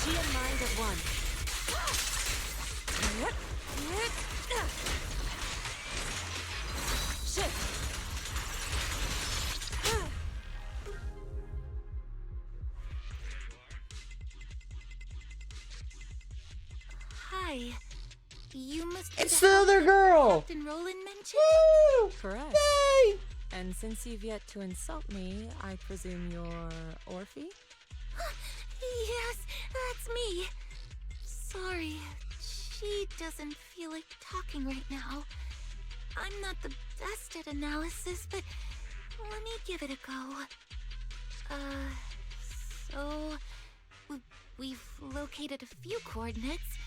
Speaker 17: She and mind at one. Shift. Hi. You must be
Speaker 1: It's the other girl.
Speaker 17: Captain Roland mentioned?
Speaker 1: Woo!
Speaker 4: Correct.
Speaker 1: Yay!
Speaker 4: And since you've yet to insult me, I presume you're Orphe?
Speaker 17: Yes, that's me. Sorry, she doesn't feel like talking right now. I'm not the best at analysis, but let me give it a go. So we've located a few coordinates.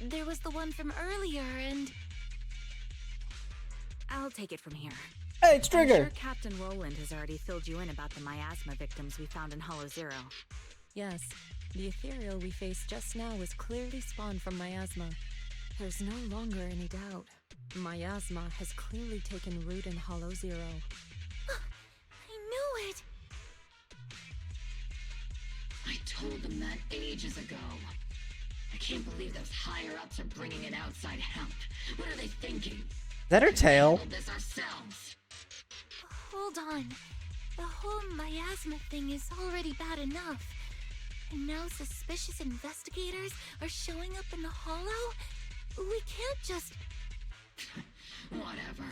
Speaker 17: There was the one from earlier, and
Speaker 22: I'll take it from here.
Speaker 1: Hey, it's Trigger.
Speaker 22: I'm sure Captain Roland has already filled you in about the miasma victims we found in Hollow Zero.
Speaker 4: Yes, the ethereal we faced just now was clearly spawned from miasma. There's no longer any doubt. Miasma has clearly taken root in Hollow Zero.
Speaker 17: I knew it!
Speaker 12: I told them that ages ago. I can't believe those higher-ups are bringing in outside help. What are they thinking?
Speaker 1: Is that her tail?
Speaker 12: Handle this ourselves.
Speaker 17: Hold on. The whole miasma thing is already bad enough. And now suspicious investigators are showing up in the hollow? We can't just...
Speaker 12: Whatever.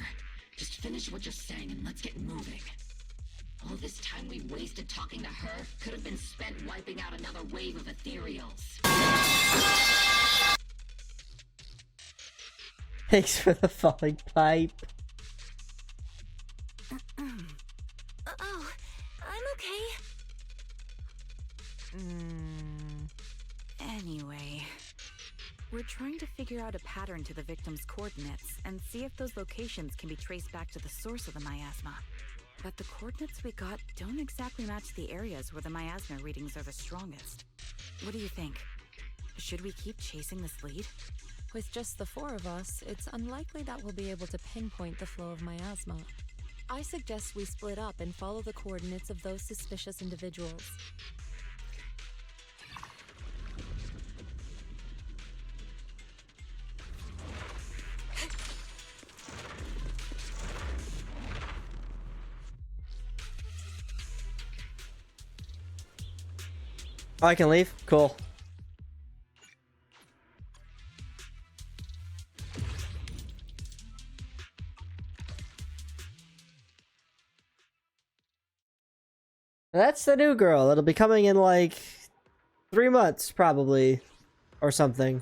Speaker 12: Just finish what you're saying and let's get moving. All this time we wasted talking to her could have been spent wiping out another wave of ethereals.
Speaker 1: Thanks for the falling pipe.
Speaker 17: Oh, I'm okay.
Speaker 14: Anyway, we're trying to figure out a pattern to the victim's coordinates and see if those locations can be traced back to the source of the miasma. But the coordinates we got don't exactly match the areas where the miasma readings are the strongest. What do you think? Should we keep chasing this lead?
Speaker 4: With just the 4 of us, it's unlikely that we'll be able to pinpoint the flow of miasma. I suggest we split up and follow the coordinates of those suspicious individuals.
Speaker 1: Oh, I can leave? Cool. That's the new girl. It'll be coming in like 3 months, probably. Or something.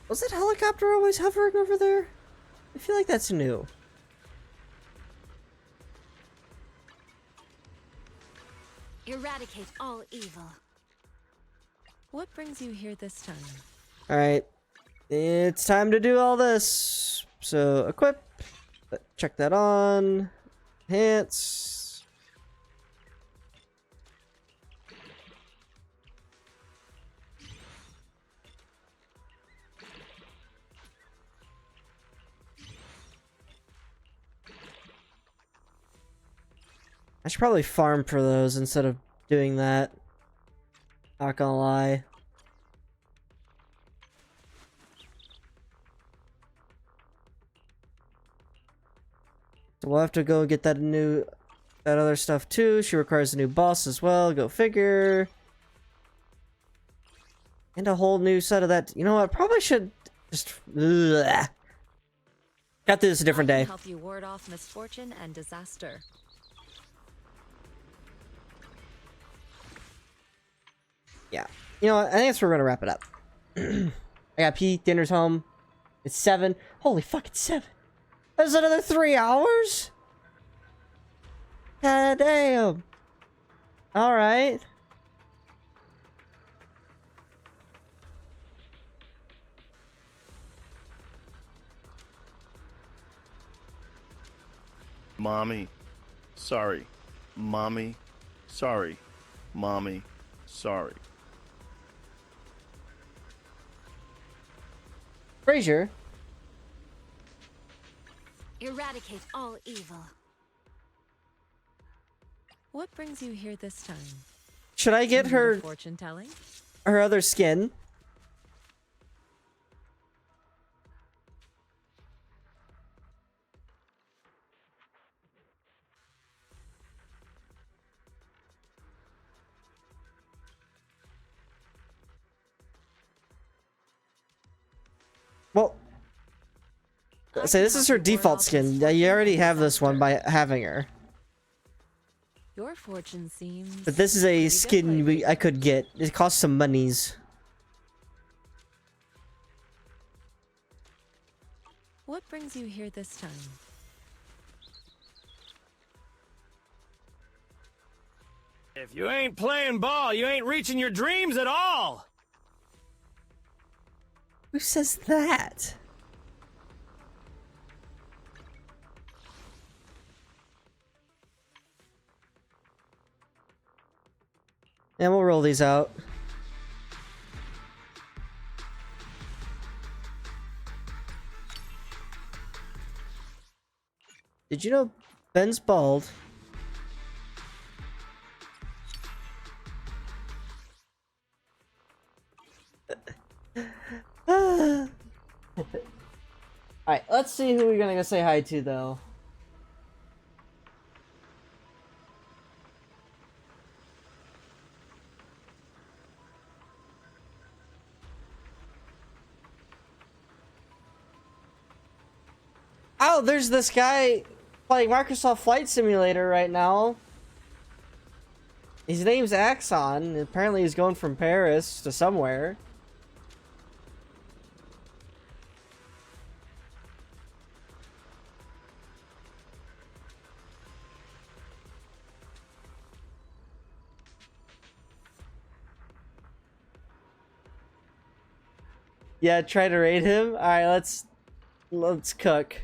Speaker 1: Was that helicopter always hovering over there? I feel like that's new.
Speaker 3: Eradicate all evil.
Speaker 4: What brings you here this time?
Speaker 1: Alright. It's time to do all this. So, equip. Check that on. Enhance. I should probably farm for those instead of doing that. Not gonna lie. So we'll have to go get that other stuff too. She requires a new boss as well. Go figure. And a whole new set of that. You know what? Probably should just. Ugh. Got through this a different day.
Speaker 4: Help you ward off misfortune and disaster.
Speaker 1: Yeah. You know what? I think that's where we're gonna wrap it up. I got pee, dinner's home. It's 7. Holy fuck, it's 7. That's another 3 hours? God damn. Alright.
Speaker 18: Mommy, sorry. Mommy, sorry. Mommy, sorry.
Speaker 1: Frazier.
Speaker 3: Eradicate all evil.
Speaker 4: What brings you here this time?
Speaker 1: Should I get her
Speaker 4: fortune telling?
Speaker 1: Her other skin? Well, say this is her default skin. Yeah, you already have this one by having her.
Speaker 4: Your fortune seems.
Speaker 1: But this is a skin I could get. It costs some monies.
Speaker 4: What brings you here this time?
Speaker 22: If you ain't playing ball, you ain't reaching your dreams at all!
Speaker 1: Who says that? And we'll roll these out. Did you know Ben's bald? Alright, let's see who we're gonna go say hi to, though. Oh, there's this guy playing Microsoft Flight Simulator right now. His name's Axon. Apparently he's going from Paris to somewhere. Yeah, try to raid him. All right, let's cook.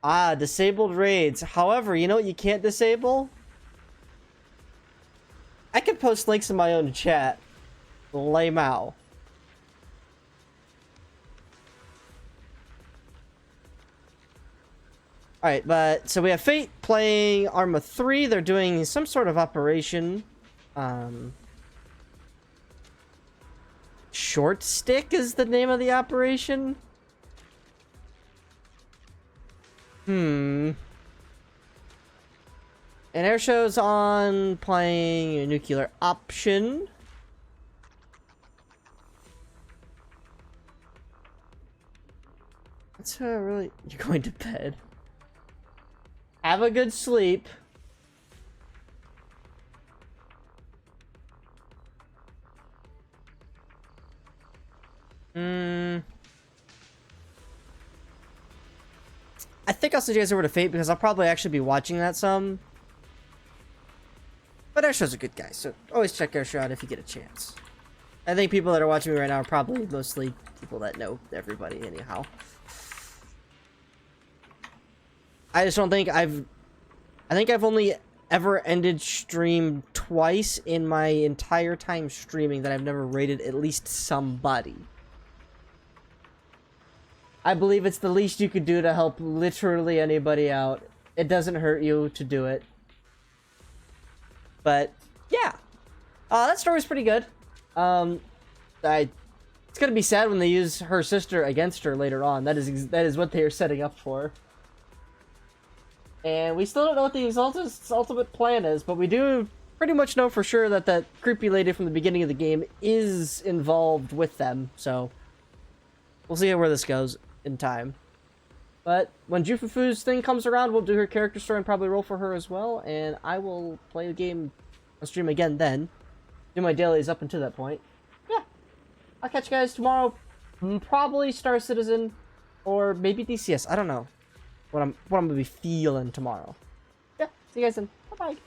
Speaker 1: Ah, disabled raids. However, you know what you can't disable? I can post links in my own chat. Lame out. Alright, but so we have Fate playing Arma 3. They're doing some sort of operation. Short Stick is the name of the operation. And Airshow's on playing a nuclear option. That's really... You're going to bed. Have a good sleep. I think I'll send you guys over to Fate because I'll probably actually be watching that some. But Airshow's a good guy, so always check Airshow out if you get a chance. I think people that are watching me right now are probably mostly people that know everybody anyhow. I just don't think I think I've only ever ended stream twice in my entire time streaming that I've never rated at least somebody. I believe it's the least you could do to help literally anybody out. It doesn't hurt you to do it. But, yeah. That story's pretty good. It's gonna be sad when they use her sister against her later on. That is what they are setting up for. And we still don't know what the Exalted's ultimate plan is, but we do pretty much know for sure that that creepy lady from the beginning of the game is involved with them, so we'll see where this goes in time. But when Jufufu's thing comes around, we'll do her character story and probably roll for her as well, and I will play the game on stream again then. Do my dailies up until that point. Yeah. I'll catch you guys tomorrow. Probably Star Citizen or maybe DCS. I don't know what I'm gonna be feeling tomorrow. Yeah, see you guys then. Bye-bye.